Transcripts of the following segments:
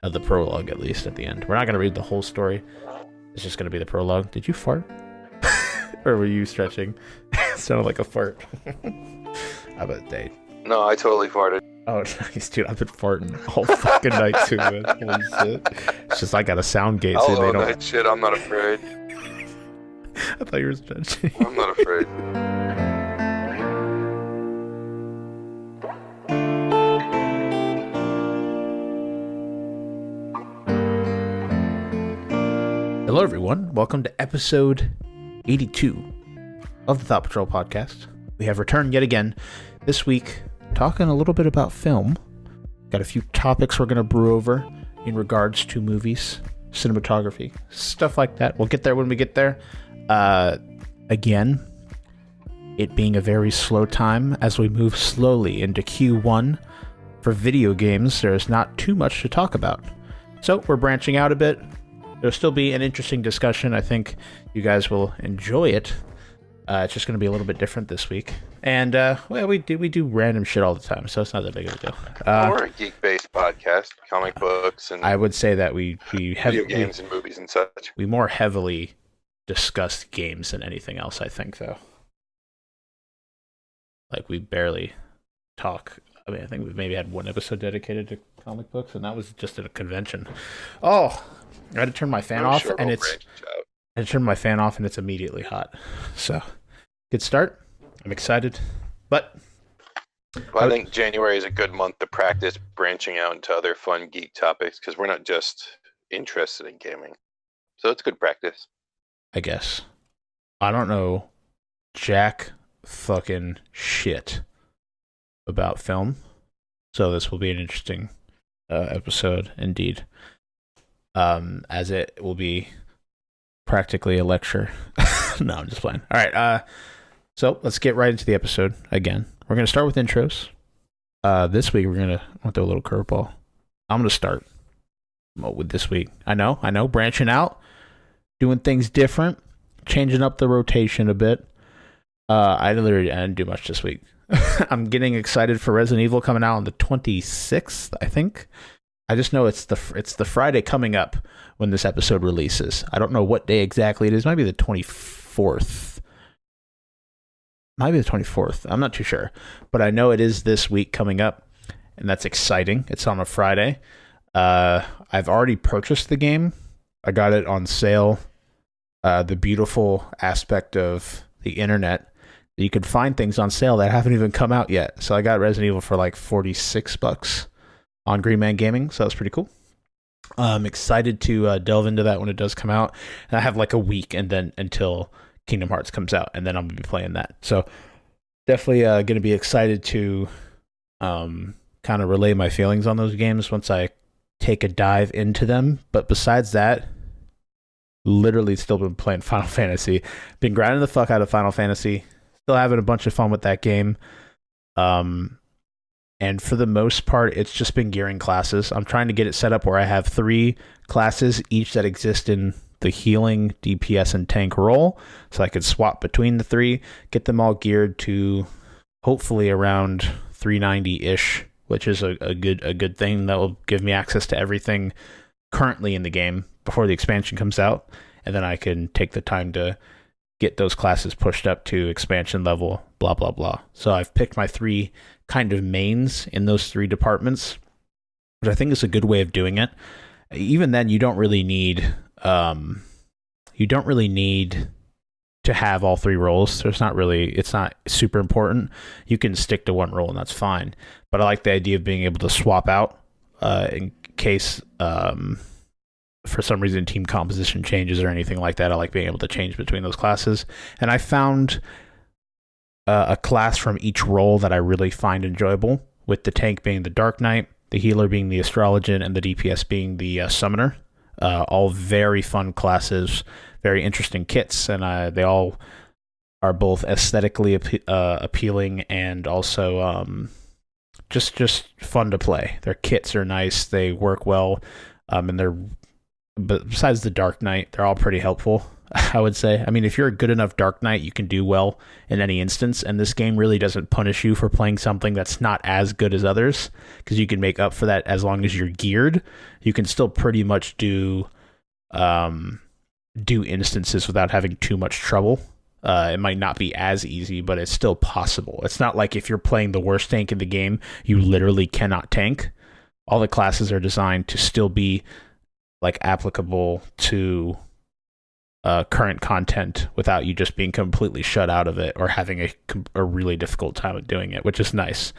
The prologue, at least, at the end. We're not going to read the whole story. It's just going to be the prologue. Did you fart? Or were you stretching? It sounded like a fart. How about Dave? No, I totally farted. Oh, nice, dude. I've been farting all fucking night, too, man. Holy shit. It's just I got a sound gate, so they don't... That shit, I'm not afraid. I thought you were stretching. I'm not afraid. Hello, everyone. Welcome to episode 82 of the Thought Patrol podcast. We have returned yet again this week, talking a little bit about film. Got a few topics we're going to brew over in regards to movies, cinematography, stuff like that. We'll get there when we get there. Again, it being a very slow time as we move slowly into Q1 for video games, there's not too much to talk about. So we're branching out a bit. There'll still be an interesting discussion. I think you guys will enjoy it. It's just going to be a little bit different this week. And, well, we do random shit all the time, so it's not that big of a deal. We're a geek-based podcast, comic books, and I would say that we have video games and movies and such. We more heavily discuss games than anything else, I think, though. Like, we barely talk. I mean, I think we've maybe had one episode dedicated to comic books, and that was just at a convention. Oh, I had to turn my fan off, and it's immediately hot. So, good start. I'm excited, but well, I think January is a good month to practice branching out into other fun geek topics because we're not just interested in gaming. So it's good practice. I guess. I don't know jack fucking shit about film, so this will be an interesting episode indeed. As it will be practically a lecture. No, I'm just playing. All right, so let's get right into the episode again. We're going to start with intros. This week we're going to do a little curveball. I'm going to start with this week. I know, branching out, doing things different, changing up the rotation a bit. I didn't do much this week. I'm getting excited for Resident Evil coming out on the 26th, I think. I just know it's the Friday coming up when this episode releases. I don't know what day exactly it is. Might be the 24th. Might be the 24th. I'm not too sure. But I know it is this week coming up, and that's exciting. It's on a Friday. I've already purchased the game. I got it on sale. The beautiful aspect of the internet, you could find things on sale that haven't even come out yet. So I got Resident Evil for like $46 on Green Man Gaming, so that's pretty cool. I'm excited to delve into that when it does come out. And I have like a week and then until Kingdom Hearts comes out, and then I'm going to be playing that. So definitely going to be excited to kind of relay my feelings on those games once I take a dive into them. But besides that, literally still been playing Final Fantasy. Been grinding the fuck out of Final Fantasy. Still having a bunch of fun with that game. And for the most part, it's just been gearing classes. I'm trying to get it set up where I have 3 classes, each that exist in the healing, DPS, and tank role. So I could swap between the 3, get them all geared to hopefully around 390-ish, which is a good thing that will give me access to everything currently in the game before the expansion comes out. And then I can take the time to get those classes pushed up to expansion level, blah, blah, blah. So I've picked my 3 kind of mains in those 3 departments, which I think is a good way of doing it. Even then, you don't really need to have all 3 roles. It's not super important. You can stick to one role and that's fine. But I like the idea of being able to swap out in case for some reason team composition changes or anything like that. I like being able to change between those classes. And I found a class from each role that I really find enjoyable, with the tank being the Dark Knight, the healer being the Astrologian, and the DPS being the Summoner. All very fun classes, very interesting kits, and they all are both aesthetically appealing and also just fun to play. Their kits are nice, they work well, and besides the Dark Knight, they're all pretty helpful. I would say. I mean, if you're a good enough Dark Knight, you can do well in any instance, and this game really doesn't punish you for playing something that's not as good as others, because you can make up for that as long as you're geared. You can still pretty much do instances without having too much trouble. It might not be as easy, but it's still possible. It's not like if you're playing the worst tank in the game, you literally cannot tank. All the classes are designed to still be like applicable to current content without you just being completely shut out of it or having a really difficult time of doing it, which is nice.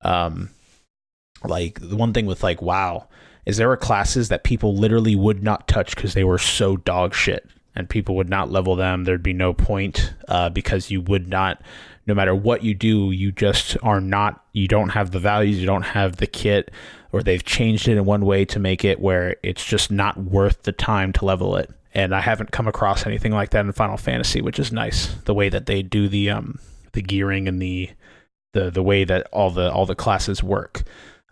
Like the one thing with like WoW is there are classes that people literally would not touch because they were so dog shit, and people would not level them. There'd be no point because you would not, no matter what you do, you just are not, you don't have the values, you don't have the kit, or they've changed it in one way to make it where it's just not worth the time to level it. And I haven't come across anything like that in Final Fantasy, which is nice. The way that they do the gearing and the way that all the classes work,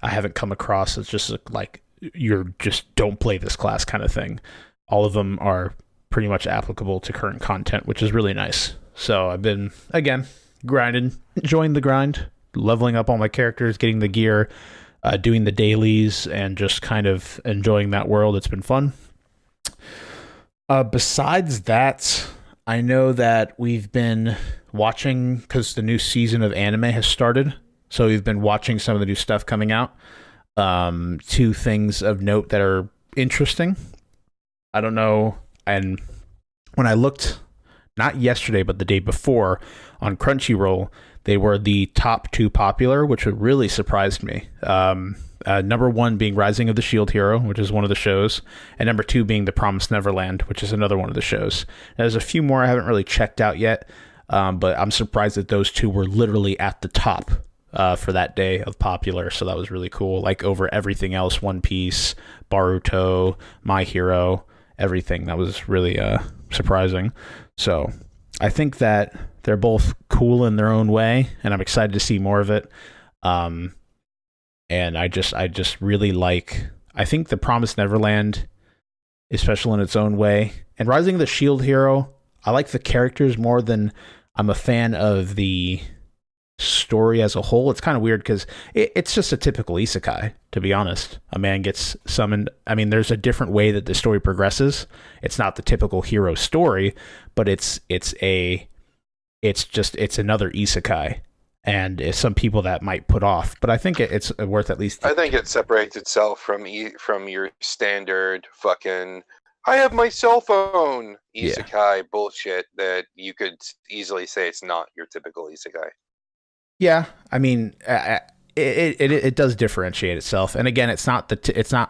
I haven't come across. It's just like you're just don't play this class kind of thing. All of them are pretty much applicable to current content, which is really nice. So I've been again grinding, enjoying the grind, leveling up all my characters, getting the gear, doing the dailies, and just kind of enjoying that world. It's been fun. Besides that, I know that we've been watching, because the new season of anime has started, so we've been watching some of the new stuff coming out. Two things of note that are interesting. I don't know, and when I looked, not yesterday, but the day before, on Crunchyroll, they were the top two popular, which really surprised me. Number one being Rising of the Shield Hero, which is one of the shows, and number two being The Promised Neverland, which is another one of the shows. Now, there's a few more I haven't really checked out yet, but I'm surprised that those two were literally at the top for that day of popular, so that was really cool. Like over everything else, One Piece, Boruto, My Hero, everything. That was really surprising. So I think that they're both cool in their own way, and I'm excited to see more of it. And I just really like, I think The Promised Neverland is special in its own way. And Rising of the Shield Hero, I like the characters more than I'm a fan of the story as a whole. It's kind of weird because it's just a typical isekai, to be honest. A man gets summoned. I mean, there's a different way that the story progresses. It's not the typical hero story, but it's another isekai. And it's some people that might put off, but I think it's worth at least. I think it separates itself from your standard fucking I have my cell phone isekai bullshit that you could easily say it's not your typical isekai. Yeah, I mean, it does differentiate itself, and again, it's not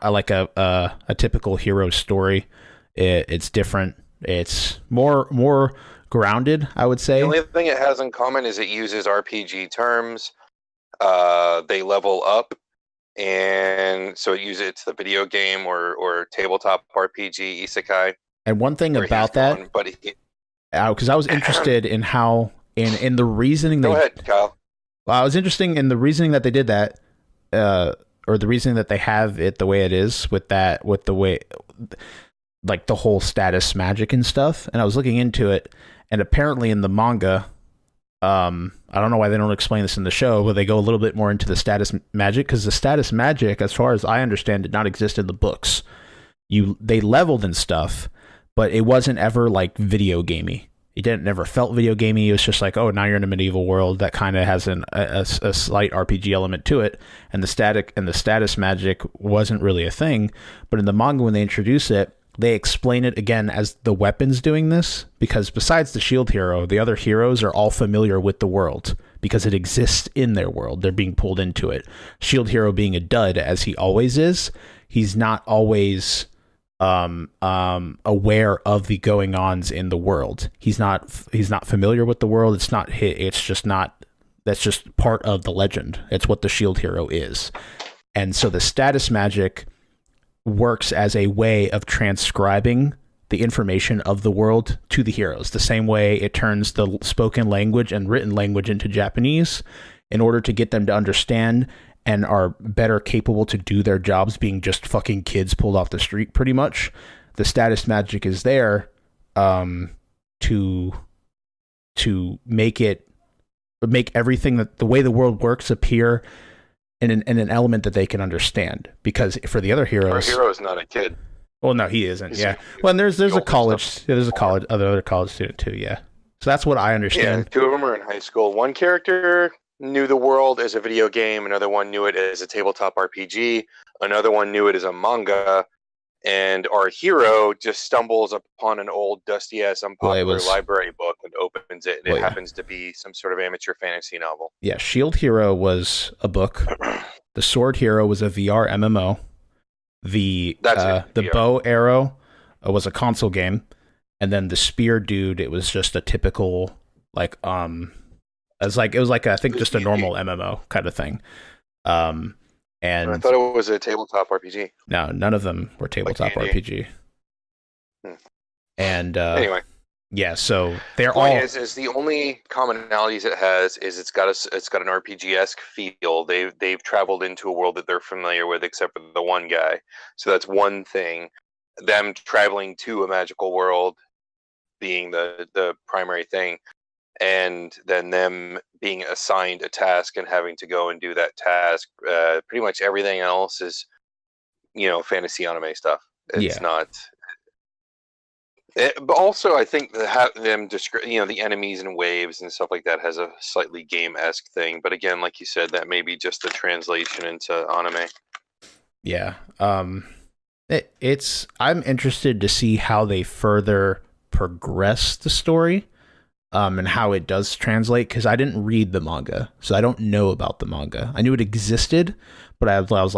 like a typical hero story. It's different. It's more grounded, I would say. The only thing it has in common is it uses RPG terms. They level up, and so it uses it to the video game or tabletop RPG isekai. And one thing about that, because I was interested in how in the reasoning. Go ahead, Kyle. Well, I was interested in the reasoning that they did that, or the reasoning that they have it the way it is with the way, like the whole status magic and stuff. And I was looking into it. And apparently in the manga, I don't know why they don't explain this in the show, but they go a little bit more into the status magic, because the status magic, as far as I understand, did not exist in the books. They leveled and stuff, but it wasn't ever like video gamey. It never felt video gamey. It was just like, oh, now you're in a medieval world that kind of has a slight RPG element to it, and the status magic wasn't really a thing. But in the manga, when they introduce it, they explain it again as the weapons doing this, because besides the shield hero, the other heroes are all familiar with the world because it exists in their world. They're being pulled into it. Shield hero being a dud, as he always is, he's not always aware of the going-ons in the world. He's not familiar with the world. That's just part of the legend. It's what the shield hero is. And so the status magic works as a way of transcribing the information of the world to the heroes, the same way it turns the spoken language and written language into Japanese in order to get them to understand and are better capable to do their jobs, being just fucking kids pulled off the street, pretty much. The status magic is there to make everything that the way the world works appear in an element that they can understand. Because for the other heroes, our hero is not a kid. Well, no, he isn't. Yeah. Well, and there's a college. Yeah, there's a other college student too. Yeah. So that's what I understand. Yeah, two of them are in high school. One character knew the world as a video game. Another one knew it as a tabletop RPG. Another one knew it as a manga. And our hero just stumbles upon an old, dusty-ass, unpopular library book and opens it, and it happens to be some sort of amateur fantasy novel. Yeah, Shield Hero was a book. The Sword Hero was a VR MMO. The Bow Arrow was a console game. And then the Spear Dude, it was just a typical, I think just a normal MMO kind of thing. And I thought it was a tabletop RPG. No, none of them were tabletop RPG. And anyway, yeah. So they're all. Is the only commonalities it has is it's got an RPG-esque feel. They've traveled into a world that they're familiar with, except for the one guy. So that's one thing. Them traveling to a magical world being the primary thing. And then them being assigned a task and having to go and do that task. Pretty much everything else is, fantasy anime stuff. It's not. But also, I think them the enemies and waves and stuff like that has a slightly game-esque thing. But again, like you said, that may be just the translation into anime. Yeah. I'm interested to see how they further progress the story. And how it does translate, because I didn't read the manga, so I don't know about the manga. I knew it existed, but I was always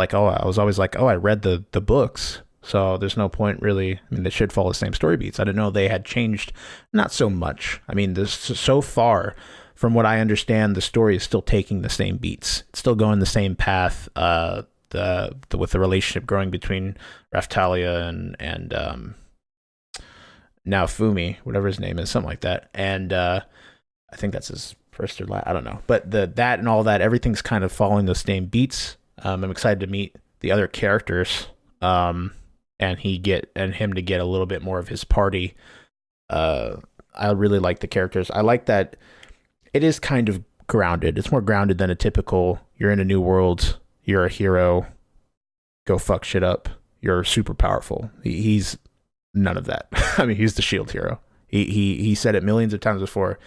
like, I read the books, so there's no point really. I mean, they should follow the same story beats. I didn't know they had changed, not so much. I mean, so far, from what I understand, the story is still taking the same beats. It's still going the same path. With the relationship growing between Raftalia and now Fumi, whatever his name is, something like that. And I think that's his first or last, I don't know. But that and all that, everything's kind of following those same beats. I'm excited to meet the other characters, and him to get a little bit more of his party. I really like the characters. I like that it is kind of grounded. It's more grounded than a typical, you're in a new world, you're a hero, go fuck shit up, you're super powerful. He's none of that. I mean, he's the shield hero. He said it millions of times before.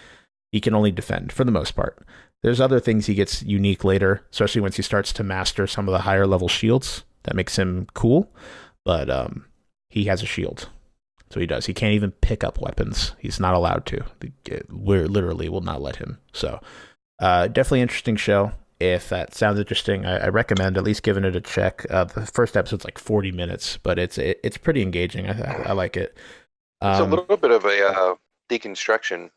He can only defend for the most part. There's other things he gets unique later, especially once he starts to master some of the higher level shields. That makes him cool. But he has a shield. So he does. He can't even pick up weapons. He's not allowed to. We literally will not let him. So definitely interesting show. If that sounds interesting, I recommend at least giving it a check. The first episode's like 40 minutes, but it's pretty engaging. I like it. It's a little bit of a deconstruction.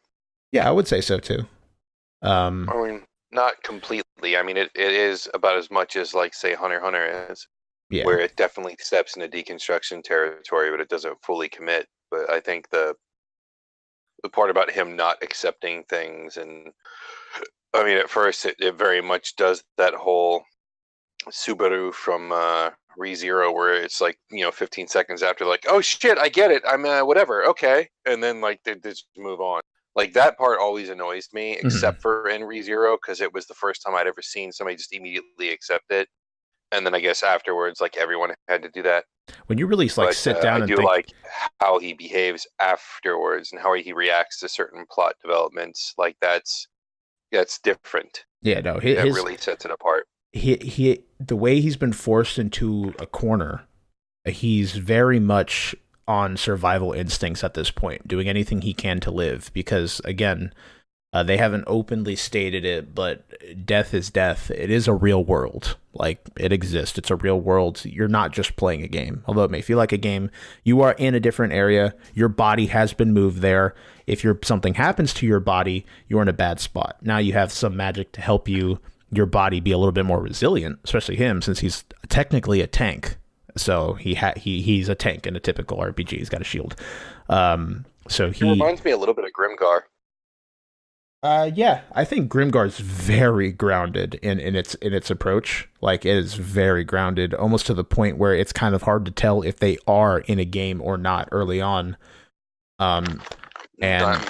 Yeah, I would say so too. I mean, not completely. I mean, it is about as much as, like, say, Hunter x Hunter is, where it definitely steps into deconstruction territory, but it doesn't fully commit. But I think the part about him not accepting things, and I mean, at first it very much does that whole Subaru from ReZero, where it's like, 15 seconds after, like, oh shit, I get it, I'm whatever, okay, and then like they just move on. Like, that part always annoys me, except for in ReZero, because it was the first time I'd ever seen somebody just immediately accept it, and then I guess afterwards, like, everyone had to do that. When you really sit down and think, like how he behaves afterwards and how he reacts to certain plot developments. Like, that's different. Yeah, no, it really sets it apart. He the way he's been forced into a corner, he's very much on survival instincts at this point, doing anything he can to live. Because again, they haven't openly stated it, but death is death. It is a real world. Like, it exists. It's a real world. You're not just playing a game. Although it may feel like a game, you are in a different area. Your body has been moved there. If something happens to your body, you're in a bad spot. Now you have some magic to help your body be a little bit more resilient, especially him, since he's technically a tank. So he's a tank in a typical RPG. He's got a shield. So he reminds me a little bit of Grimgar. Yeah, I think Grimgar's very grounded in its approach. Like, it is very grounded, almost to the point where it's kind of hard to tell if they are in a game or not early on. And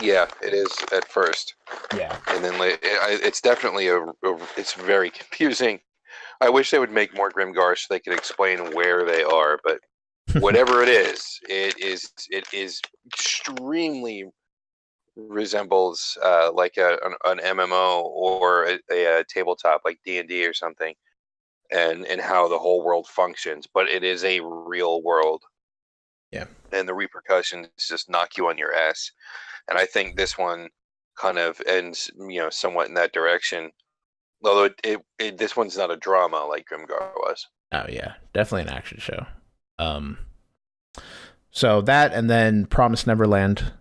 yeah, it is at first. Yeah, and then it's definitely it's very confusing. I wish they would make more Grimgar so they could explain where they are, but whatever it is extremely resembles like an MMO or a tabletop like D&D or something, and how the whole world functions. But it is a real world. Yeah, and the repercussions just knock you on your ass. And I think this one kind of ends, somewhat in that direction. Although this one's not a drama like Grimgar was. Oh yeah, definitely an action show. So that, and then Promise Neverland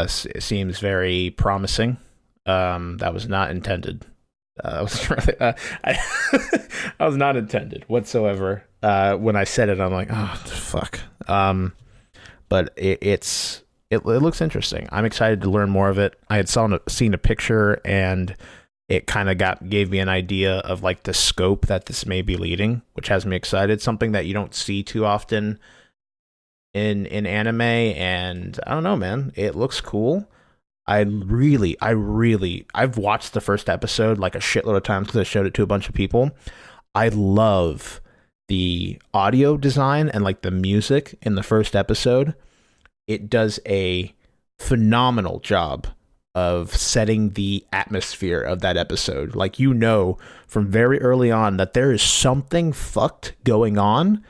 seems very promising. That was not intended. I was not intended whatsoever. When I said it, I'm like, oh fuck. But it looks interesting. I'm excited to learn more of it. I had seen a picture, and it kind of gave me an idea of like the scope that this may be leading, which has me excited. Something that you don't see too often in anime, and I don't know, man. It looks cool. I've watched the first episode like a shitload of times because I showed it to a bunch of people. I love the audio design and like the music in the first episode. It does a phenomenal job of setting the atmosphere of that episode. Like, from very early on that there is something fucked going on.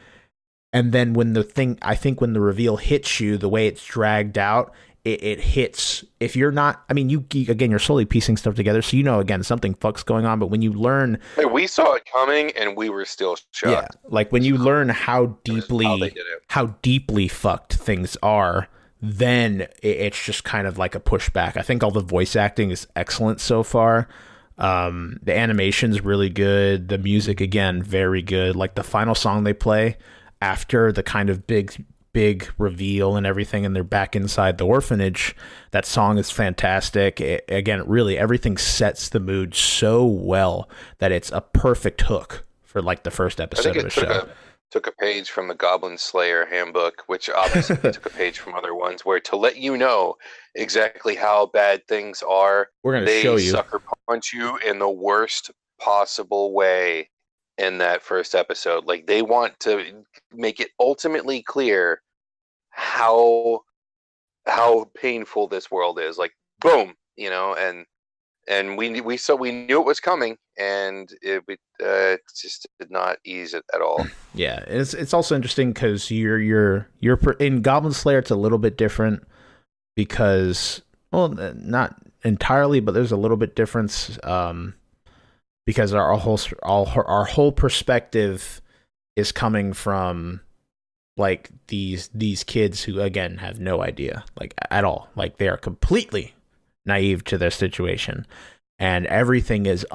And then when when the reveal hits you, the way it's dragged out, it hits. If you're not, you're slowly piecing stuff together. So, again, something fuck's going on. But when you learn. Hey, we saw it coming and we were still shocked. Yeah. Like when you learn how deeply fucked things are, then it's just kind of like a pushback. I think all the voice acting is excellent so far. The animation's really good. The music, again, very good. Like the final song they play after the kind of big reveal and everything, and they're back inside the orphanage. That song is fantastic. Really, everything sets the mood so well that it's a perfect hook for like the first episode of the show. Took a page from the Goblin Slayer handbook, which obviously took a page from other ones, where to let you know exactly how bad things are, we're going to show you. They sucker punch you in the worst possible way in that first episode. Like, they want to make it ultimately clear how painful this world is. Like, boom, and we knew it was coming, and it just did not ease it at all. Yeah, it's also interesting because you're in Goblin Slayer. It's a little bit different because, well, not entirely, but there's a little bit difference because our whole perspective is coming from like these kids who, again, have no idea, like, at all. Like, they are completely naive to their situation, and everything is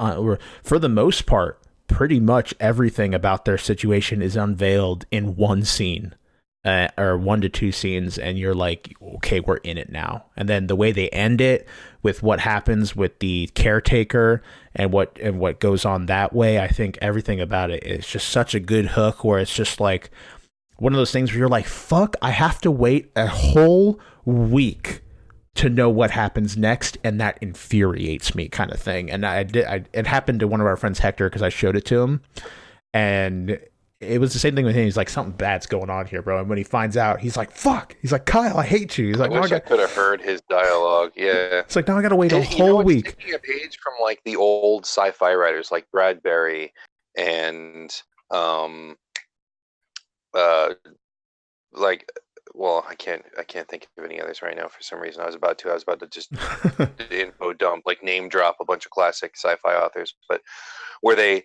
for the most part, pretty much everything about their situation is unveiled in one scene, or 1 to 2 scenes, and you're like, okay, we're in it now. And then the way they end it with what happens with the caretaker and what goes on that way, I think everything about it is just such a good hook, where it's just like one of those things where you're like, fuck, I have to wait a whole week to know what happens next, and that infuriates me, kind of thing. And it happened to one of our friends, Hector, because I showed it to him, and it was the same thing with him. He's like, something bad's going on here, bro. And when he finds out, he's like, fuck. He's like, Kyle, I hate you. He's like, I wish I could have heard his dialogue. Yeah. It's like, now I got to wait a whole week. Taking a page from like the old sci-fi writers like Bradbury and well, I can't think of any others right now for some reason. I was about to just info dump, like name drop a bunch of classic sci-fi authors, but where they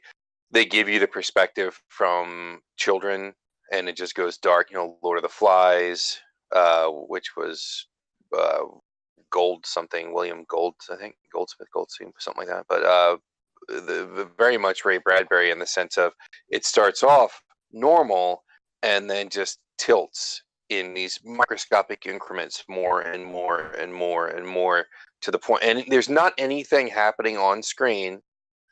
give you the perspective from children, and it just goes dark. Lord of the Flies, which was William Gold, I think, Goldsmith, something like that. But the very much Ray Bradbury, in the sense of it starts off normal and then just tilts in these microscopic increments more and more and more and more, to the point, and there's not anything happening on screen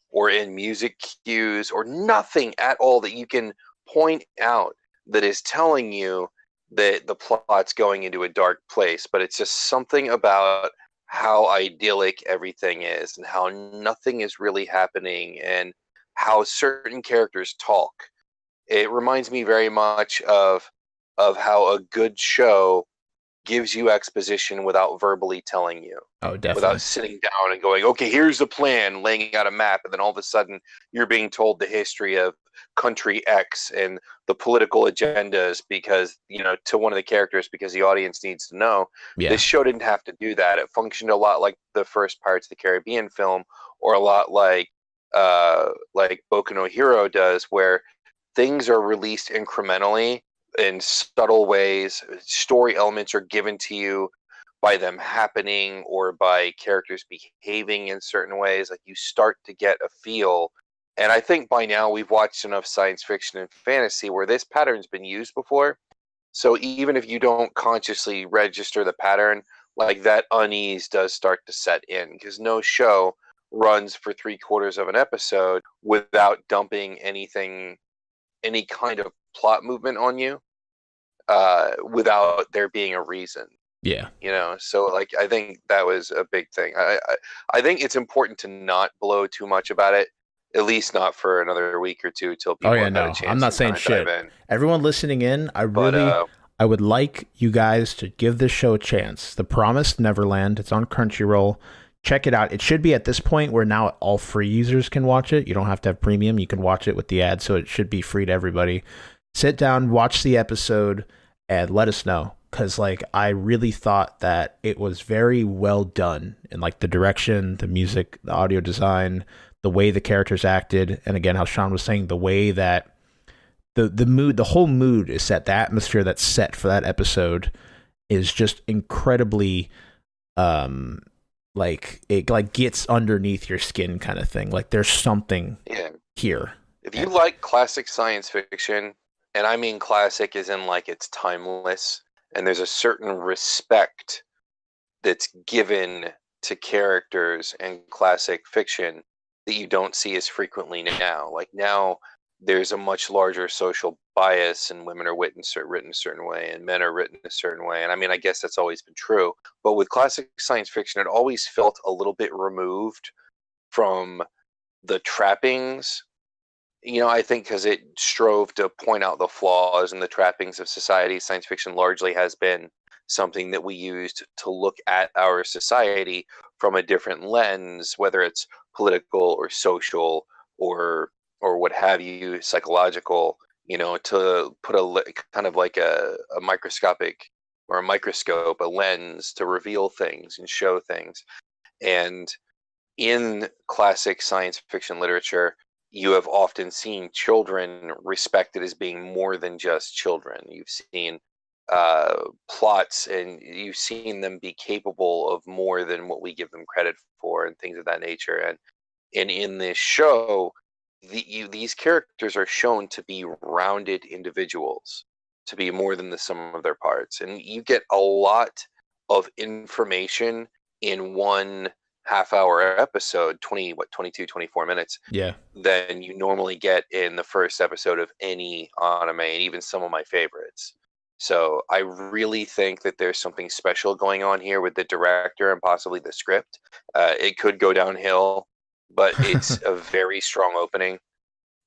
or in music cues or nothing at all that you can point out that is telling you the plot's going into a dark place, but it's just something about how idyllic everything is and how nothing is really happening and how certain characters talk. It reminds me very much of how a good show gives you exposition without verbally telling you. Oh, definitely. Without sitting down and going, okay, here's the plan, laying out a map, and then all of a sudden you're being told the history of country X and the political agendas because, to one of the characters because the audience needs to know. Yeah. This show didn't have to do that. It functioned a lot like the first Pirates of the Caribbean film, or a lot like Boku no Hero does, where things are released incrementally in subtle ways. Story elements are given to you by them happening or by characters behaving in certain ways. Like, you start to get a feel. And I think by now we've watched enough science fiction and fantasy where this pattern's been used before. So even if you don't consciously register the pattern, like, that unease does start to set in, because no show runs for 3/4 of an episode without dumping any kind of plot movement on you, without there being a reason. Yeah. So, like, I think that was a big thing. I think it's important to not blow too much about it, at least not for another week or two till people have had a chance. I'm not saying shit. Everyone listening in, I would like you guys to give this show a chance. The Promised Neverland. It's on Crunchyroll. Check it out. It should be at this point where now all free users can watch it. You don't have to have premium. You can watch it with the ad, so it should be free to everybody. Sit down, watch the episode, and let us know. Because, like, I really thought that it was very well done in, like, the direction, the music, the audio design, the way the characters acted, and again, how Shawn was saying, the way that the mood, the whole mood is set, the atmosphere that's set for that episode is just incredibly, like, it, like, gets underneath your skin kind of thing. Like, there's something here. If you like classic science fiction, and I mean classic as in, like, it's timeless, and there's a certain respect that's given to characters in classic fiction that you don't see as frequently now. Like, now there's a much larger social bias, and women are written a certain way, and men are written a certain way. And I mean, I guess that's always been true. But with classic science fiction, it always felt a little bit removed from the trappings. I think because it strove to point out the flaws and the trappings of society. Science fiction largely has been something that we used to look at our society from a different lens, whether it's political or social or what have you, psychological, to put a kind of like a microscopic or a microscope, a lens to reveal things and show things. And in classic science fiction literature, you have often seen children respected as being more than just children. You've seen plots, and you've seen them be capable of more than what we give them credit for, and things of that nature. And in this show, these characters are shown to be rounded individuals, to be more than the sum of their parts, and you get a lot of information in one half-hour episode, 22, 24 minutes, than you normally get in the first episode of any anime, and even some of my favorites. So I really think that there's something special going on here with the director and possibly the script. It could go downhill, but it's a very strong opening,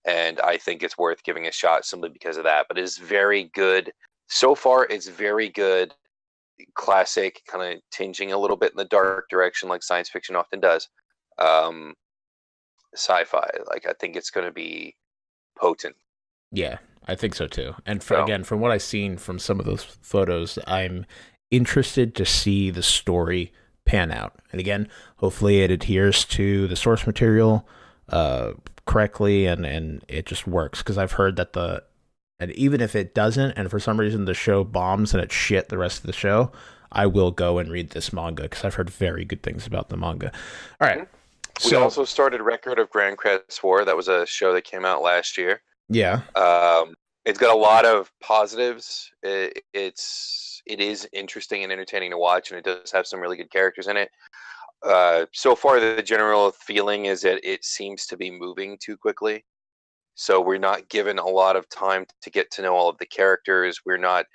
and I think it's worth giving a shot simply because of that. But it's very good. So far, it's very good. Classic, kind of tinging a little bit in the dark direction like science fiction often does. Sci-fi, like, I think it's going to be potent. Yeah, I think so too. And again, from what I've seen from some of those photos, I'm interested to see the story pan out. And again, hopefully it adheres to the source material correctly, and it just works. Because I've heard that and even if it doesn't, and for some reason the show bombs and it's shit the rest of the show, I will go and read this manga because I've heard very good things about the manga. All right. We also started Record of Grand Crest War. That was a show that came out last year. Yeah. It's got a lot of positives. It is interesting and entertaining to watch, and it does have some really good characters in it. So far, the general feeling is that it seems to be moving too quickly. So we're not given a lot of time to get to know all of the characters. We're not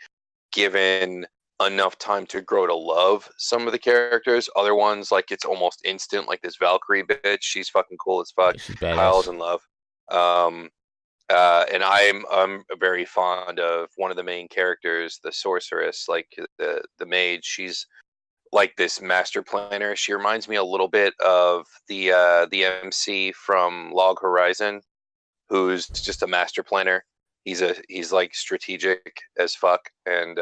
given enough time to grow to love some of the characters. Other ones, like it's almost instant, like this Valkyrie bitch. She's fucking cool as fuck. She's badass. Kyle's in love. And I'm very fond of one of the main characters, the sorceress, like the mage. She's like this master planner. She reminds me a little bit of the MC from Log Horizon, who's just a master planner. He's like strategic as fuck, and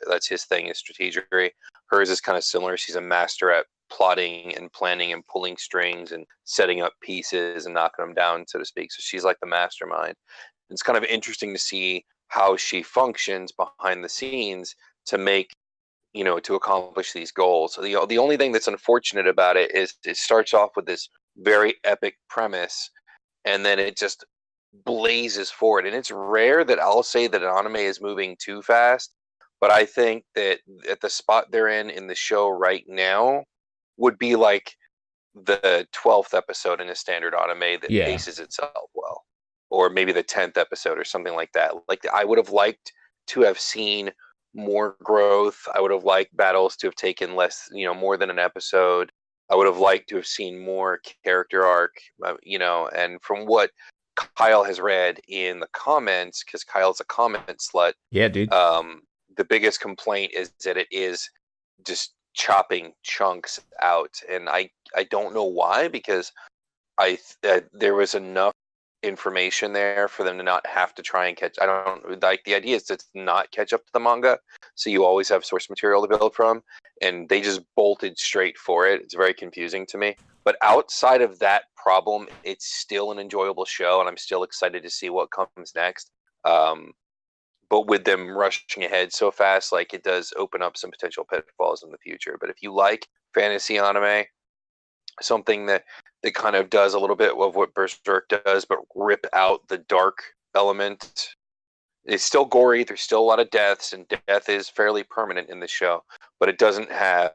that's his thing, is strategery. Hers is kind of similar. She's a master at plotting and planning and pulling strings and setting up pieces and knocking them down, so to speak. So she's like the mastermind. It's kind of interesting to see how she functions behind the scenes to make, to accomplish these goals. So the only thing that's unfortunate about it is it starts off with this very epic premise, and then it just blazes forward. And it's rare that I'll say that an anime is moving too fast, but I think that at the spot they're in the show right now would be like the 12th episode in a standard anime that paces itself well, or maybe the 10th episode or something like that. Like, I would have liked to have seen more growth. I would have liked battles to have taken less, more than an episode. I would have liked to have seen more character arc, and from what Kyle has read in the comments, because Kyle's a comment slut. Yeah, dude. The biggest complaint is that it is just chopping chunks out, and I don't know why, because there was enough information there for them to not have to try and catch. I don't like the idea is to not catch up to the manga, so you always have source material to build from, and they just bolted straight for it. It's very confusing to me. But outside of that problem, it's still an enjoyable show, and I'm still excited to see what comes next. But with them rushing ahead so fast, like, it does open up some potential pitfalls in the future. But if you like fantasy anime, something that kind of does a little bit of what Berserk does, but rip out the dark element. It's still gory. There's still a lot of deaths, and death is fairly permanent in the show. But it doesn't have.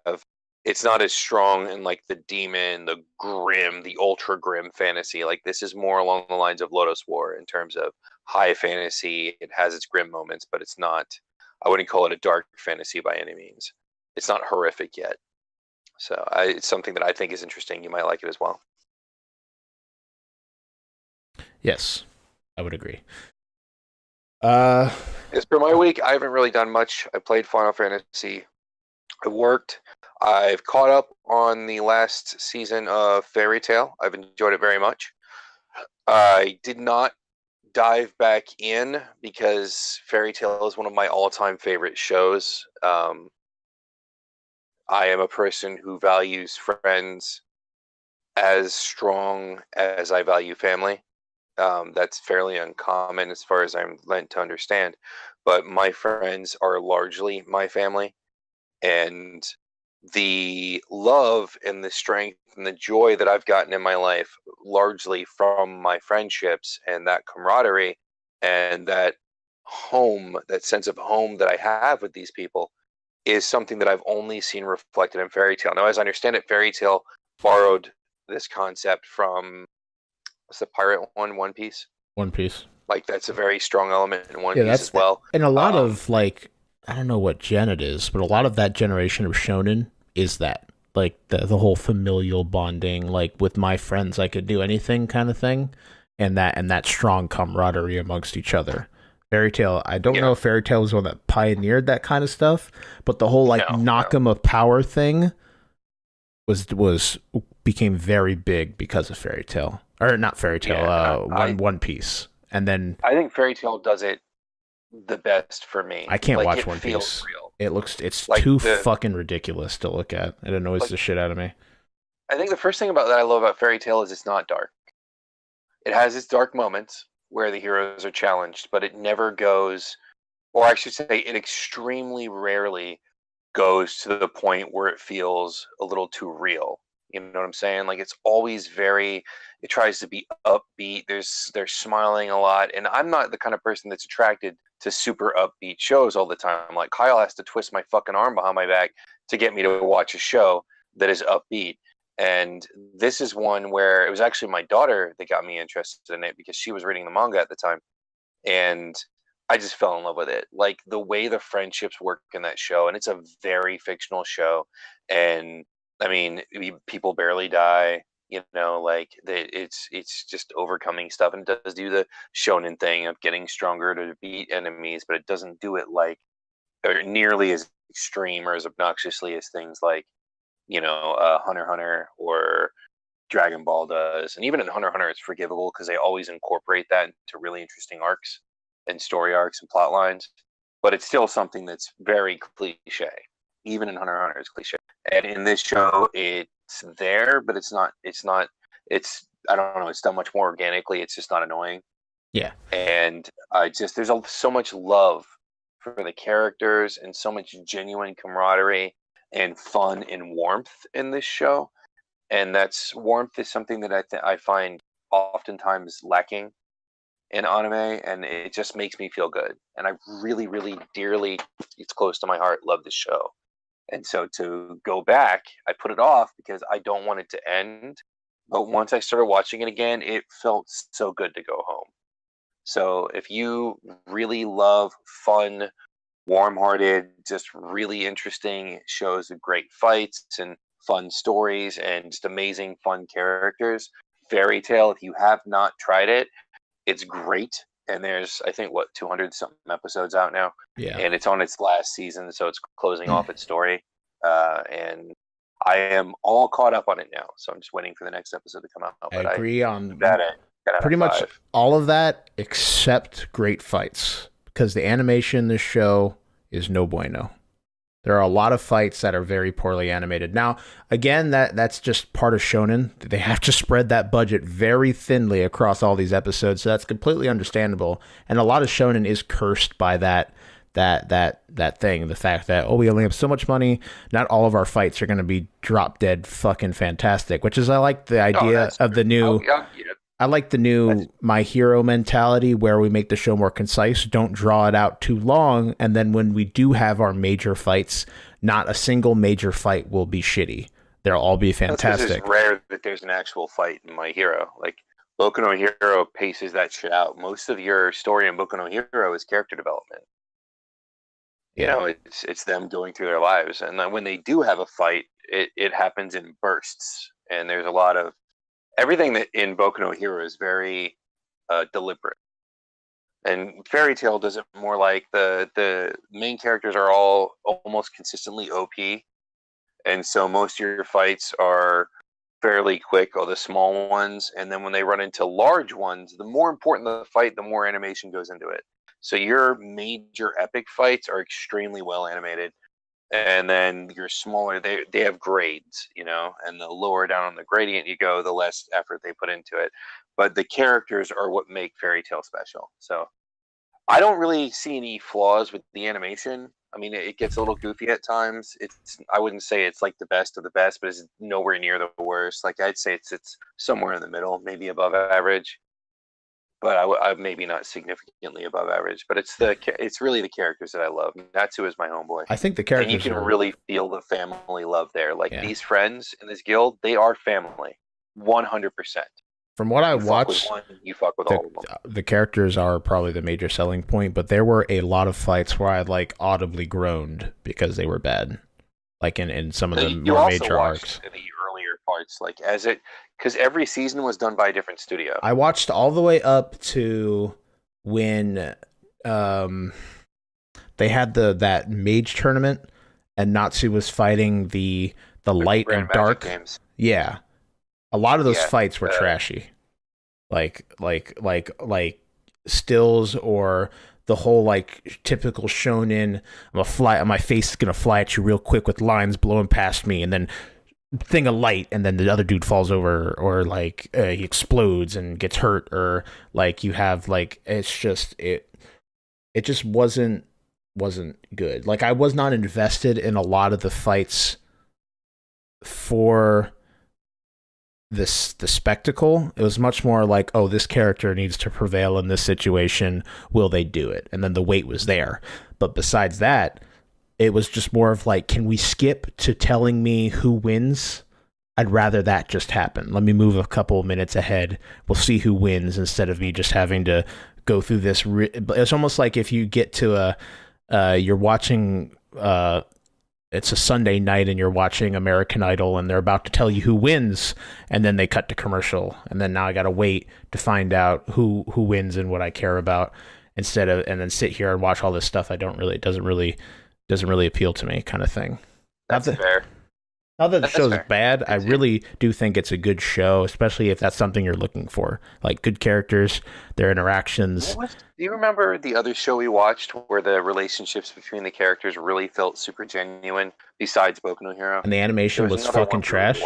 It's not as strong in like the demon, the grim, the ultra grim fantasy. Like, this is more along the lines of Lotus War in terms of high fantasy. It has its grim moments, but it's not. I wouldn't call it a dark fantasy by any means. It's not horrific yet. So it's something that I think is interesting. You might like it as well. Yes, I would agree. As for my week, I haven't really done much. I played Final Fantasy. I worked. I've caught up on the last season of Fairy Tail. I've enjoyed it very much. I did not dive back in because Fairy Tail is one of my all-time favorite shows. I am a person who values friends as strong as I value family. That's fairly uncommon as far as I'm lent to understand. But my friends are largely my family. And the love and the strength and the joy that I've gotten in my life, largely from my friendships and that camaraderie and that home, that sense of home that I have with these people, is something that I've only seen reflected in Fairy Tail. Now, as I understand it, Fairy Tail borrowed this concept from, what's the pirate one? One Piece? One Piece. Like, that's a very strong element in One Piece as well. And a lot of, like, I don't know what gen it is, but a lot of that generation of shonen is that. Like, the whole familial bonding, like, with my friends, I could do anything kind of thing. And that strong camaraderie amongst each other. Fairy Tail, I don't know if Fairy Tail was one that pioneered that kind of stuff, but the whole knock 'em of power thing became very big because of Fairy Tail, or not Fairy Tail, One Piece, and then I think Fairy Tail does it the best for me. I can't watch One Piece. Real. It's like too fucking ridiculous to look at. It annoys the shit out of me. I think the first thing that I love about Fairy Tail is it's not dark. It has its dark moments where the heroes are challenged, but it never goes, or I should say, it extremely rarely goes to the point where it feels a little too real. You know what I'm saying? Like, it's always it tries to be upbeat. They're smiling a lot, and I'm not the kind of person that's attracted to super upbeat shows all the time. Like, Kyle has to twist my fucking arm behind my back to get me to watch a show that is upbeat. And this is one where it was actually my daughter that got me interested in it because she was reading the manga at the time. And I just fell in love with it. Like the way the friendships work in that show, and it's a very fictional show. And I mean, people barely die. You know, like it's just overcoming stuff, and it does do the shonen thing of getting stronger to beat enemies, but it doesn't do it like or nearly as extreme or as obnoxiously as things like Hunter x Hunter or Dragon Ball does. And even in Hunter x Hunter, it's forgivable because they always incorporate that into really interesting arcs and story arcs and plot lines. But it's still something that's very cliche. Even in Hunter x Hunter, it's cliche. And in this show, it's there, but it's not. I don't know. It's done much more organically. It's just not annoying. Yeah. And there's so much love for the characters and so much genuine camaraderie and fun and warmth in this show. And warmth is something that I find oftentimes lacking in anime, and it just makes me feel good. And I really, really dearly, it's close to my heart, love this show. And so to go back, I put it off because I don't want it to end. But once I started watching it again, it felt so good to go home. So if you really love fun, warm-hearted, just really interesting shows with great fights and fun stories and just amazing fun characters, Fairy Tail, if you have not tried it, it's great. And there's, I think, 200 something episodes out now. Yeah. And it's on its last season, so it's closing off its story. And I am all caught up on it now, so I'm just waiting for the next episode to come out. But I agree on that. Pretty much all of that except great fights, because the animation in this show is no bueno. There are a lot of fights that are very poorly animated. Now, again, that's just part of shonen. They have to spread that budget very thinly across all these episodes, so that's completely understandable. And a lot of shonen is cursed by that thing, the fact that, we only have so much money, not all of our fights are going to be drop dead fucking fantastic, which is, I like the idea of the new... I like the new My Hero mentality where we make the show more concise, don't draw it out too long, and then when we do have our major fights, not a single major fight will be shitty. They'll all be fantastic. It's rare that there's an actual fight in My Hero. Like, Boku no Hero paces that shit out. Most of your story in Boku no Hero is character development. Yeah. It's them going through their lives. And then when they do have a fight, it happens in bursts. And there's a lot of... Everything that in Boku no Hero is very deliberate. And Fairy Tail does it more like the main characters are all almost consistently OP. And so most of your fights are fairly quick, or the small ones. And then when they run into large ones, the more important the fight, the more animation goes into it. So your major epic fights are extremely well animated. And then your smaller, they have grades, and the lower down on the gradient you go, the less effort they put into it. But the characters are what make Fairy Tail special. So I don't really see any flaws with the animation. I mean, it gets a little goofy at times. I wouldn't say it's like the best of the best, but it's nowhere near the worst. Like, I'd say it's somewhere in the middle, maybe above average. But I maybe not significantly above average. But it's really the characters that I love. Natsu is my homeboy. I think the characters, and you can really feel the family love there. Like, these friends in this guild, they are family, 100%. From what I watched, you fuck with all of them. The characters are probably the major selling point. But there were a lot of fights where I audibly groaned because they were bad. Like in some of the more major arcs. The earlier parts, because every season was done by a different studio. I watched all the way up to when they had that mage tournament and Natsu was fighting the light and dark games. Yeah. A lot of those fights were trashy. Like stills, or the whole typical shonen, my face is gonna fly at you real quick with lines blowing past me, and then thing of light, and then the other dude falls over, or he explodes and gets hurt, or you have it's just it just wasn't good. I was not invested in a lot of the fights for the spectacle. It was much more this character needs to prevail in this situation, will they do it? And then the weight was there. But besides that, it was just more of can we skip to telling me who wins? I'd rather that just happen. Let me move a couple of minutes ahead. We'll see who wins, instead of me just having to go through this. It's almost like if you get to you're watching, it's a Sunday night and you're watching American Idol and they're about to tell you who wins, and then they cut to commercial, and then now I got to wait to find out who wins and what I care about, and then sit here and watch all this stuff it doesn't really appeal to me, kind of thing. That's fair. Not that the show's bad. I really do think it's a good show, especially if that's something you're looking for. Like good characters, their interactions. Do you remember the other show we watched where the relationships between the characters really felt super genuine, besides Boku no Hero? And the animation was fucking trash?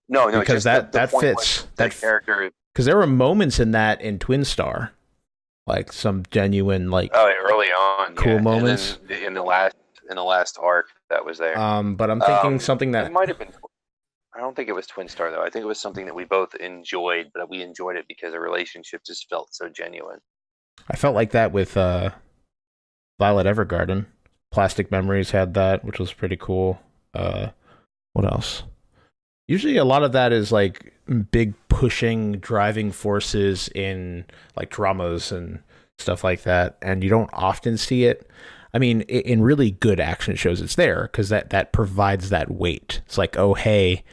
No, because that fits. That character. Because there were moments in Twin Star. Like some genuine, like... Oh, early on. Cool moments. And then in the last arc that was there. But I'm thinking something that... It might have been... I don't think it was Twin Star, though. I think it was something that we both enjoyed, but we enjoyed it because the relationship just felt so genuine. I felt like that with Violet Evergarden. Plastic Memories had that, which was pretty cool. What else? Usually a lot of that is like big pushing, driving forces in like dramas and stuff like that, and you don't often see it. I mean, in really good action shows, it's there because that provides that weight. It's like, oh, hey,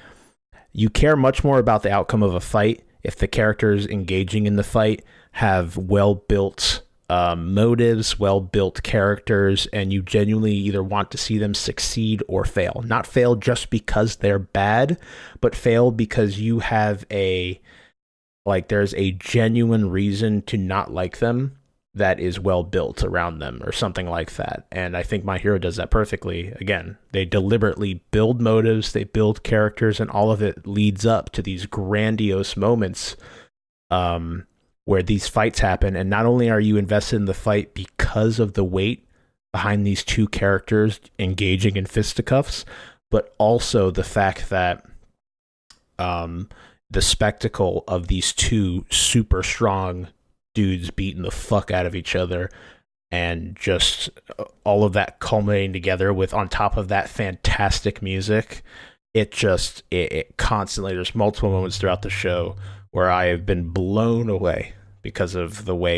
you care much more about the outcome of a fight if the characters engaging in the fight have well-built motives, well-built characters, and you genuinely either want to see them succeed or fail. Not fail just because they're bad, but fail because you have there's a genuine reason to not like them that is well built around them or something like that. And I think My Hero does that perfectly. Again, they deliberately build motives, they build characters, and all of it leads up to these grandiose moments where these fights happen. And not only are you invested in the fight because of the weight behind these two characters engaging in fisticuffs, but also the fact that the spectacle of these two super strong dudes beating the fuck out of each other, and just all of that culminating together with, on top of that, fantastic music. It constantly, there's multiple moments throughout the show where I have been blown away because of the way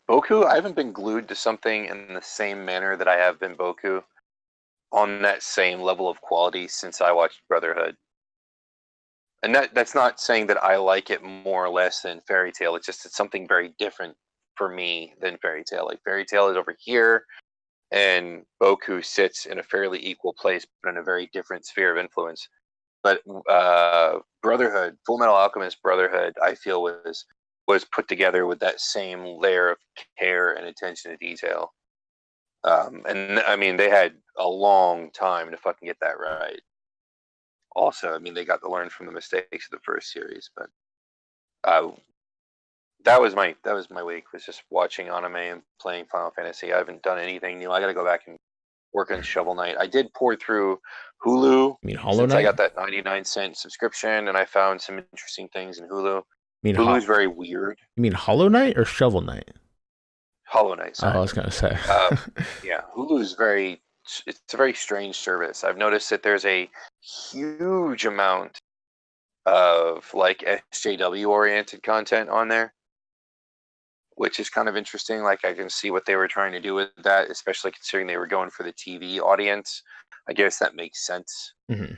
Boku, I haven't been glued to something in the same manner that I have been Boku on that same level of quality since I watched Brotherhood. And that's not saying that I like it more or less than Fairy Tail. It's something very different for me than Fairy Tail. Like Fairy Tail is over here, and Boku sits in a fairly equal place, but in a very different sphere of influence. But Brotherhood, Full Metal Alchemist Brotherhood, I feel was put together with that same layer of care and attention to detail. And I mean, they had a long time to fucking get that right. Also, I mean, they got to learn from the mistakes of the first series, but that was my week, was just watching anime and playing Final Fantasy. I haven't done anything new. I got to go back and work on Shovel Knight. I did pour through Hulu. You mean Hollow Knight? I got that 99-cent subscription, and I found some interesting things in Hulu. Hulu's very weird. You mean Hollow Knight or Shovel Knight? Hollow Knight. Sorry. Oh, I was gonna say. Yeah, Hulu's it's a very strange service. I've noticed that there's a huge amount of like SJW oriented content on there, which is kind of interesting. Like I can see what they were trying to do with that, especially considering they were going for the TV audience. I guess that makes sense. Mm-hmm.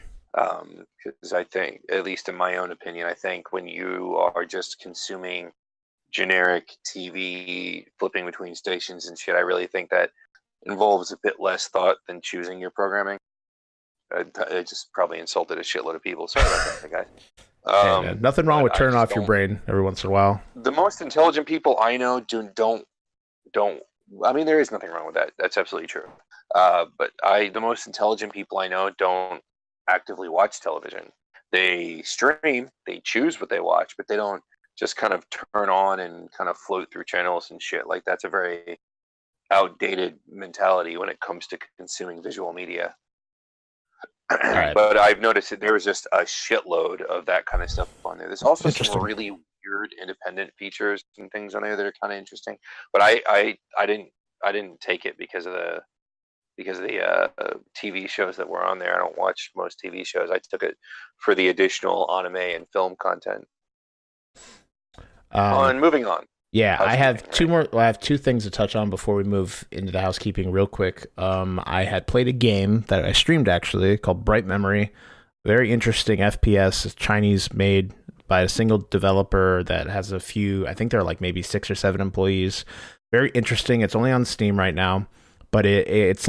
Because I think, at least in my own opinion, I think when you are just consuming generic TV, flipping between stations and shit, I really think that involves a bit less thought than choosing your programming. I just probably insulted a shitload of people. Sorry about that, guys. Hey, man, nothing wrong with turning off your brain every once in a while. The most intelligent people I know don't. I mean, there is nothing wrong with that. That's absolutely true. But the most intelligent people I know don't actively watch television. They stream, they choose what they watch, but they don't just kind of turn on and kind of float through channels and shit. Like that's a very outdated mentality when it comes to consuming visual media. Right. But I've noticed that there was just a shitload of that kind of stuff on there. There's also some really weird independent features and things on there that are kind of interesting. But I didn't take it because of the TV shows that were on there. I don't watch most TV shows. I took it for the additional anime and film content. And moving on. Yeah, I have two more. Well, I have two things to touch on before we move into the housekeeping real quick. I had played a game that I streamed actually called Bright Memory. Very interesting FPS. It's Chinese made by a single developer that has a few, I think there are like maybe 6 or 7 employees. Very interesting. It's only on Steam right now, but it's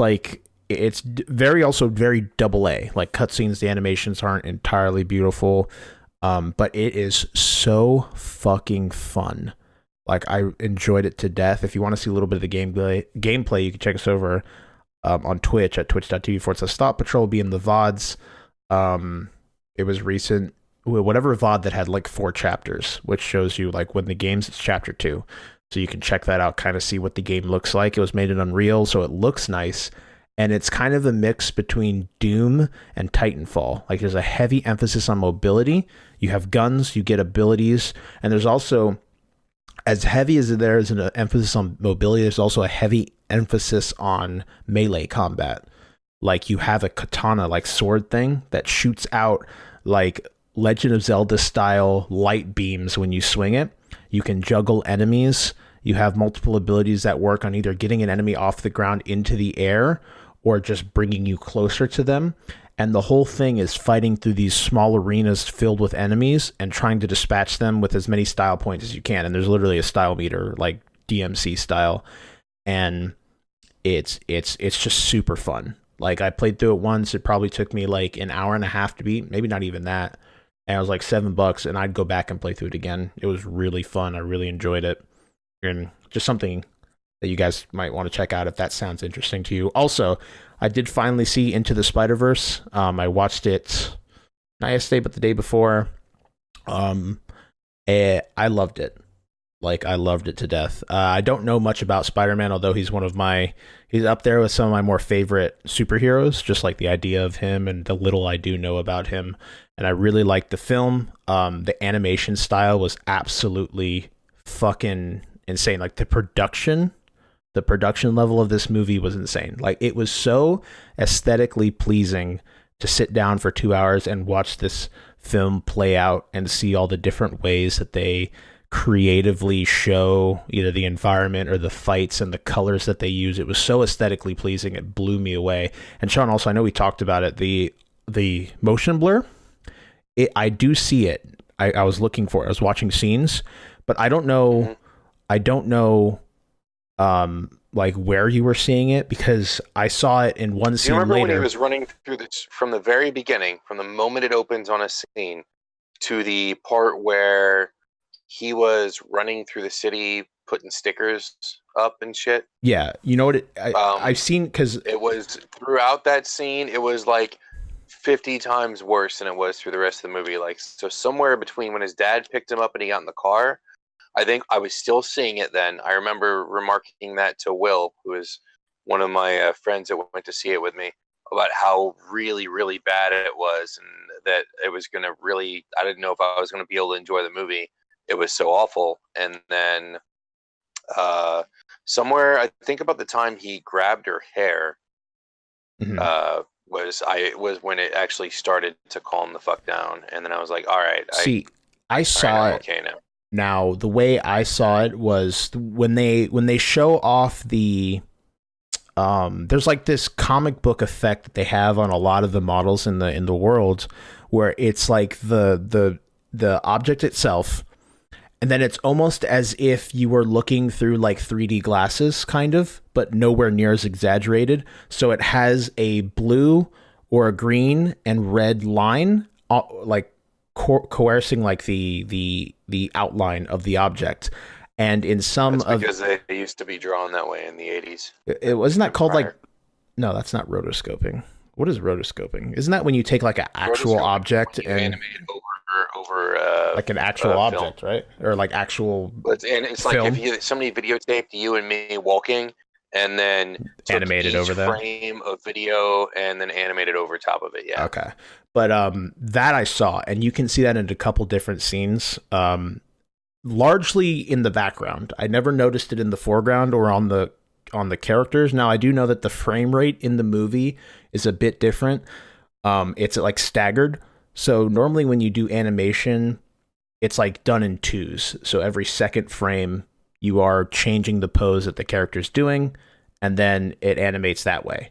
very double A. Like cutscenes, the animations aren't entirely beautiful, but it is so fucking fun. Like, I enjoyed it to death. If you want to see a little bit of the gameplay, you can check us over on Twitch at twitch.tv/Thought Patrol. Be in the VODs. It was recent. Whatever VOD that had like 4 chapters, which shows you like when the game's it's chapter 2. So you can check that out, kind of see what the game looks like. It was made in Unreal, so it looks nice. And it's kind of a mix between Doom and Titanfall. Like, there's a heavy emphasis on mobility. You have guns, you get abilities, and there's also, as heavy as there is an emphasis on mobility, there's also a heavy emphasis on melee combat. Like, you have a katana, like sword thing that shoots out like Legend of Zelda style light beams when you swing it. You can juggle enemies. You have multiple abilities that work on either getting an enemy off the ground into the air or just bringing you closer to them. And the whole thing is fighting through these small arenas filled with enemies and trying to dispatch them with as many style points as you can. And there's literally a style meter, like DMC style. And it's just super fun. Like, I played through it once. It probably took me like an hour and a half to beat, maybe not even that. And it was like $7, and I'd go back and play through it again. It was really fun. I really enjoyed it. And just something that you guys might want to check out if that sounds interesting to you. Also, I did finally see Into the Spider-Verse. I watched it not yesterday, but the day before. I loved it. Like, I loved it to death. I don't know much about Spider-Man, although he's up there with some of my more favorite superheroes, just like the idea of him and the little I do know about him. And I really liked the film. The animation style was absolutely fucking insane. Like, the production level of this movie was insane. Like, it was so aesthetically pleasing to sit down for 2 hours and watch this film play out and see all the different ways that they creatively show either the environment or the fights and the colors that they use. It was so aesthetically pleasing, it blew me away. And Shawn, also, I know we talked about it, the motion blur, I do see it. I was looking for it. I was watching scenes, but I don't know like where you were seeing it, because I saw it in one scene later. Do you remember when he was running through this from the very beginning, from the moment it opens on a scene to the part where he was running through the city putting stickers up and shit? Yeah, you know what? I've seen, because it was throughout that scene, it was like 50 times worse than it was through the rest of the movie. Like, so somewhere between when his dad picked him up and he got in the car, I think I was still seeing it then. I remember remarking that to Will, who is one of my friends that went to see it with me, about how really, really bad it was, and that it was going to really, I didn't know if I was going to be able to enjoy the movie. It was so awful. And then somewhere, I think about the time he grabbed her hair, was when it actually started to calm the fuck down. And then I was like, all right. I saw it. Okay now. Now, the way I saw it was when they show off the there's like this comic book effect that they have on a lot of the models in the world, where it's like the object itself, and then it's almost as if you were looking through like 3D glasses, kind of, but nowhere near as exaggerated. So it has a blue or a green and red line, like coercing like the outline of the object. And in some because they used to be drawn that way in the 80s. It wasn't that called like, no, that's not rotoscoping. What is rotoscoping? Isn't that when you take like an actual object and animate it over like an actual object, film. Right? Or like actual and it's film. Like if somebody videotaped you and me walking and then animated over that frame of video and then animated over top of it. Yeah. Okay. But that I saw, and you can see that in a couple different scenes. Largely in the background. I never noticed it in the foreground or on the characters. Now, I do know that the frame rate in the movie is a bit different. It's like staggered. So normally when you do animation, it's like done in twos. So every second frame, you are changing the pose that the character's doing, and then it animates that way.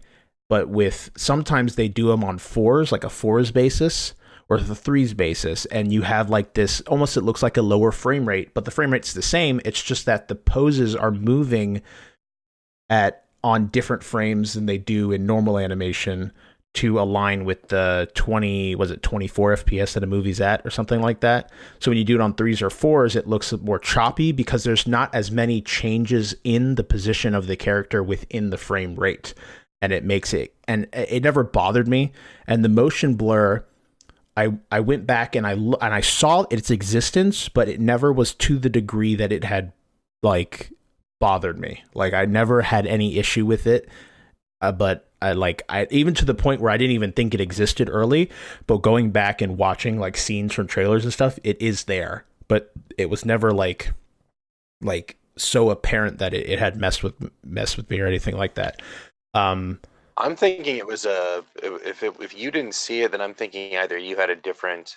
But with sometimes they do them on fours, like a fours basis or the threes basis, and you have like this almost, it looks like a lower frame rate, but the frame rate's the same. It's just that the poses are moving on different frames than they do in normal animation to align with the 24 FPS that a movie's at or something like that. So when you do it on threes or fours, it looks more choppy because there's not as many changes in the position of the character within the frame rate. And it makes it, and it never bothered me. And the motion blur, I went back and I saw its existence, but it never was to the degree that it had like bothered me. Like I never had any issue with it, but I even to the point where I didn't even think it existed early. But going back and watching like scenes from trailers and stuff, it is there, but it was never like so apparent that it had messed with me or anything like that. I'm thinking it was if you didn't see it, then I'm thinking either you had a different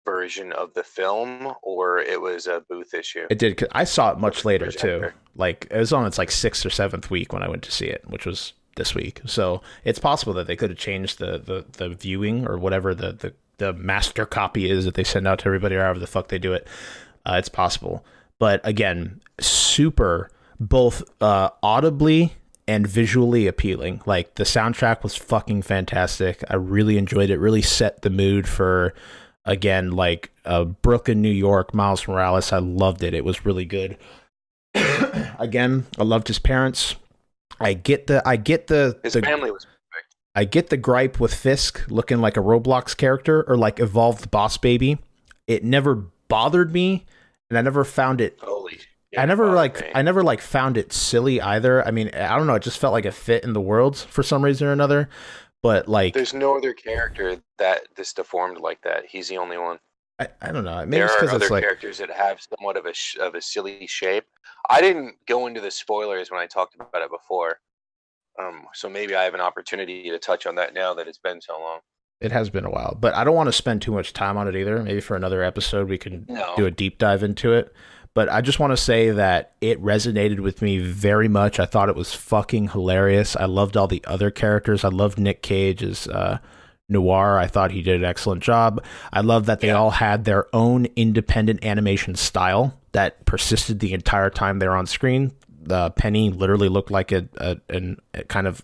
version of the film or it was a booth issue. It did, 'cause I saw it much later too. Like it was on its like 6th or 7th week when I went to see it, which was this week. So it's possible that they could have changed the viewing or whatever the master copy is that they send out to everybody or however the fuck they do it. It's possible. But again, super both audibly and visually appealing. Like the soundtrack was fucking fantastic. I really enjoyed it. Really set the mood for, again, like Brooklyn, New York, Miles Morales. I loved it. It was really good. Again, I loved his parents. I get the family was perfect. I get the gripe with Fisk looking like a Roblox character or like evolved Boss Baby. It never bothered me, and I never found it. I never found it silly either. I mean, I don't know. It just felt like it fit in the world for some reason or another. But like, there's no other character that this deformed like that. He's the only one. I don't know. Maybe there are other it's like characters that have somewhat of a silly shape. I didn't go into the spoilers when I talked about it before, so maybe I have an opportunity to touch on that now that it's been so long. It has been a while, but I don't want to spend too much time on it either. Maybe for another episode we can do a deep dive into it. But I just want to say that it resonated with me very much. I thought it was fucking hilarious. I loved all the other characters. I loved Nick Cage as Noir. I thought he did an excellent job. I love that they all had their own independent animation style that persisted the entire time they were on screen. Penny literally looked like a kind of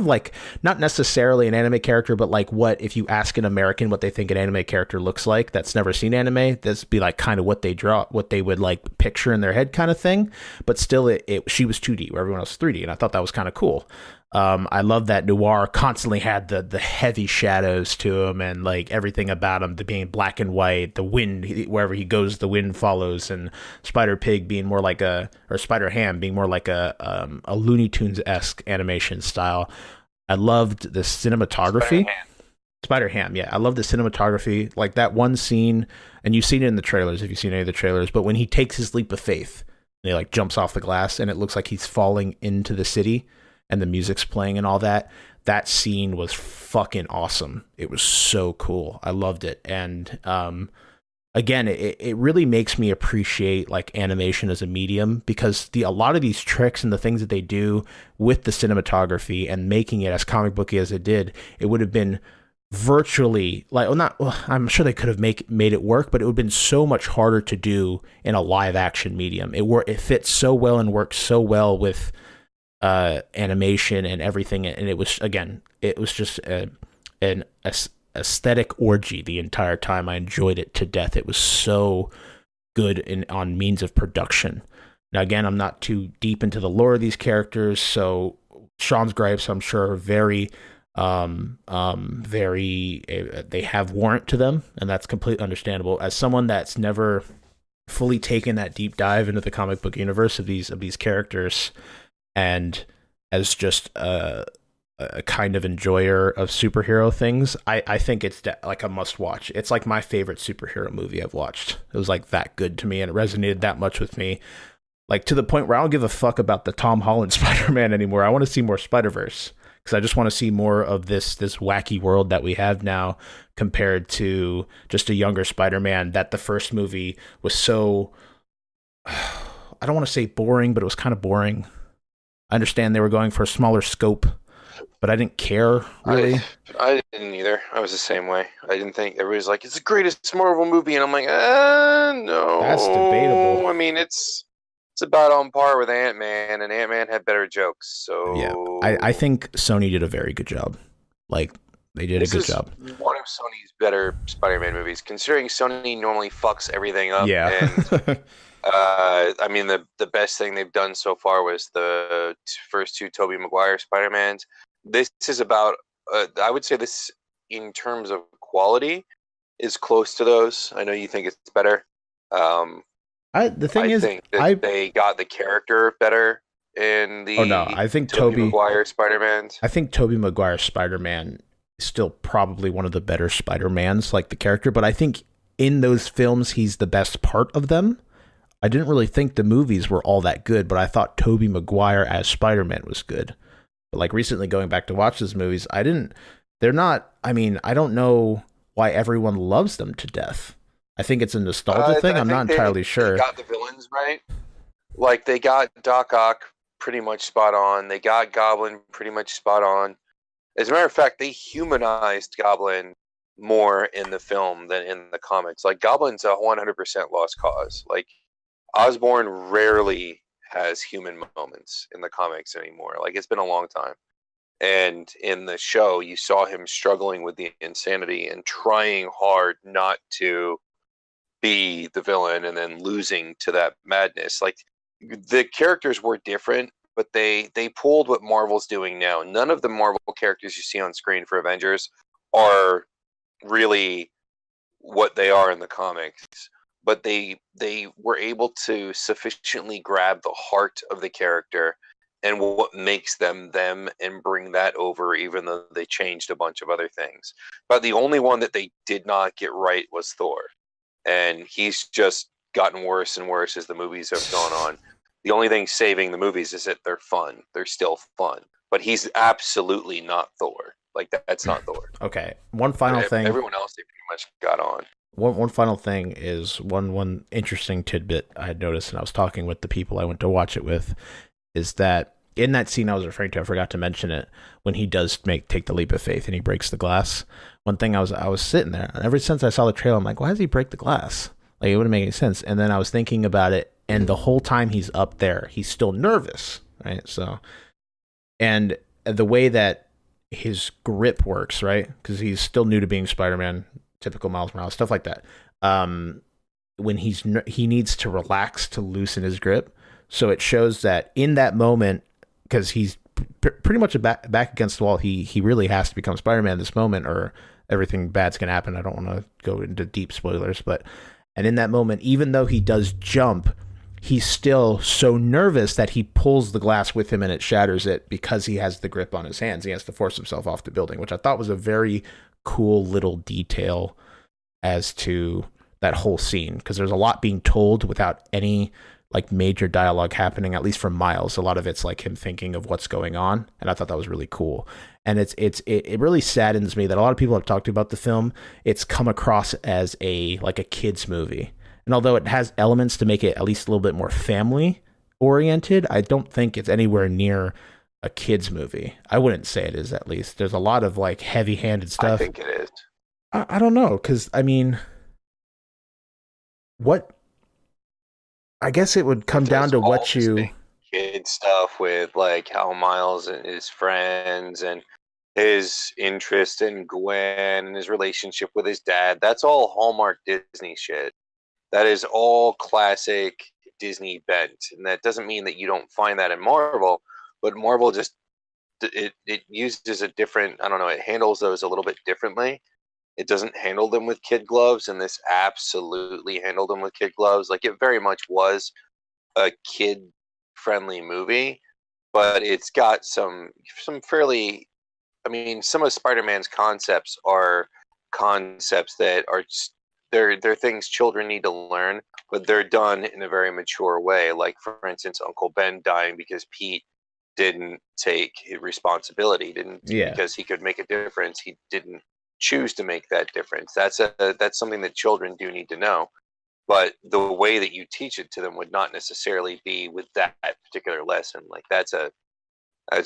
like not necessarily an anime character, but like what if you ask an American what they think an anime character looks like that's never seen anime, this be like kind of what they draw, what they would like picture in their head kind of thing. But still, she was 2D where everyone else was 3D, and I thought that was kind of cool. I love that Noir constantly had the heavy shadows to him and like everything about him, the being black and white, the wind, wherever he goes, the wind follows, and Spider Pig being more like or Spider Ham being more like a Looney Tunes-esque animation style. I loved the cinematography. Spider Ham, yeah. I love the cinematography. Like that one scene, and you've seen it in the trailers if you've seen any of the trailers, but when he takes his leap of faith, and he like jumps off the glass and it looks like he's falling into the city, and the music's playing and all that. That scene was fucking awesome. It was so cool. I loved it. And again, it really makes me appreciate like animation as a medium, because a lot of these tricks and the things that they do with the cinematography and making it as comic booky as it did, it would have been virtually like, I'm sure they could have made it work, but it would have been so much harder to do in a live action medium. It fits so well and works so well with animation and everything, and it was just an aesthetic orgy the entire time. I enjoyed it to death. It was so good on means of production. Now again, I'm not too deep into the lore of these characters, so Shawn's gripes, I'm sure, are very they have warrant to them, and that's completely understandable. As someone that's never fully taken that deep dive into the comic book universe of these characters, and as just a kind of enjoyer of superhero things, I think it's like a must watch. It's like my favorite superhero movie I've watched. It was like that good to me, and it resonated that much with me, like to the point where I don't give a fuck about the Tom Holland Spider-Man anymore. I want to see more Spider-Verse, because I just want to see more of this wacky world that we have now compared to just a younger Spider-Man. That the first movie was so, I don't want to say boring, but it was kind of boring. I understand they were going for a smaller scope, but I didn't care really. I didn't either. I was the same way. I didn't think everybody's like, it's the greatest Marvel movie, and I'm like, no. That's debatable. I mean, it's about on par with Ant-Man, and Ant-Man had better jokes. So yeah, I think Sony did a very good job. Like, they did a good job. One of Sony's better Spider-Man movies, considering Sony normally fucks everything up. Yeah. And I mean, the best thing they've done so far was the first two Tobey Maguire Spider-Mans. This is about, I would say this in terms of quality is close to those. I know you think it's better. I think they got the character better in the I think Tobey Maguire Spider-Mans. I think Tobey Maguire Spider-Man is still probably one of the better Spider-Mans, like the character, but I think in those films he's the best part of them. I didn't really think the movies were all that good, but I thought Tobey Maguire as Spider-Man was good. But like recently going back to watch those movies, I don't know why everyone loves them to death. I think it's a nostalgia thing. I'm not entirely sure. They got the villains right. Like, they got Doc Ock pretty much spot on. They got Goblin pretty much spot on. As a matter of fact, they humanized Goblin more in the film than in the comics. Like, Goblin's a 100% lost cause. Like, Osborn rarely has human moments in the comics anymore. Like, it's been a long time. And in the show, you saw him struggling with the insanity and trying hard not to be the villain and then losing to that madness. Like, the characters were different, but they pulled what Marvel's doing now. None of the Marvel characters you see on screen for Avengers are really what they are in the comics, but they were able to sufficiently grab the heart of the character and what makes them and bring that over, even though they changed a bunch of other things. But the only one that they did not get right was Thor. And he's just gotten worse and worse as the movies have gone on. The only thing saving the movies is that they're fun. They're still fun. But he's absolutely not Thor. Like, that's not Thor. Okay. One final thing. Everyone else they pretty much got on. One final thing is one interesting tidbit I had noticed, and I was talking with the people I went to watch it with, is that in that scene I was referring to, I forgot to mention it, when he does take the leap of faith and he breaks the glass. One thing I was sitting there, and ever since I saw the trailer, I'm like, why does he break the glass? Like, it wouldn't make any sense. And then I was thinking about it, and the whole time he's up there, he's still nervous, right? So, and the way that his grip works, right? Because he's still new to being Spider-Man, typical Miles Morales, stuff like that. When he needs to relax to loosen his grip, so it shows that in that moment, because he's pretty much back against the wall, he really has to become Spider-Man in this moment, or everything bad's gonna happen. I don't want to go into deep spoilers, and in that moment, even though he does jump, he's still so nervous that he pulls the glass with him and it shatters it because he has the grip on his hands. He has to force himself off the building, which I thought was a very cool little detail as to that whole scene, because there's a lot being told without any like major dialogue happening, at least from Miles. A lot of it's like him thinking of what's going on, and I thought that was really cool. And it really saddens me that a lot of people have talked about the film. It's come across as a kid's movie, and although it has elements to make it at least a little bit more family oriented, I don't think it's anywhere near a kid's movie. I wouldn't say it is. At least there's a lot of like heavy-handed stuff. I think it is. I don't know, because I mean, what? I guess it would come down to what you kid stuff with like how Miles and his friends and his interest in Gwen and his relationship with his dad. That's all Hallmark Disney shit. That is all classic Disney bent, and that doesn't mean that you don't find that in Marvel. But Marvel just it uses a different. I don't know. It handles those a little bit differently. It doesn't handle them with kid gloves, and this absolutely handled them with kid gloves. Like, it very much was a kid-friendly movie, but it's got some fairly... I mean, some of Spider-Man's concepts are concepts that are... They're things children need to learn, but they're done in a very mature way. Like, for instance, Uncle Ben dying because Pete didn't take responsibility, because he could make a difference. He didn't choose to make that difference. That's something that children do need to know. But the way that you teach it to them would not necessarily be with that particular lesson. Like that's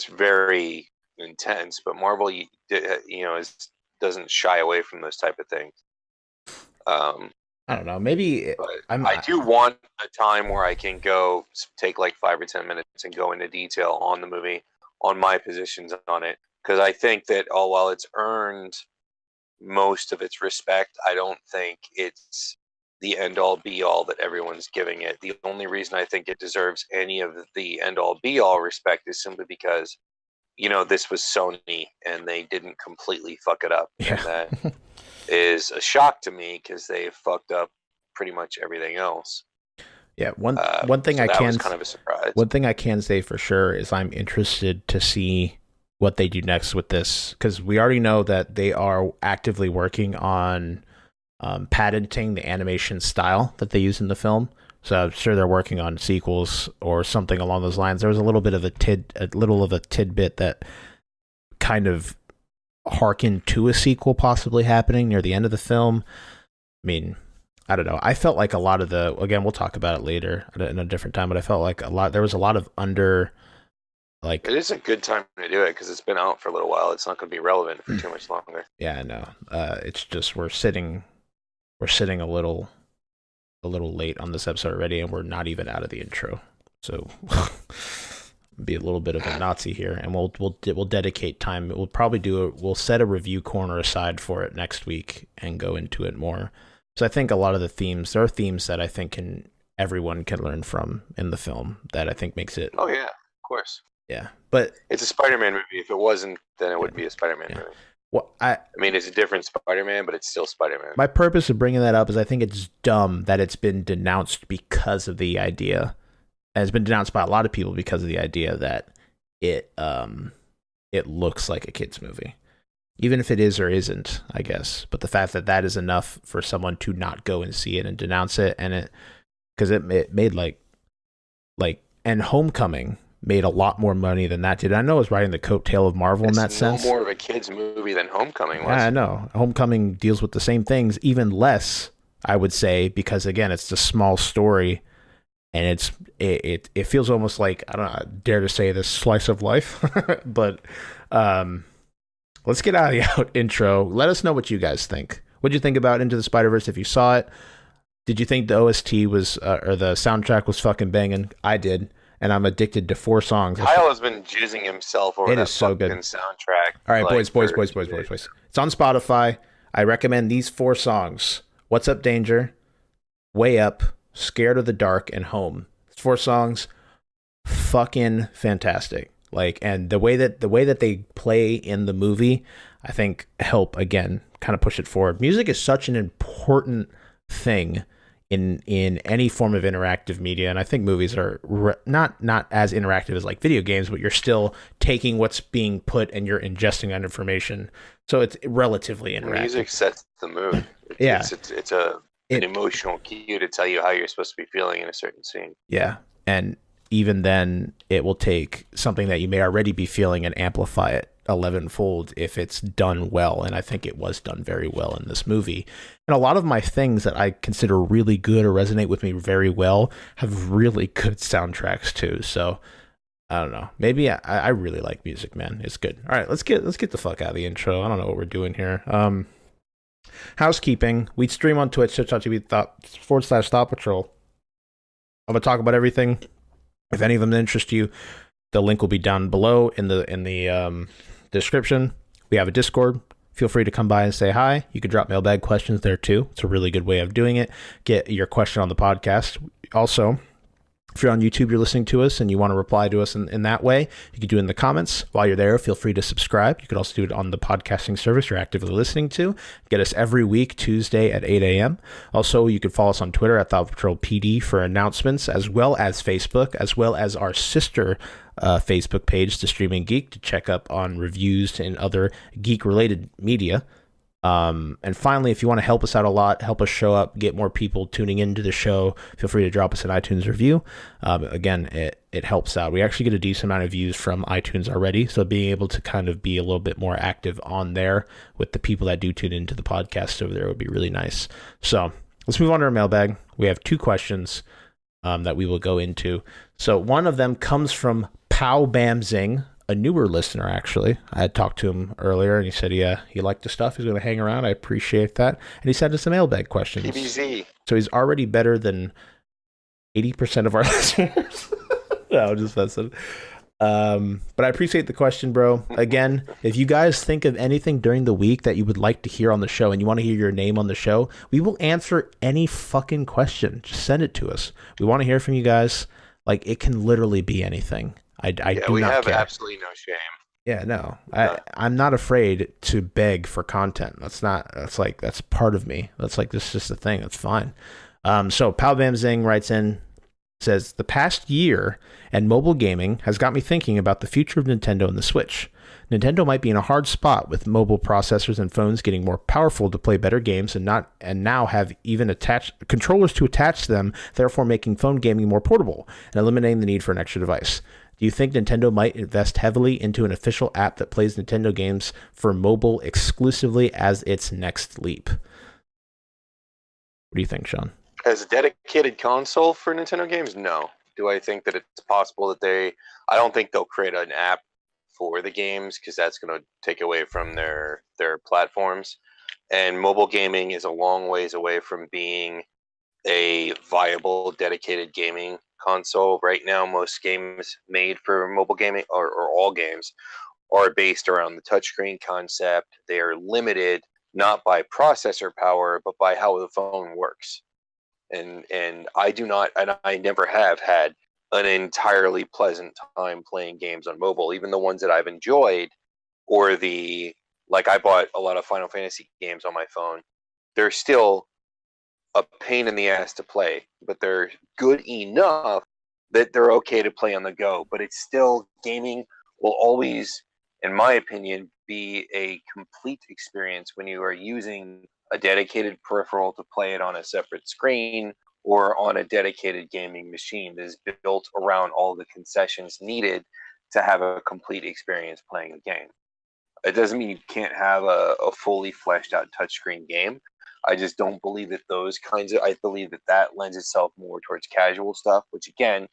very intense. But Marvel, doesn't shy away from those type of things. I don't know. Maybe I do want a time where I can go take like 5 or 10 minutes and go into detail on the movie, on my positions on it, because I think that while it's earned most of its respect, I don't think it's the end all be all that everyone's giving it. The only reason I think it deserves any of the end all be all respect is simply because, this was Sony and they didn't completely fuck it up. Yeah. And that is a shock to me because they fucked up pretty much everything else. Yeah, one thing that was kind of a surprise. One thing I can say for sure is I'm interested to see what they do next with this, because we already know that they are actively working on patenting the animation style that they use in the film. So I'm sure they're working on sequels or something along those lines. There was a little bit of a tidbit that kind of harkened to a sequel possibly happening near the end of the film. I mean, I don't know. I felt like a lot of again, we'll talk about it later in a different time, but I felt like there was a lot of it is a good time to do it because it's been out for a little while. It's not going to be relevant for too much longer. Yeah, I know. It's just we're sitting a little late on this episode already, and we're not even out of the intro. So be a little bit of a Nazi here, and we'll dedicate time. We'll probably we'll set a review corner aside for it next week and go into it more. So I think a lot of there are themes that I think everyone can learn from in the film that I think makes it. Oh yeah, of course. Yeah, but it's a Spider-Man movie. If it wasn't, then it wouldn't be a Spider-Man movie. Well, I mean, it's a different Spider-Man, but it's still Spider-Man. My purpose of bringing that up is I think it's dumb that it's been denounced because of the idea, and it's been denounced by a lot of people because of the idea that it looks like a kid's movie, even if it is or isn't, I guess. But the fact that is enough for someone to not go and see it and denounce it, and because it made and Homecoming made a lot more money than that did. I know it was riding the coattail of Marvel in that sense. It's more of a kid's movie than Homecoming was. Yeah, I know. Homecoming deals with the same things, even less, I would say, because again, it's a small story, and it feels almost like, I don't know, I dare to say this slice of life, but let's get out of the intro. Let us know what you guys think. What did you think about Into the Spider-Verse if you saw it? Did you think the OST was, or the soundtrack was fucking banging? I did. And I'm addicted to 4 songs. Kyle has been jizzing himself over that so good soundtrack. All right, boys. It's on Spotify. I recommend these 4 songs: "What's Up, Danger," "Way Up," "Scared of the Dark," and "Home." It's 4 songs, fucking fantastic. And the way that they play in the movie, I think help again kind of push it forward. Music is such an important thing in any form of interactive media, and I think movies are not as interactive as like video games, but you're still taking what's being put and you're ingesting that information, so it's relatively interactive. Music sets the mood. It's an emotional cue to tell you how you're supposed to be feeling in a certain scene. Yeah, and even then, it will take something that you may already be feeling and amplify it 11-fold if it's done well, and I think it was done very well in this movie. And a lot of my things that I consider really good or resonate with me very well have really good soundtracks too. So I don't know. Maybe I really like music, man. It's good. All right, let's get the fuck out of the intro. I don't know what we're doing here. Housekeeping. We stream on Twitch, twitch.tv/ThoughtPatrol. I'm gonna talk about everything. If any of them interest you, the link will be down below in the description. We have a Discord. Feel free to come by and say hi. You can drop mailbag questions there too. It's a really good way of doing it. Get your question on the podcast. Also, if you're on YouTube, you're listening to us and you want to reply to us in that way, you can do it in the comments. While you're there, feel free to subscribe. You could also do it on the podcasting service you're actively listening to. Get us every week, Tuesday at 8 a.m. Also, you can follow us on Twitter at ThoughtPatrolPD for announcements, as well as Facebook, as well as our sister Facebook page, The Streaming Geek, to check up on reviews and other geek-related media. And finally, if you want to help us out a lot, help us show up, get more people tuning into the show, feel free to drop us an iTunes review. Again, it helps out. We actually get a decent amount of views from iTunes already, so being able to kind of be a little bit more active on there with the people that do tune into the podcast over there would be really nice. So let's move on to our mailbag. We have 2 questions that we will go into. So one of them comes from Pow Bam Zing, a newer listener, actually. I had talked to him earlier, and he said he liked the stuff. He's going to hang around. I appreciate that. And he sent us some mailbag questions. PBZ. So he's already better than 80% of our listeners. No, I'm just messing. But I appreciate the question, bro. Again, if you guys think of anything during the week that you would like to hear on the show and you want to hear your name on the show, we will answer any fucking question. Just send it to us. We want to hear from you guys. Like, it can literally be anything. I do not care. We have absolutely no shame. Yeah, no. I'm not afraid to beg for content. That's part of me. That's just a thing. That's fine. So Pal Bam Zing writes in, says, the past year and mobile gaming has got me thinking about the future of Nintendo and the Switch. Nintendo might be in a hard spot with mobile processors and phones getting more powerful to play better games and now have even attached controllers to attach to them, therefore making phone gaming more portable and eliminating the need for an extra device. Do you think Nintendo might invest heavily into an official app that plays Nintendo games for mobile exclusively as its next leap? What do you think, Shawn? As a dedicated console for Nintendo games, no. Do I think that it's possible that I don't think they'll create an app for the games because that's going to take away from their platforms. And mobile gaming is a long ways away from being a viable dedicated gaming console. Right now, most games made for mobile gaming, or all games, are based around the touchscreen concept. They are limited not by processor power, but by how the phone works. And I do not, and I never have had an entirely pleasant time playing games on mobile, even the ones that I've enjoyed, or I bought a lot of Final Fantasy games on my phone. They're still a pain in the ass to play, but they're good enough that they're okay to play on the go. But it's still, gaming will always, in my opinion, be a complete experience when you are using a dedicated peripheral to play it on a separate screen or on a dedicated gaming machine that is built around all the concessions needed to have a complete experience playing the game. It doesn't mean you can't have a fully fleshed out touchscreen game. I just don't believe that I believe that lends itself more towards casual stuff, which again,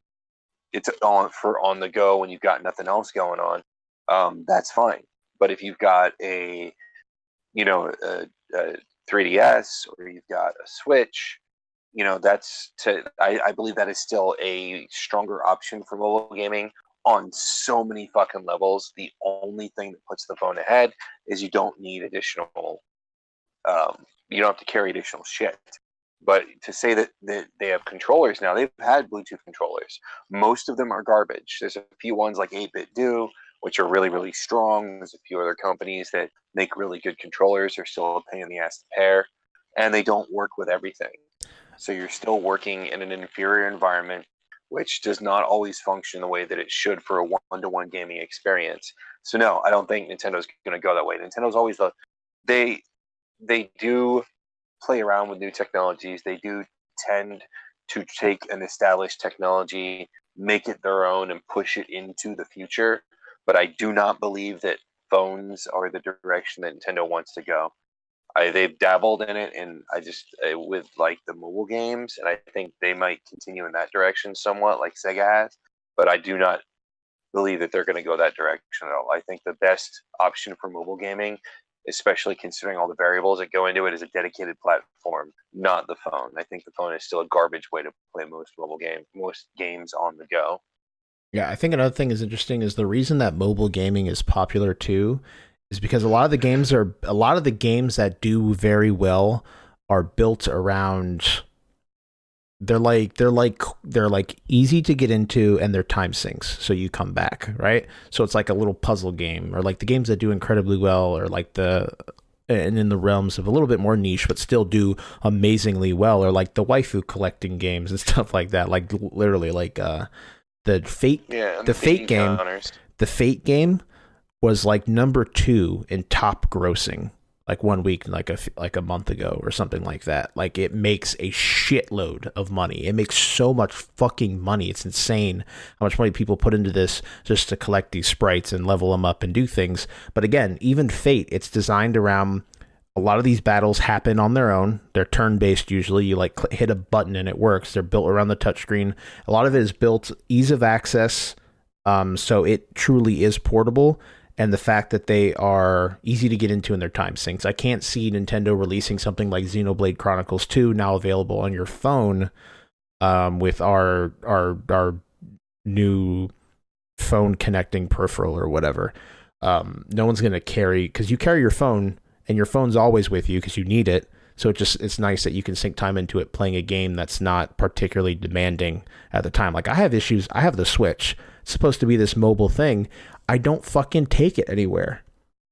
it's on the go when you've got nothing else going on. That's fine. But if you've got a 3DS or you've got a Switch, I believe that is still a stronger option for mobile gaming on so many fucking levels. The only thing that puts the phone ahead is you don't need additional, you don't have to carry additional shit. But to say that they have controllers now, they've had Bluetooth controllers. Most of them are garbage. There's a few ones like 8-Bit Do, which are really, really strong. There's a few other companies that make really good controllers. They're still a pain in the ass to pair, and they don't work with everything. So you're still working in an inferior environment, which does not always function the way that it should for a one-to-one gaming experience. So no, I don't think Nintendo's going to go that way. Nintendo's always they do play around with new technologies. They do tend to take an established technology, make it their own, and push it into the future. But I do not believe that phones are the direction that Nintendo wants to go. They've dabbled in it, and with like the mobile games, and I think they might continue in that direction somewhat, like Sega has. But I do not believe that they're going to go that direction at all. I think the best option for mobile gaming, especially considering all the variables that go into it, is a dedicated platform, not the phone. I think the phone is still a garbage way to play most games on the go. Yeah, I think another thing is interesting is the reason that mobile gaming is popular too is because a lot of the games that do very well are built around they're easy to get into and they're time sinks, so you come back, right? So it's like a little puzzle game, or like the games that do incredibly well, or like and in the realms of a little bit more niche but still do amazingly well, or like the waifu collecting games and stuff like that, like literally like the Fate game was like number 2 in top grossing like 1 week, like a month ago or something like that. Like, it makes a shitload of money. It makes so much fucking money. It's insane how much money people put into this just to collect these sprites and level them up and do things. But again, even Fate, it's designed around, a lot of these battles happen on their own. They're turn-based usually. You like hit a button and it works. They're built around the touchscreen. A lot of it is built ease of access, so it truly is portable. And the fact that they are easy to get into in their time sinks. I can't see Nintendo releasing something like Xenoblade Chronicles 2 now available on your phone with our new phone connecting peripheral or whatever. No one's going to carry, because you carry your phone and your phone's always with you because you need it. So it's nice that you can sink time into it playing a game that's not particularly demanding at the time. Like, I have issues. I have the Switch. It's supposed to be this mobile thing. I don't fucking take it anywhere.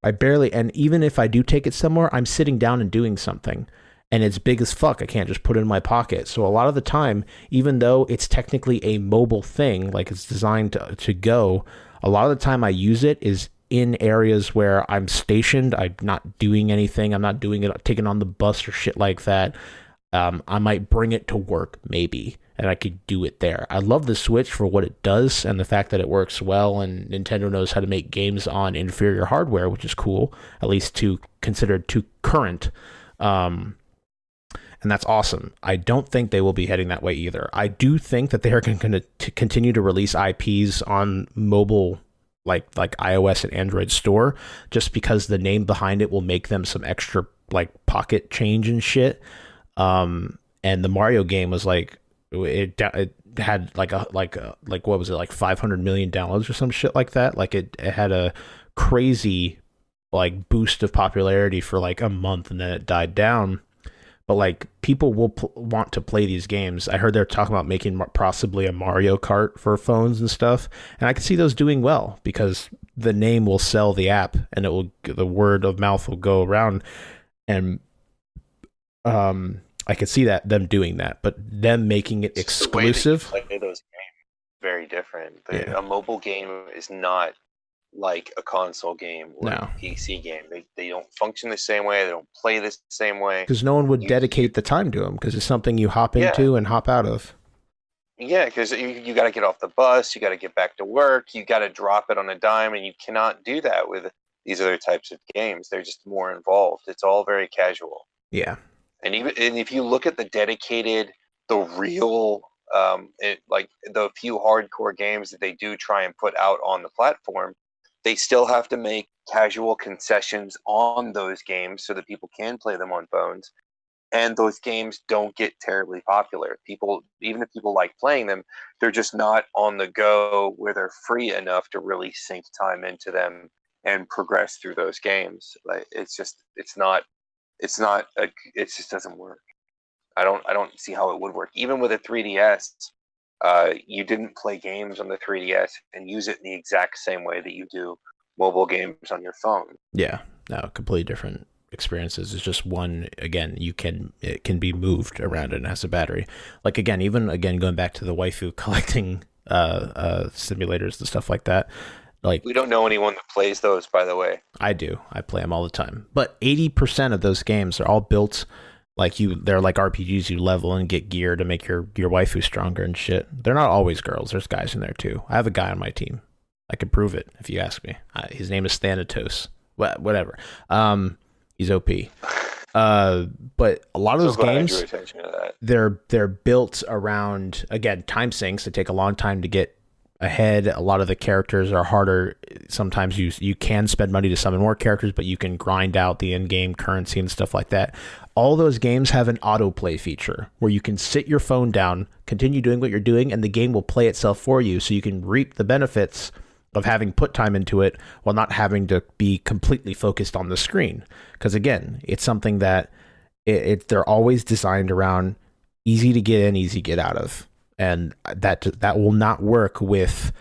I barely, and even if I do take it somewhere, I'm sitting down and doing something. And it's big as fuck. I can't just put it in my pocket. So a lot of the time, even though it's technically a mobile thing, like it's designed to go, a lot of the time I use it is in areas where I'm stationed. I'm not doing anything. I'm not doing it, taking on the bus or shit like that. I might bring it to work maybe, and I could do it there. I love the Switch for what it does and the fact that it works well, and Nintendo knows how to make games on inferior hardware, which is cool, at least considered to current. And that's awesome. I don't think they will be heading that way either. I do think that they are going to continue to release IPs on mobile, like iOS and Android store, just because the name behind it will make them some extra like pocket change and shit. And the Mario game was like, it had like what was it, like 500 million downloads or some shit like that. Like it had a crazy like boost of popularity for like a month, and then it died down. But like, people will want to play these games. I heard they're talking about making possibly a Mario Kart for phones and stuff, and I can see those doing well because the name will sell the app, and the word of mouth will go around, and I could see them doing that. But them making it exclusive, the way that you play those games, very different. A mobile game is not like a console game or a PC game. They don't function the same way. They don't play the same way. Because no one would dedicate the time to them, because it's something you hop into and hop out of. Yeah, because you got to get off the bus, you got to get back to work, you got to drop it on a dime, and you cannot do that with these other types of games. They're just more involved. It's all very casual. Yeah. And if you look at the real, like the few hardcore games that they do try and put out on the platform, they still have to make casual concessions on those games so that people can play them on phones. And those games don't get terribly popular. Even if people like playing them, they're just not on the go where they're free enough to really sink time into them and progress through those games. Like it just doesn't work. I don't see how it would work. Even with a 3DS, you didn't play games on the 3DS and use it in the exact same way that you do mobile games on your phone. Yeah, no, completely different experiences. It's just one, again, it can be moved around and has a battery. Like again, going back to the waifu collecting simulators and stuff like that. Like, we don't know anyone that plays those, by the way. I do. I play them all the time. But 80% of those games are all built they're like RPGs. You level and get gear to make your waifu stronger and shit. They're not always girls. There's guys in there too. I have a guy on my team. I can prove it if you ask me. His name is Thanatos. Whatever. He's OP. But a lot of those games, they're built around, again, time sinks. They take a long time to get ahead. A lot of the characters are harder. Sometimes you can spend money to summon more characters, but you can grind out the in-game currency and stuff like that. All those games have an autoplay feature where you can sit your phone down, continue doing what you're doing, and the game will play itself for you, so you can reap the benefits of having put time into it while not having to be completely focused on the screen. Because again, it's something that they're always designed around easy to get in, easy to get out of. And that will not work with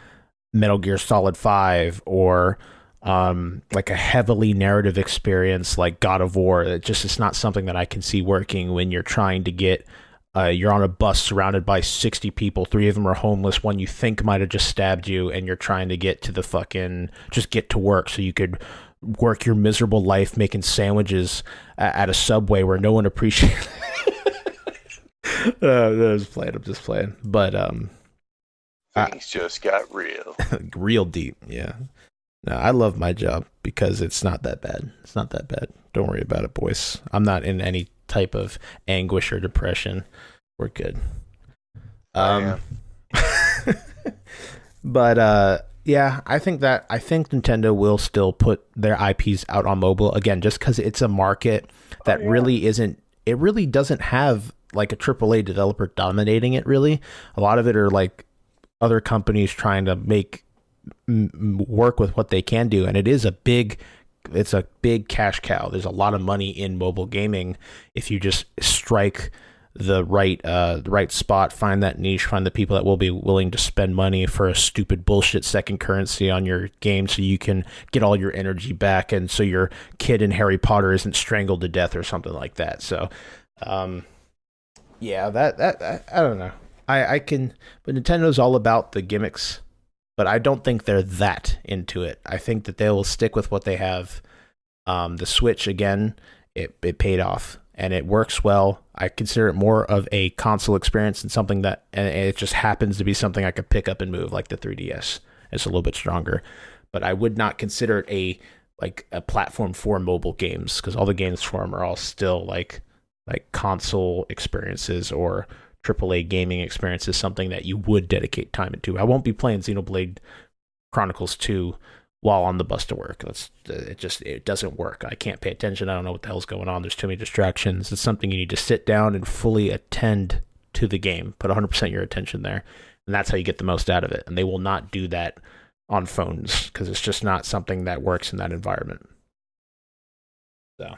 Metal Gear Solid 5 or like a heavily narrative experience like God of War. It's not something that I can see working when you're trying to get, you're on a bus surrounded by 60 people. 3 of them are homeless. One you think might have just stabbed you, and you're trying to get to just get to work so you could work your miserable life making sandwiches at a Subway where no one appreciates. I'm just playing. But things just got real, real deep. Yeah. No, I love my job because it's not that bad. It's not that bad. Don't worry about it, boys. I'm not in any type of anguish or depression. We're good. But yeah, I think Nintendo will still put their IPs out on mobile again, just because it's a market that really isn't. It really doesn't have like a AAA developer dominating it. Really, a lot of it are like other companies trying to make work with what they can do, and it's a big cash cow. There's a lot of money in mobile gaming if you just strike the right spot, find that niche, find the people that will be willing to spend money for a stupid bullshit second currency on your game so you can get all your energy back, and so your kid in Harry Potter isn't strangled to death or something like that. So yeah, that I don't know. I can, but Nintendo's all about the gimmicks, but I don't think they're that into it. I think that they will stick with what they have. The Switch, again, it paid off and it works well. I consider it more of a console experience than something that, and it just happens to be something I could pick up and move, like the 3DS. It's a little bit stronger, but I would not consider it a platform for mobile games, because all the games for them are all still like console experiences or AAA gaming experiences, something that you would dedicate time into. I won't be playing Xenoblade Chronicles 2 while on the bus to work. It doesn't work. I can't pay attention. I don't know what the hell's going on. There's too many distractions. It's something you need to sit down and fully attend to the game. Put 100% of your attention there, and that's how you get the most out of it. And they will not do that on phones because it's just not something that works in that environment. So,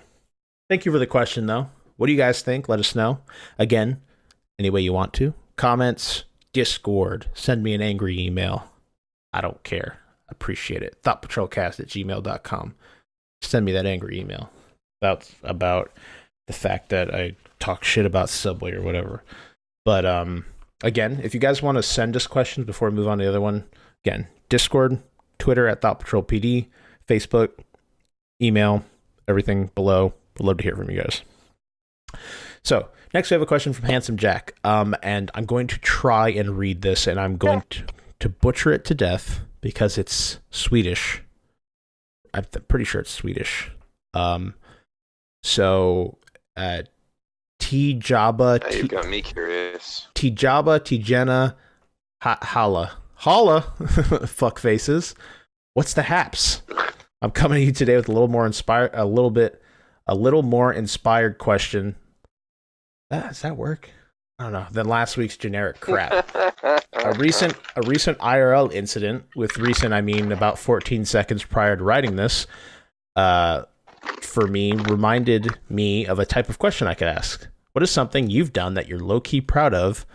thank you for the question, though. What do you guys think? Let us know. Again, any way you want to. Comments, Discord, send me an angry email. I don't care. Appreciate it. ThoughtPatrolcast@gmail.com. Send me that angry email about the fact that I talk shit about Subway or whatever. But again, if you guys want to send us questions before we move on to the other one, again, Discord, Twitter @ThoughtPatrolPD, Facebook, email, everything below. I'd love to hear from you guys. So next we have a question from Handsome Jack, and I'm going to try and read this, and I'm going to butcher it to death because it's Swedish. I'm pretty sure it's Swedish. So T-Jaba. You got me curious. T-Jaba, T-Jena, Holla, fuck faces. What's the haps? I'm coming to you today with a little more inspired question. Does that work? I don't know. Than last week's generic crap. A recent IRL incident, with recent I mean about 14 seconds prior to writing this, for me, reminded me of a type of question I could ask. What is something you've done that you're low-key proud of,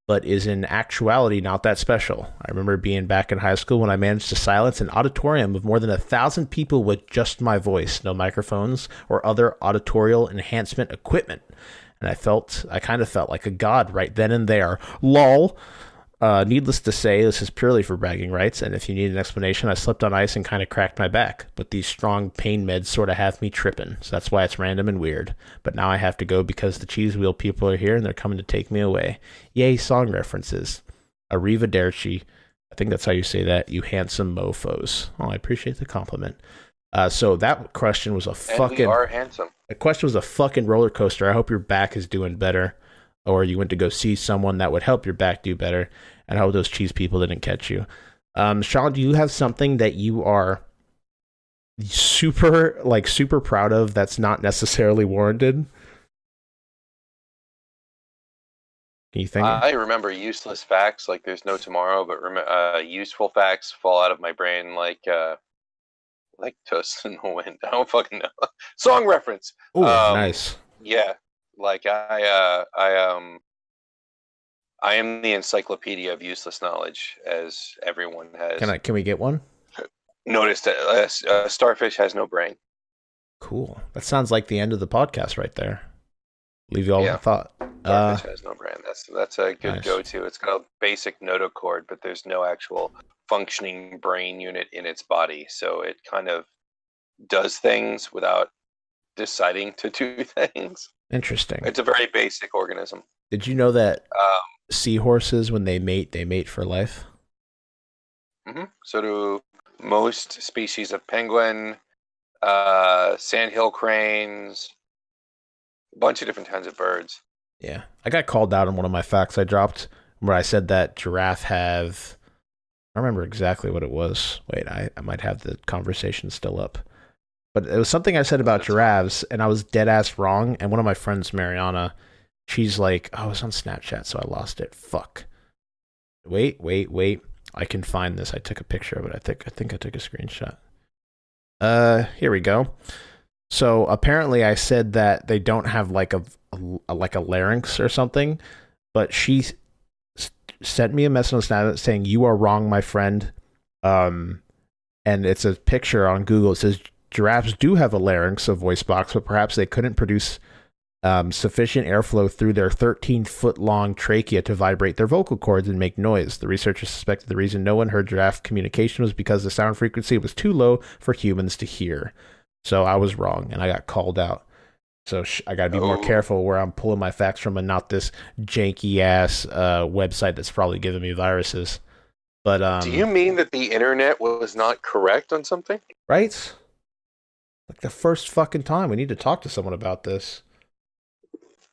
but is in actuality not that special? I remember being back in high school when I managed to silence an auditorium of more than 1,000 people with just my voice, no microphones or other auditorial enhancement equipment. And I kind of felt like a god right then and there. LOL. Needless to say, this is purely for bragging rights, and if you need an explanation, I slipped on ice and kind of cracked my back. But these strong pain meds sort of have me tripping, so that's why it's random and weird. But now I have to go because the cheese wheel people are here and they're coming to take me away. Yay, song references. Arrivederci. I think that's how you say that, you handsome mofos. Oh, I appreciate the compliment. So that question was we are handsome. The question was a fucking roller coaster. I hope your back is doing better, or you went to go see someone that would help your back do better, and I hope those cheese people didn't catch you. Shawn, do you have something that you are super proud of that's not necessarily warranted? Can you think? I remember useless facts like there's no tomorrow, but useful facts fall out of my brain like Toast in the Wind. I don't fucking know. Song reference. Oh, nice. Yeah, like I am the encyclopedia of useless knowledge, as everyone has. Can we get one? Noticed that a starfish has no brain. Cool. That sounds like the end of the podcast right there. Leave you all with a thought. Starfish has no brain. That's a good Nice. go-to. It's got a basic notochord, but there's no actual functioning brain unit in its body, so it kind of does things without deciding to do things. Interesting. It's a very basic organism. Did you know that seahorses, when they mate for life? Mm-hmm. So do most species of penguin, sandhill cranes, a bunch of different kinds of birds. Yeah. I got called out on one of my facts I dropped where I said that giraffe have... I remember exactly what it was. Wait, I might have the conversation still up. But it was something I said about giraffes, and I was dead ass wrong. And one of my friends, Mariana, she's like, "Oh, I was on Snapchat, so I lost it. Fuck." Wait. I can find this. I took a picture of it. I think I took a screenshot. Here we go. So apparently, I said that they don't have like a larynx or something, but she sent me a message on Snapchat saying, "You are wrong, my friend." And it's a picture on Google. It says, giraffes do have a larynx, a voice box, but perhaps they couldn't produce sufficient airflow through their 13-foot-long trachea to vibrate their vocal cords and make noise. The researchers suspected the reason no one heard giraffe communication was because the sound frequency was too low for humans to hear. So I was wrong, and I got called out. So I got to be more careful where I'm pulling my facts from and not this janky-ass website that's probably giving me viruses. But do you mean that the internet was not correct on something? Right? Like the first fucking time. We need to talk to someone about this.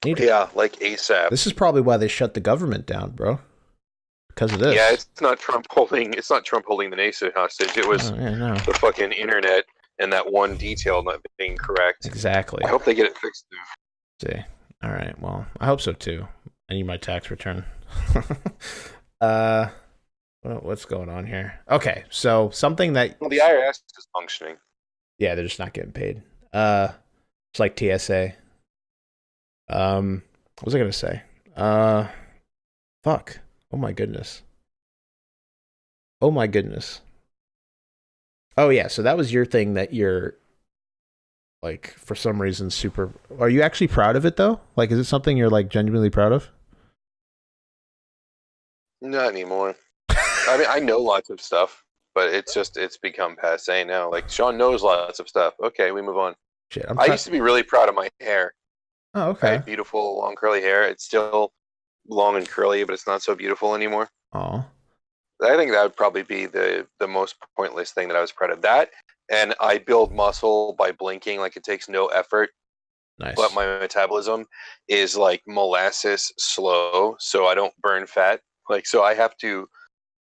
Yeah, like ASAP. This is probably why they shut the government down, bro. Because of this. Yeah, it's not Trump holding the NASA hostage. It was the fucking internet and that one detail not being correct. Exactly. I hope they get it fixed now. See. All right. Well, I hope so too. I need my tax return. What's going on here? Okay, so something that the IRS is functioning. Yeah, they're just not getting paid. It's like TSA. What was I gonna say? Fuck. Oh my goodness. Oh yeah, so that was your thing that you're like for some reason super. Are you actually proud of it though? Like, is it something you're like genuinely proud of? Not anymore. I mean, I know lots of stuff, but it's become passé now. Like Shawn knows lots of stuff. Okay, we move on. Shit, I used to be really proud of my hair. Oh, okay. I have beautiful long curly hair. It's still long and curly, but it's not so beautiful anymore. Oh. I think that would probably be the most pointless thing that I was proud of. That, and I build muscle by blinking. Like it takes no effort. Nice. But my metabolism is like molasses slow, so I don't burn fat. Like so, I have to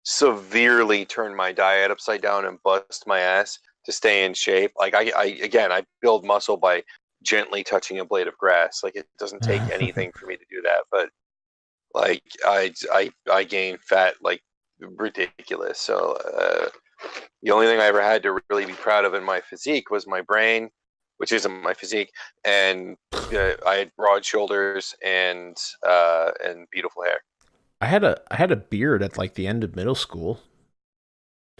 severely turn my diet upside down and bust my ass to stay in shape. Like I build muscle by gently touching a blade of grass. Like it doesn't take anything for me to do that, but like I gain fat like ridiculous. So the only thing I ever had to really be proud of in my physique was my brain, which isn't my physique, and I had broad shoulders and beautiful hair. I had a beard at like the end of middle school.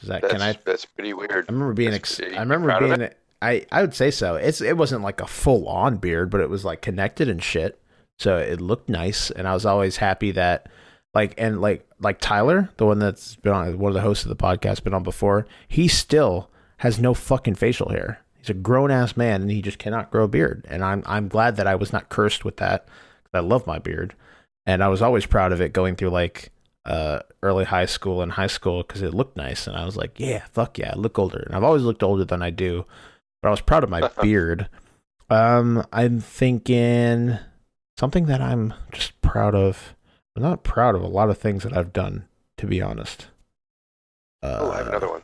That's pretty weird. I remember being I would say so. It wasn't like a full on beard, but it was like connected and shit. So it looked nice, and I was always happy that like Tyler, the one that's been on, one of the hosts of the podcast, been on before, he still has no fucking facial hair. He's a grown ass man, and he just cannot grow a beard. And I'm glad that I was not cursed with that. I love my beard, and I was always proud of it going through like early high school and high school because it looked nice, and I was like, yeah, fuck yeah, I look older, and I've always looked older than I do, but I was proud of my beard. I'm thinking something that I'm just proud of. I'm not proud of a lot of things that I've done, to be honest. I have another one.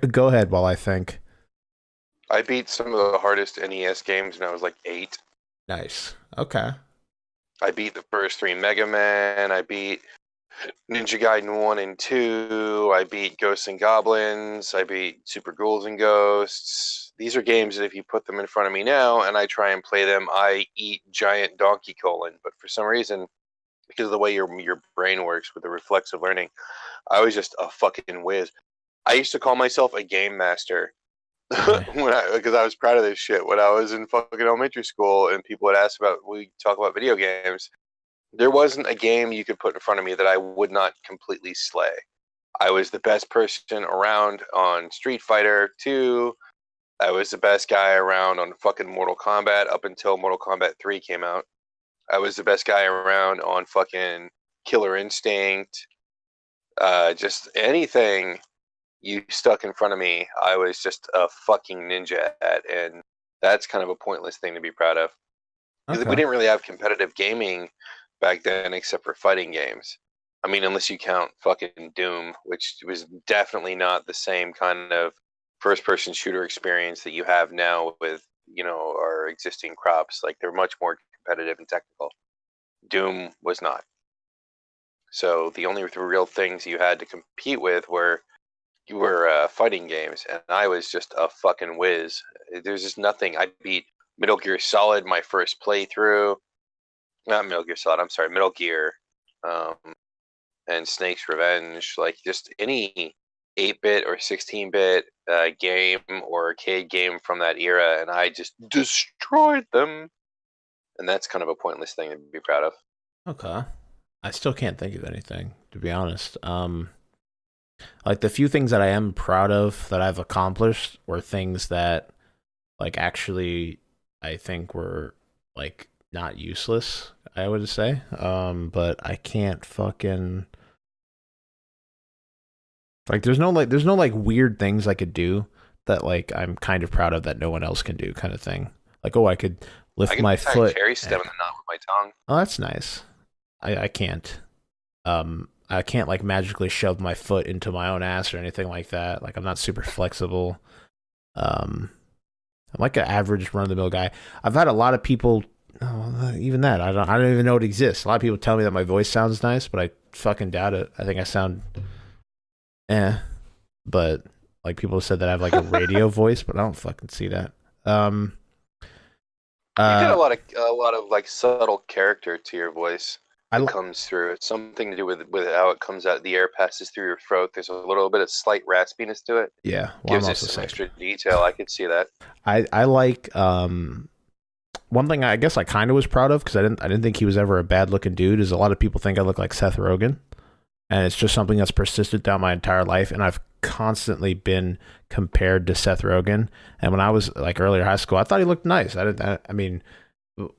Go ahead while I think. I beat some of the hardest NES games when I was like 8. Nice. Okay. I beat the first 3 Mega Man. I beat Ninja Gaiden 1 and 2. I beat Ghosts and Goblins. I beat Super Ghouls and Ghosts. These are games that if you put them in front of me now and I try and play them, I eat giant donkey colon. But for some reason, because of the way your brain works with the reflexive learning, I was just a fucking whiz. I used to call myself a game master because I was proud of this shit. When I was in fucking elementary school and people would ask we talk about video games, there wasn't a game you could put in front of me that I would not completely slay. I was the best person around on Street Fighter 2, I was the best guy around on fucking Mortal Kombat up until Mortal Kombat 3 came out. I was the best guy around on fucking Killer Instinct. Just anything you stuck in front of me, I was just a fucking ninja at, and that's kind of a pointless thing to be proud of. Okay. We didn't really have competitive gaming back then except for fighting games. I mean, unless you count fucking Doom, which was definitely not the same kind of first-person shooter experience that you have now with, our existing crops. Like, they're much more competitive and technical. Doom was not. So the only real things you had to compete with were fighting games, and I was just a fucking whiz. There's just nothing. I beat Metal Gear Solid my first playthrough. Not Metal Gear Solid, I'm sorry, Metal Gear. And Snake's Revenge. Like, just any 8-bit or 16-bit game or arcade game from that era, and I just destroyed them. And that's kind of a pointless thing to be proud of. Okay. I still can't think of anything, to be honest. Like, the few things that I am proud of that I've accomplished were things that, like, actually I think were, like, not useless, I would say. But I can't fucking... Like, there's no weird things I could do that, like, I'm kind of proud of that no one else can do, kind of thing. Like, I could lift my foot. I cherry stem in the knot with my tongue. Oh, that's nice. I can't. I can't, like, magically shove my foot into my own ass or anything like that. Like, I'm not super flexible. I'm like an average run-of-the-mill guy. I've had a lot of people. Even that, I don't even know it exists. A lot of people tell me that my voice sounds nice, but I fucking doubt it. I think I sound. But like, people said that I have like a radio voice, but I don't fucking see that. You get a lot of like subtle character to your voice that comes through. It's something to do with how it comes out. The air passes through your throat. There's a little bit of slight raspiness to it. Yeah, gives it some extra detail. I could see that. I like one thing I guess I kind of was proud of, because I didn't think he was ever a bad looking dude, is a lot of people think I look like Seth Rogen. And it's just something that's persisted down my entire life. And I've constantly been compared to Seth Rogen. And when I was like earlier high school, I thought he looked nice. I mean,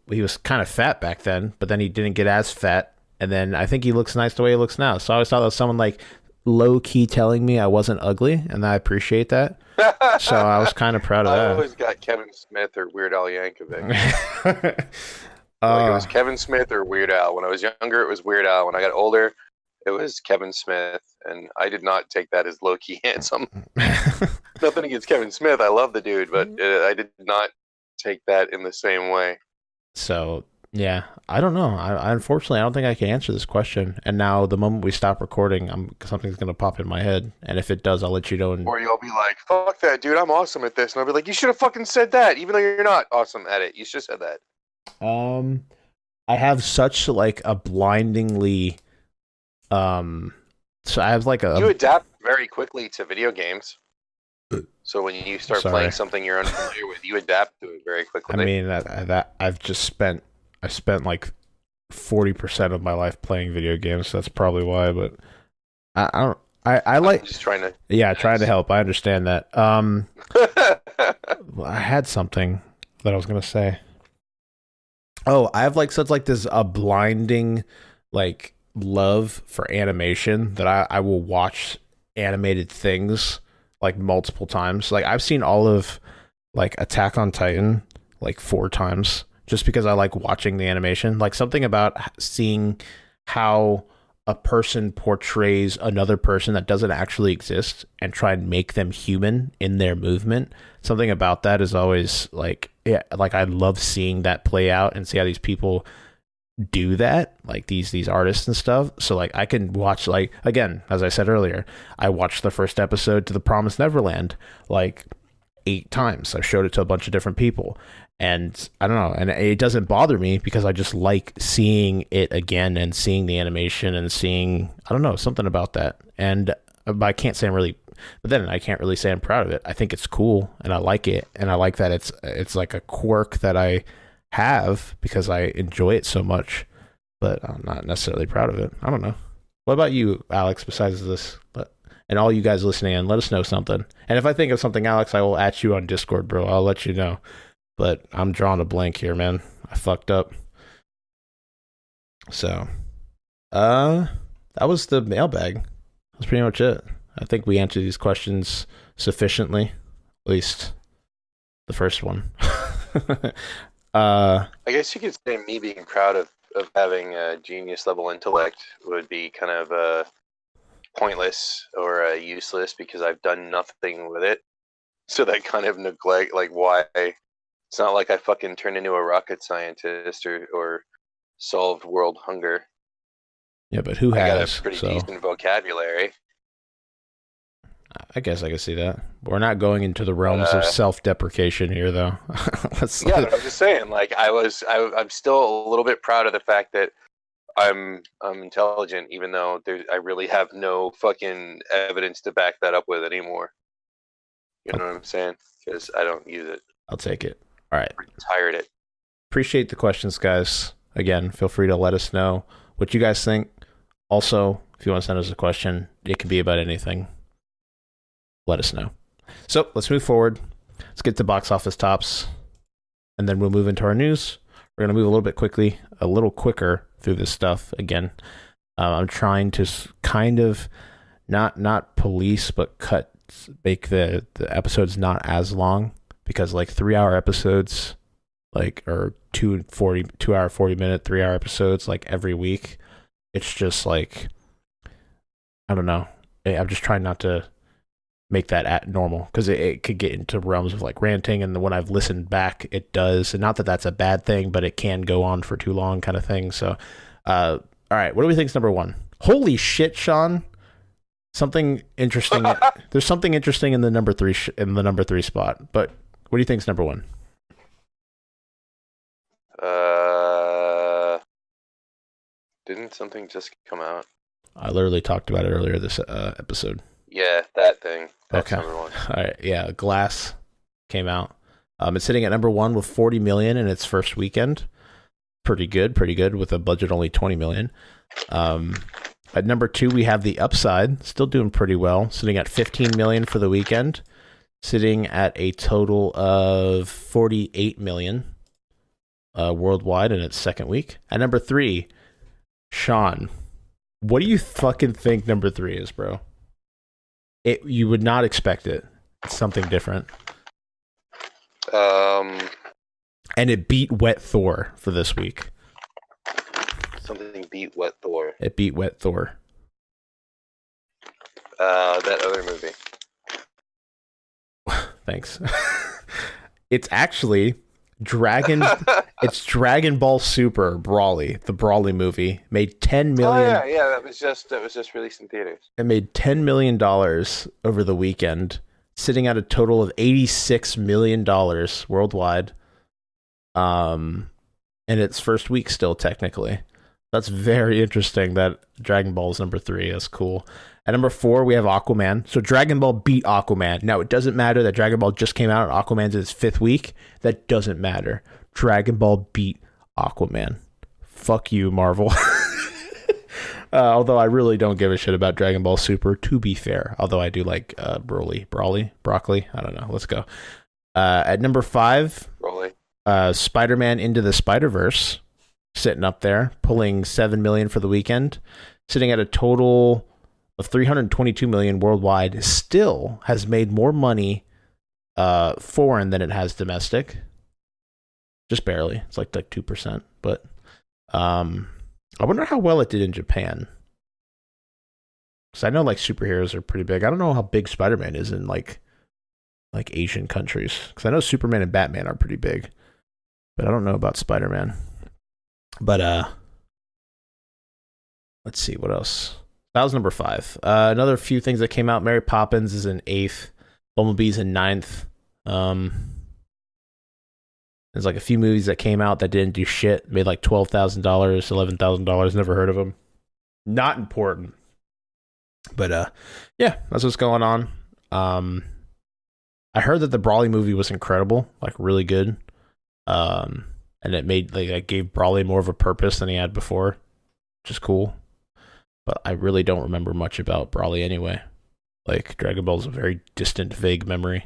he was kind of fat back then, but then he didn't get as fat. And then I think he looks nice the way he looks now. So I always thought that was someone like low key telling me I wasn't ugly. And I appreciate that. So I was kind of proud of that. I always got Kevin Smith or Weird Al Yankovic. Like, it was Kevin Smith or Weird Al. When I was younger, it was Weird Al. When I got older, it was Kevin Smith, and I did not take that as low-key handsome. Nothing against Kevin Smith. I love the dude, but I did not take that in the same way. So, yeah, I don't know. Unfortunately, I don't think I can answer this question. And now, the moment we stop recording, something's going to pop in my head. And if it does, I'll let you know. Or you'll be like, fuck that, dude. I'm awesome at this. And I'll be like, you should have fucking said that, even though you're not awesome at it. You should have said that. I have such, like, a blindingly... So I have like you adapt very quickly to video games. So when you start playing something you're unfamiliar with, you adapt to it very quickly. I mean, I've spent like 40% of my life playing video games. So that's probably why. But I like I'm just trying to trying to help. I understand that. I had something that I was gonna say. Oh, I have like such like this blinding like love for animation that I will watch animated things like multiple times. Like, I've seen all of like Attack on Titan like 4 times just because I like watching the animation. Like, something about seeing how a person portrays another person that doesn't actually exist and try and make them human in their movement. Something about that is always like, yeah, like I love seeing that play out and see how these people do that, like these artists and stuff. So like I can watch, like, again, as I said earlier, I watched the first episode to The Promised Neverland like 8 times. I showed it to a bunch of different people, and I don't know, and it doesn't bother me because I just like seeing it again and seeing the animation and seeing, I don't know, something about that. And I can't say I can't really say I'm proud of it. I think it's cool and I like it, and I like that it's like a quirk that I have because I enjoy it so much, but I'm not necessarily proud of it. I don't know. What about you, Alex, besides this? And all you guys listening in, let us know something. And if I think of something, Alex, I will at you on Discord, bro. I'll let you know. But I'm drawing a blank here, man. I fucked up. So, that was the mailbag. That's pretty much it. I think we answered these questions sufficiently. At least the first one. I guess you could say me being proud of having a genius level intellect would be kind of pointless or useless because I've done nothing with it. So that kind of neglect, like, why it's not like I fucking turned into a rocket scientist or solved world hunger. Yeah, but who has? I got a pretty decent vocabulary. I guess I can see that. We're not going into the realms of self-deprecation here, though. Yeah, but I'm just saying, like, I'm still a little bit proud of the fact that I'm intelligent, even though I really have no fucking evidence to back that up with anymore. You know what I'm saying? Because I don't use it. I'll take it. All right. Retired it. Appreciate the questions, guys. Again, feel free to let us know what you guys think. Also, if you want to send us a question, it can be about anything. Let us know. So let's move forward. Let's get to box office tops, and then we'll move into our news. We're going to move a little quicker through this stuff. Again, I'm trying to kind of not police, but make the episodes not as long, because like 3-hour episodes, like, or 2 hour 40 minute 3-hour episodes, like every week. It's just like, I don't know. I'm just trying not to make that at normal, because it could get into realms of like ranting, and when I've listened back, it does. And not that that's a bad thing, but it can go on for too long, kind of thing. So, all right, what do we think is number one? Holy shit, Shawn! Something interesting. There's something interesting in the number three spot. But what do you think is number one? Didn't something just come out? I literally talked about it earlier this episode. Yeah, that thing. That's okay. Number one. All right. Yeah, Glass came out. It's sitting at number one with 40 million in its first weekend. Pretty good with a budget only 20 million. At number two, we have The Upside, still doing pretty well, sitting at 15 million for the weekend, sitting at a total of 48 million worldwide in its second week. At number three, Shawn, what do you fucking think number three is, bro? You would not expect it. It's something different. And it beat Wet Thor for this week. Something beat Wet Thor. It beat Wet Thor. That other movie. Thanks. It's actually it's Dragon Ball Super Brawly, the Brawly movie. Made 10 million. Oh yeah, that was just released in theaters. It made $10 million over the weekend, sitting at a total of $86 million worldwide. In its first week still, technically. That's very interesting that Dragon Ball is number three. That's cool. At number four, we have Aquaman. So Dragon Ball beat Aquaman. Now, it doesn't matter that Dragon Ball just came out and Aquaman's in its fifth week. That doesn't matter. Dragon Ball beat Aquaman. Fuck you, Marvel. Although I really don't give a shit about Dragon Ball Super, to be fair. Although I do like broccoli. I don't know. Let's go. At number five, Spider-Man Into the Spider-Verse, sitting up there, pulling 7 million for the weekend, sitting at a total of 322 million worldwide. Still has made more money foreign than it has domestic. Just barely. It's like 2%. But I wonder how well it did in Japan. Because I know like superheroes are pretty big. I don't know how big Spider-Man is in like Asian countries. Because I know Superman and Batman are pretty big. But I don't know about Spider-Man. But let's see, what else? That was number five. Another few things that came out. Mary Poppins is in 8th. Bumblebee's in 9th. There's like a few movies that came out that didn't do shit. Made like $12,000, $11,000. Never heard of them. Not important. But yeah, that's what's going on. I heard that the Brawly movie was incredible, like really good. And it made like gave Brawly more of a purpose than he had before, which is cool. But I really don't remember much about Brawly anyway. Like Dragon Ball is a very distant, vague memory.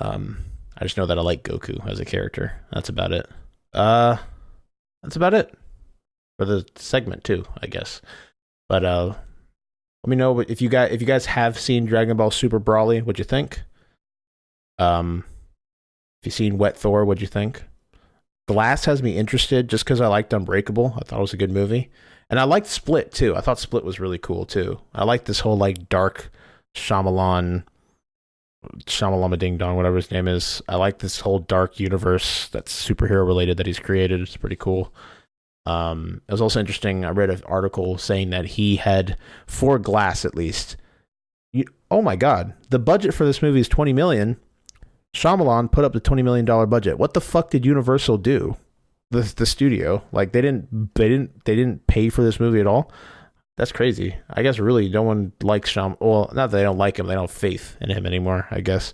I just know that I like Goku as a character. That's about it. That's about it for the segment too, I guess. But let me know if you guys have seen Dragon Ball Super Broly, what'd you think? If you've seen Wet Thor, what'd you think? Glass has me interested just because I liked Unbreakable. I thought it was a good movie. And I liked Split too. I thought Split was really cool too. I like this whole like dark Shyamalan Ding Dong, whatever his name is. I like this whole dark universe that's superhero related that he's created. It's pretty cool. It was also interesting. I read an article saying that he had, for Glass at least, oh my god, the budget for this movie is $20 million. Shyamalan put up the $20 million budget. What the fuck did Universal do? The studio, like they didn't pay for this movie at all. That's crazy. I guess really no one likes Shawn. Well, not that they don't like him, they don't have faith in him anymore, I guess.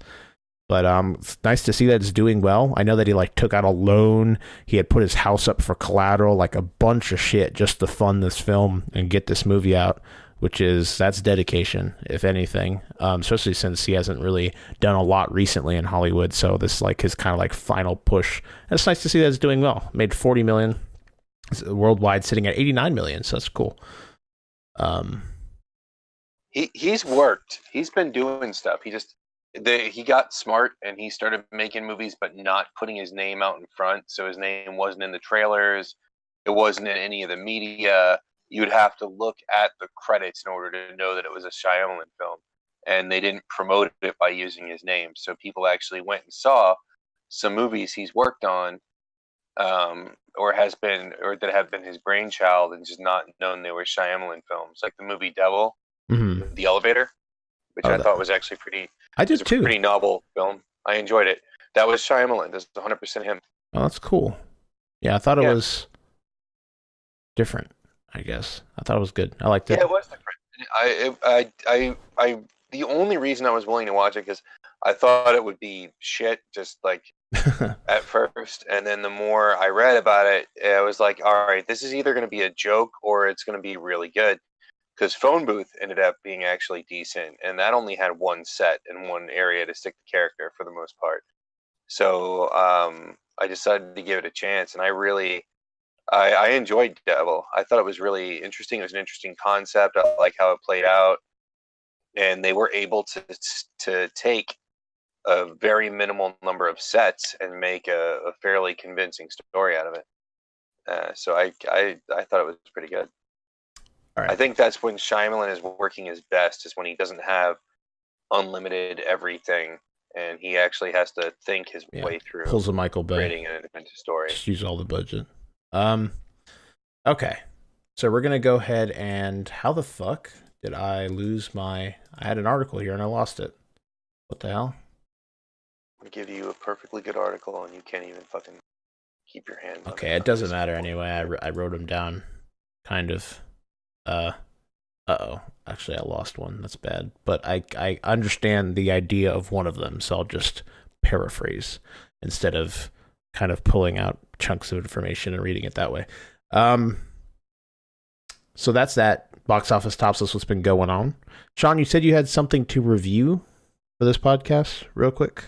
But it's nice to see that it's doing well. I know that he like took out a loan. He had put his house up for collateral, like a bunch of shit just to fund this film and get this movie out, that's dedication, if anything. Especially since he hasn't really done a lot recently in Hollywood. So this is like his kind of like final push. And it's nice to see that it's doing well. Made $40 million worldwide, sitting at $89 million. So that's cool. He's worked. He's been doing stuff. He got smart and he started making movies, but not putting his name out in front. So his name wasn't in the trailers. It wasn't in any of the media. You would have to look at the credits in order to know that it was a Shyamalan film. And they didn't promote it by using his name. So people actually went and saw some movies he's worked on, or that have been his brainchild and just not known they were Shyamalan films. Like the movie Devil, The Elevator, which I thought was actually pretty... I did too. Pretty novel film. I enjoyed it. That was Shyamalan. That's 100% him. Oh, that's cool. Yeah, I thought it was different, I guess. I thought it was good. I liked it. Yeah, it was different. The only reason I was willing to watch it because I thought it would be shit, just like at first. And then the more I read about it, I was like, all right, this is either going to be a joke or it's going to be really good. Because Phone Booth ended up being actually decent, and that only had one set and one area to stick the character for the most part. So I decided to give it a chance, and I enjoyed Devil. I thought it was really interesting. It was an interesting concept. I like how it played out, and they were able to take a very minimal number of sets and make a fairly convincing story out of it. So I thought it was pretty good. Right. I think that's when Shyamalan is working his best, is when he doesn't have unlimited everything, and he actually has to think his way through. Pulls a Michael Bay, creating an independent story. Just use all the budget. Okay, so we're gonna go ahead and how the fuck did I lose I had an article here and I lost it. What the hell? I give you a perfectly good article and you can't even fucking keep your hand. Okay, it doesn't matter anyway. I wrote them down, kind of. Actually I lost one. That's bad. But I understand the idea of one of them, so I'll just paraphrase instead of kind of pulling out chunks of information and reading it that way. So that's that. Box office tops list, what's been going on. Shawn, you said you had something to review for this podcast, real quick.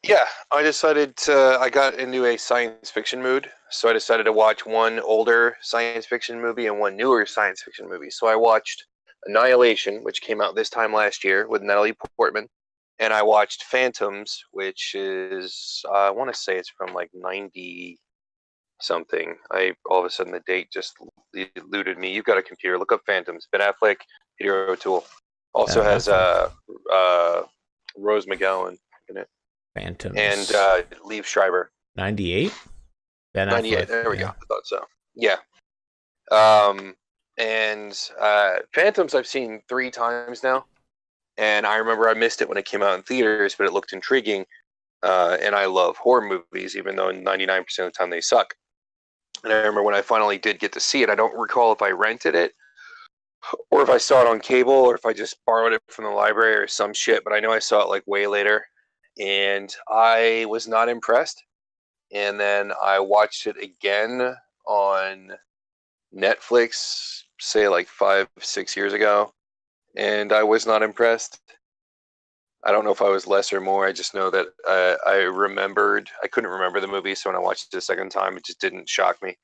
Yeah, I got into a science fiction mood, so I decided to watch one older science fiction movie and one newer science fiction movie. So I watched Annihilation, which came out this time last year with Natalie Portman, and I watched Phantoms, which is, I want to say it's from like 90 something. All of a sudden the date just eluded me. You've got a computer, look up Phantoms. Ben Affleck, Peter O'Toole. Also has Rose McGowan in it. Phantoms. And Liev Schreiber. 98? Ben 98, Affleck, there we go. I thought so. Yeah. And Phantoms I've seen 3 times now. And I remember I missed it when it came out in theaters, but it looked intriguing. And I love horror movies, even though 99% of the time they suck. And I remember when I finally did get to see it, I don't recall if I rented it or if I saw it on cable or if I just borrowed it from the library or some shit, but I know I saw it like way later. And I was not impressed. And then I watched it again on Netflix, say like 5-6 years ago, and I was not impressed. I don't know if I was less or more. I just know that I couldn't remember the movie, so when I watched it a second time, it just didn't shock me.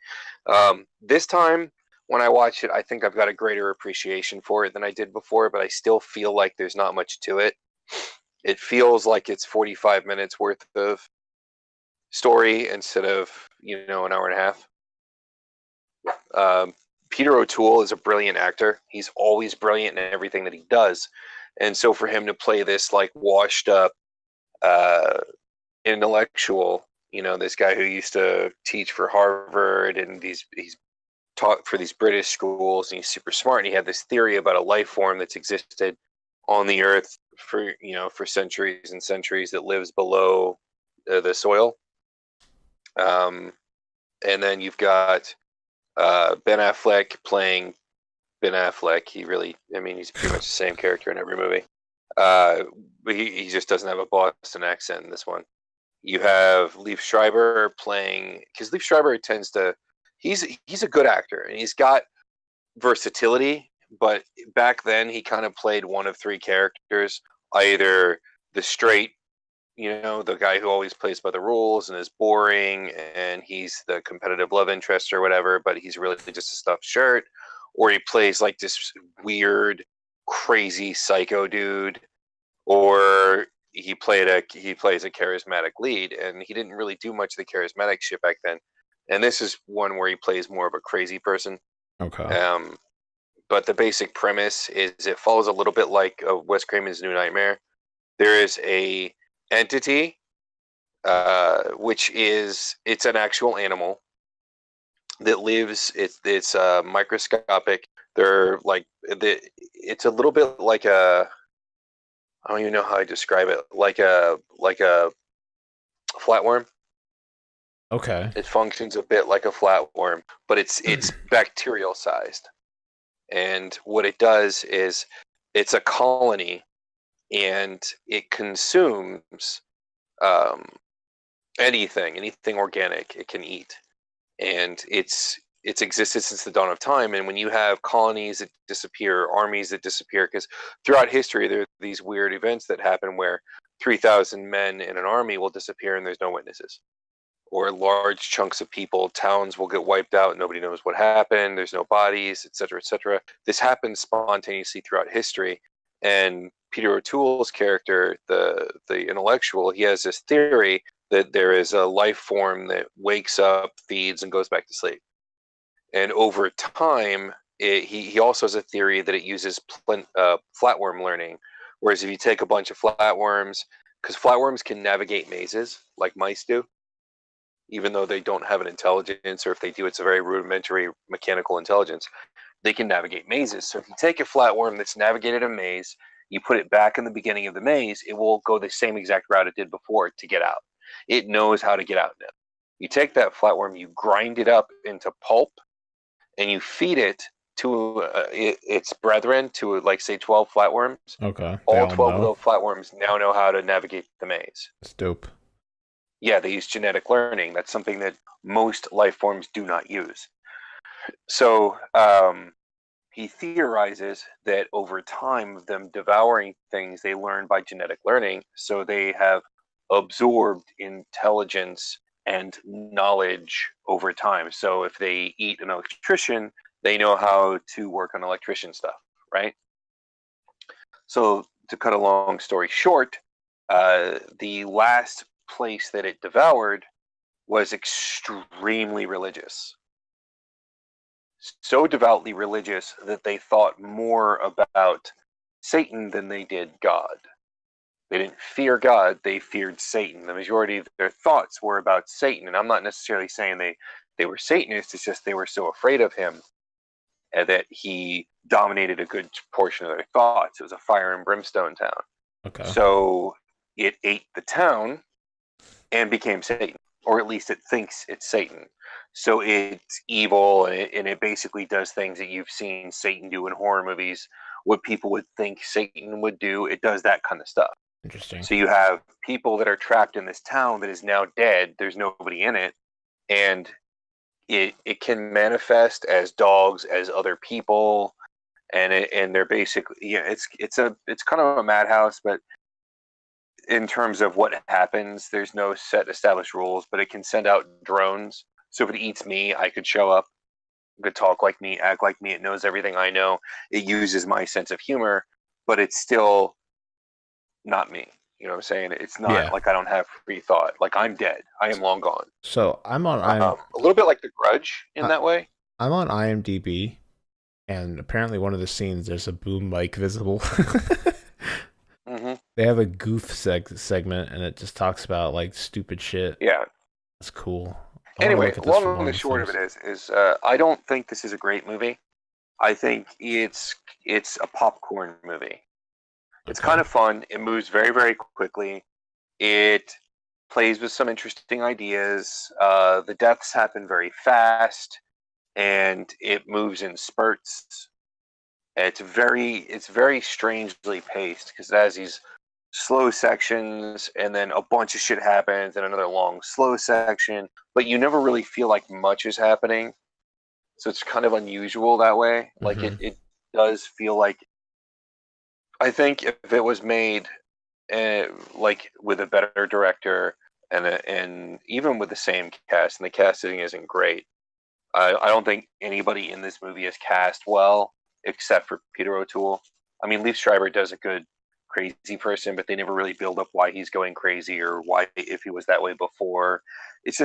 This time, when I watch it, I think I've got a greater appreciation for it than I did before, but I still feel like there's not much to it. It feels like it's 45 minutes worth of story instead of, an hour and a half. Peter O'Toole is a brilliant actor. He's always brilliant in everything that he does. And so for him to play this like washed up intellectual, this guy who used to teach for Harvard and he's taught for these British schools and he's super smart and he had this theory about a life form that's existed on the earth for centuries and centuries that lives below the soil. And then you've got Ben Affleck playing Ben Affleck. He's pretty much the same character in every movie. But he just doesn't have a Boston accent in this one. You have Liev Schreiber playing, because Liev Schreiber he's a good actor and he's got versatility, but back then he kind of played one of three characters, either the straight, the guy who always plays by the rules and is boring and he's the competitive love interest or whatever, but he's really just a stuffed shirt, or he plays like this weird, crazy psycho dude, or he plays a charismatic lead, and he didn't really do much of the charismatic shit back then. And this is one where he plays more of a crazy person. Okay. But the basic premise is it follows a little bit like Wes Craven's New Nightmare. There is a entity, it's an actual animal that lives. It's microscopic. It's a little bit like a. I don't even know how I describe it. Like a flatworm. Okay. It functions a bit like a flatworm, but it's bacterial sized. And what it does is it's a colony, and it consumes anything organic it can eat. And it's existed since the dawn of time. And when you have colonies that disappear, armies that disappear, because throughout history there are these weird events that happen where 3,000 men in an army will disappear and there's no witnesses, or large chunks of people, towns will get wiped out, nobody knows what happened, there's no bodies, etc., etc. This happens spontaneously throughout history. And Peter O'Toole's character, the intellectual, he has this theory that there is a life form that wakes up, feeds, and goes back to sleep. And over time, he also has a theory that it uses flatworm learning. Whereas if you take a bunch of flatworms, because flatworms can navigate mazes like mice do, even though they don't have an intelligence, or if they do, it's a very rudimentary mechanical intelligence, they can navigate mazes. So if you take a flatworm that's navigated a maze, you put it back in the beginning of the maze, it will go the same exact route it did before to get out. It knows how to get out now. You take that flatworm, you grind it up into pulp, and you feed it to its brethren, to like say 12 flatworms. Okay. All 12 of those flatworms now know how to navigate the maze. It's dope. Yeah, they use genetic learning. That's something that most life forms do not use. So he theorizes that over time of them devouring things, they learn by genetic learning. So they have absorbed intelligence and knowledge over time. So if they eat an electrician, they know how to work on electrician stuff, right? So to cut a long story short, the last place that it devoured was extremely religious. So devoutly religious that they thought more about Satan than they did God. They didn't fear God, they feared Satan. The majority of their thoughts were about Satan. And I'm not necessarily saying they were Satanists, it's just they were so afraid of him that he dominated a good portion of their thoughts. It was a fire and brimstone town. Okay. So it ate the town and became Satan, or at least it thinks it's Satan. So it's evil, and it basically does things that you've seen Satan do in horror movies. What people would think Satan would do, it does that kind of stuff. Interesting. So you have people that are trapped in this town that is now dead. There's nobody in it, and it can manifest as dogs, as other people, and they're basically it's kind of a madhouse, but in terms of what happens, there's no set established rules, but it can send out drones. So if it eats me, I could show up, could talk like me, act like me. It knows everything I know. It uses my sense of humor, but it's still not me. You know what I'm saying? It's not like I don't have free thought. Like I'm dead. I am long gone. So I'm on a little bit like The Grudge in that way. I'm on IMDb, and apparently one of the scenes there's a boom mic visible. Mm-hmm. They have a goof segment, and it just talks about like stupid shit. Yeah, that's cool. Anyway, long and the short of it is I don't think this is a great movie. I think it's a popcorn movie. It's kind of fun. It moves very, very quickly. It plays with some interesting ideas. The deaths happen very fast, and it moves in spurts. It's very strangely paced because it has these slow sections, and then a bunch of shit happens, and another long slow section. But you never really feel like much is happening, so it's kind of unusual that way. Mm-hmm. Like it does feel like. I think if it was made, like with a better director and even with the same cast, and the casting isn't great, I don't think anybody in this movie is cast well except for Peter O'Toole. I mean, Liev Schreiber does a good crazy person, but they never really build up why he's going crazy or why if he was that way before. It's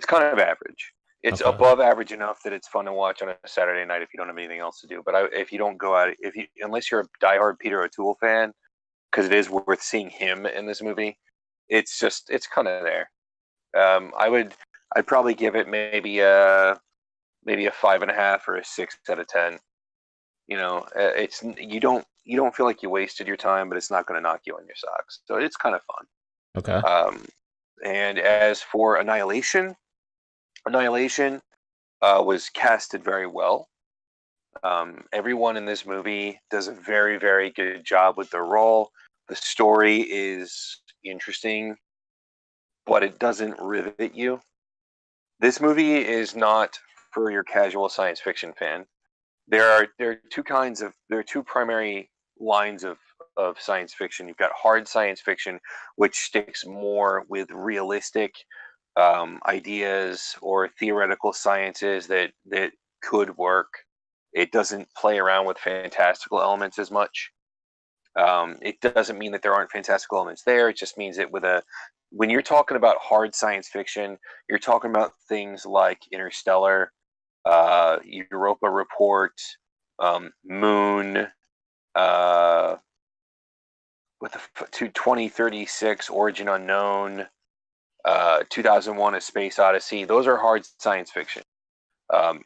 kind of average. It's above average enough that it's fun to watch on a Saturday night if you don't have anything else to do. But if you don't go out, unless you're a diehard Peter O'Toole fan, because it is worth seeing him in this movie, it's kind of there. I'd probably give it maybe a 5.5 or a 6 out of 10. You know, you don't feel like you wasted your time, but it's not going to knock you on your socks. So it's kind of fun. Okay. And as for Annihilation was casted very well. Everyone in this movie does a very, very good job with their role. The story is interesting, but it doesn't rivet you. This movie is not for your casual science fiction fan. There are two primary lines of science fiction. You've got hard science fiction, which sticks more with realistic ideas or theoretical sciences that could work. It doesn't play around with fantastical elements as much. It doesn't mean that there aren't fantastical elements there. It just means that when you're talking about hard science fiction, you're talking about things like Interstellar, Europa Report, Moon, with the 2036 Origin Unknown, 2001: A Space Odyssey. Those are hard science fiction.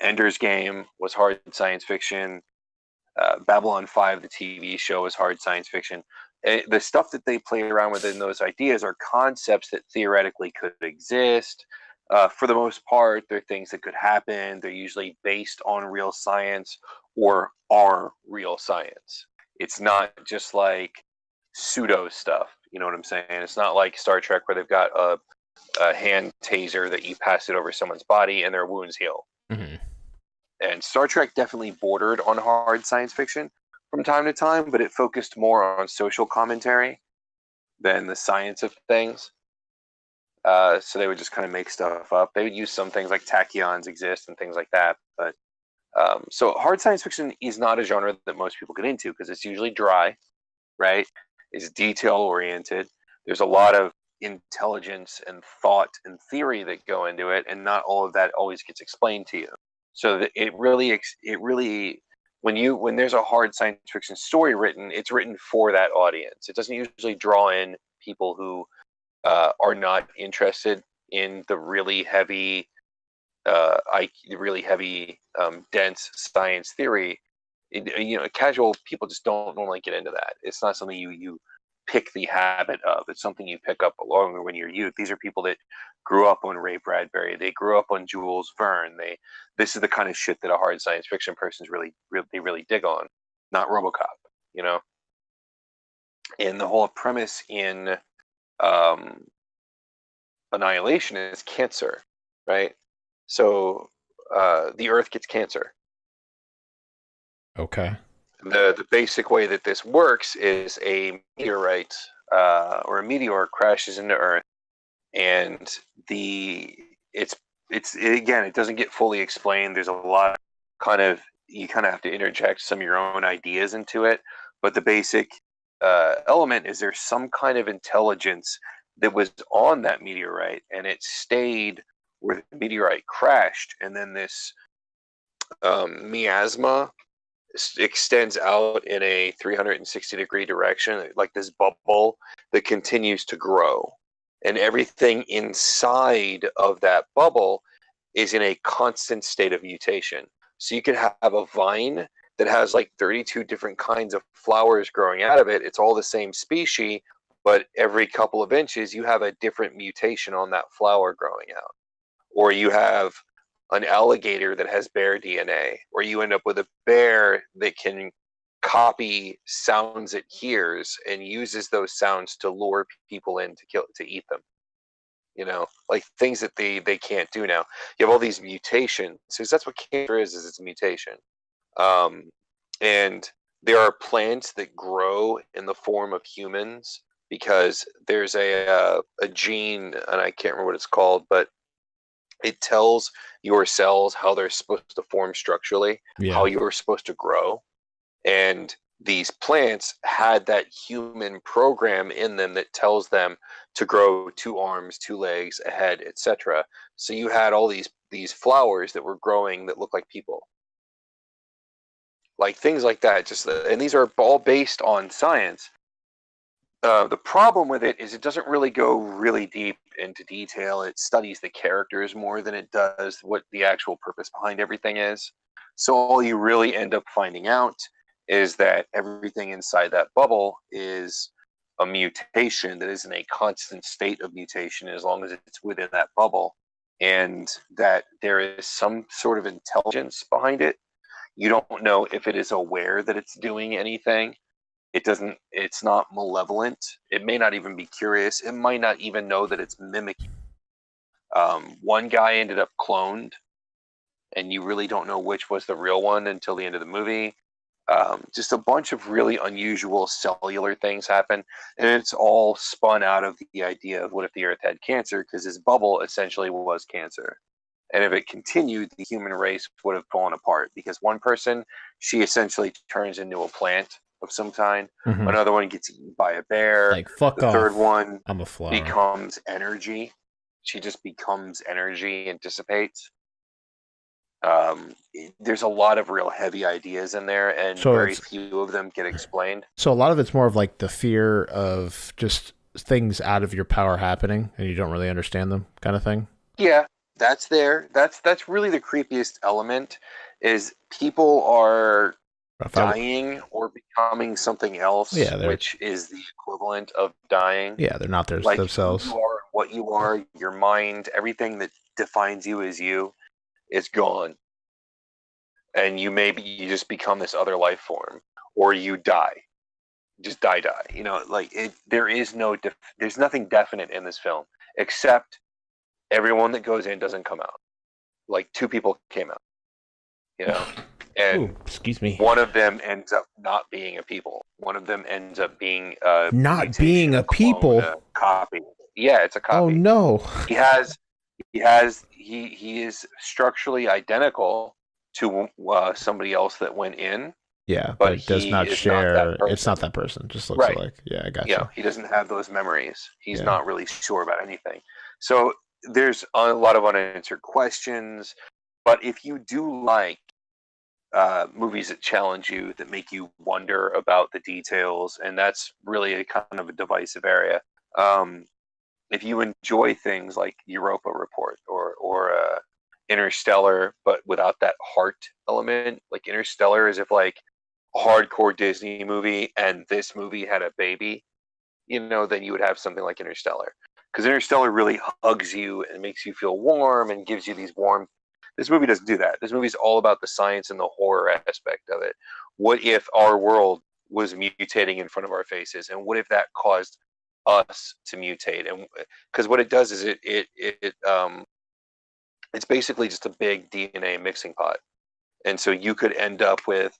Ender's Game was hard science fiction. Babylon 5, the TV show, is hard science fiction. The stuff that they play around with in those ideas are concepts that theoretically could exist. For the most part, they're things that could happen. They're usually based on real science or are real science. It's not just like pseudo stuff. You know what I'm saying? It's not like Star Trek where they've got a hand taser that you pass it over someone's body and their wounds heal. Mm-hmm. And Star Trek definitely bordered on hard science fiction from time to time, but it focused more on social commentary than the science of things. So they would just kind of make stuff up. They would use some things like tachyons exist and things like that. But so hard science fiction is not a genre that most people get into because it's usually dry, right? It's detail oriented. There's a lot of intelligence and thought and theory that go into it, and not all of that always gets explained to you. So that it really when there's a hard science fiction story written, it's written for that audience. It doesn't usually draw in people who are not interested in the really heavy, dense science theory. Casual people just don't normally get into that. It's not something you pick the habit of. It's something you pick up along when you're youth. These are people that grew up on Ray Bradbury. They grew up on Jules Verne. This is the kind of shit that a hard science fiction person's really dig on, not RoboCop. And the whole premise in Annihilation is cancer, right? So the Earth gets cancer. Okay. The basic way that this works is a meteorite or a meteor crashes into Earth, and again, it doesn't get fully explained. There's a lot of you kind of have to interject some of your own ideas into it, but the basic element is there's some kind of intelligence that was on that meteorite, and it stayed where the meteorite crashed, and then this miasma extends out in a 360-degree direction, like this bubble that continues to grow. And everything inside of that bubble is in a constant state of mutation. So you could have a vine that has like 32 different kinds of flowers growing out of it. It's all the same species, but every couple of inches you have a different mutation on that flower growing out. Or you have an alligator that has bear DNA, or you end up with a bear that can copy sounds it hears and uses those sounds to lure people in to eat them. You know, like things that they can't do now. You have all these mutations, because that's what cancer is it's a mutation. And there are plants that grow in the form of humans because there's a gene, and I can't remember what it's called, but it tells your cells how they're supposed to form structurally, how you're supposed to grow. And these plants had that human program in them that tells them to grow 2 arms, 2 legs, a head, etc. So you had all these flowers that were growing that look like people. Like things like that. And these are all based on science. The problem with it is it doesn't really go really deep into detail. It studies the characters more than it does what the actual purpose behind everything is. So all you really end up finding out is that everything inside that bubble is a mutation that is in a constant state of mutation as long as it's within that bubble, and that there is some sort of intelligence behind it. You don't know if it is aware that it's doing anything. It's not malevolent. It may not even be curious. It might not even know that it's mimicking. One guy ended up cloned, and you really don't know which was the real one until the end of the movie. Just a bunch of really unusual cellular things happen, and it's all spun out of the idea of what if the Earth had cancer, because this bubble essentially was cancer. And if it continued, the human race would have fallen apart, because one person, she essentially turns into a plant of some kind. Mm-hmm. Another one gets eaten by a bear. Like, fuck the off. Third one I'm a flower. Becomes energy. She just becomes energy and dissipates. There's a lot of real heavy ideas in there, and very few of them get explained. So a lot of it's more of like the fear of just things out of your power happening, and you don't really understand them, kind of thing. Yeah, that's there. That's really the creepiest element. Is people are dying or becoming something else, which is the equivalent of dying. Yeah, they're not themselves. Who you are, what you are, your mind, everything that defines you as you is gone. And you just become this other life form, or you die. Just die. You know, like there's nothing definite in this film, except everyone that goes in doesn't come out. Like 2 people came out. You know? And excuse me. One of them ends up not being a people. One of them ends up being not being a people. A copy. Yeah, it's a copy. Oh no. He is structurally identical to somebody else that went in. Yeah, but it does not share. It's not that person. Just looks like. Yeah, I gotcha. Yeah, he doesn't have those memories. He's not really sure about anything. So there's a lot of unanswered questions. But if you do like movies that challenge you, that make you wonder about the details, and that's really a kind of a divisive area. If you enjoy things like Europa Report or Interstellar, but without that heart element, like Interstellar is if like a hardcore Disney movie and this movie had a baby, you know, then you would have something like Interstellar. Because Interstellar really hugs you and makes you feel warm and gives you these warm. This movie doesn't do that. This movie is all about the science and the horror aspect of it. What if our world was mutating in front of our faces, and what if that caused us to mutate? And because what it does is it's basically just a big DNA mixing pot, and so you could end up with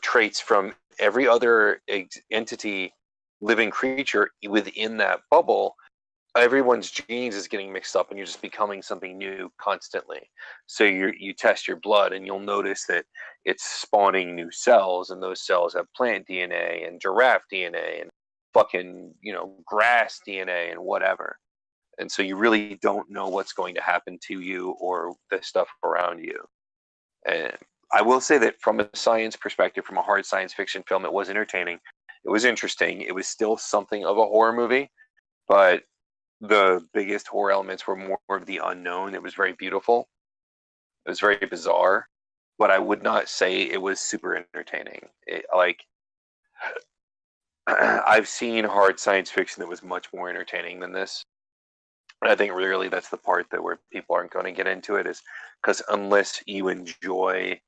traits from every other entity, living creature within that bubble. Everyone's genes is getting mixed up, and you're just becoming something new constantly. So you test your blood, and you'll notice that it's spawning new cells, and those cells have plant DNA and giraffe DNA and fucking grass DNA and whatever. And so you really don't know what's going to happen to you or the stuff around you. And I will say that from a science perspective, from a hard science fiction film, it was entertaining. It was interesting. It was still something of a horror movie, but the biggest horror elements were more of the unknown. It was very beautiful. It was very bizarre, but I would not say it was super entertaining. I've seen hard science fiction that was much more entertaining than this. And I think really that's the part that where people aren't going to get into it, is because unless you enjoy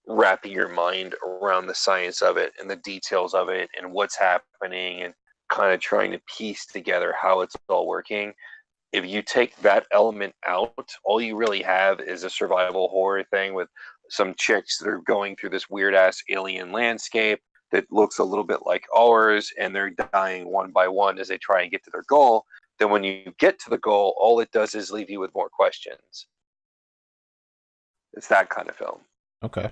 wrapping your mind around the science of it and the details of it and what's happening and kind of trying to piece together how it's all working, if you take that element out, all you really have is a survival horror thing with some chicks that are going through this weird ass alien landscape that looks a little bit like ours, and they're dying one by one as they try and get to their goal. Then when you get to the goal, all it does is leave you with more questions. It's that kind of film. Okay.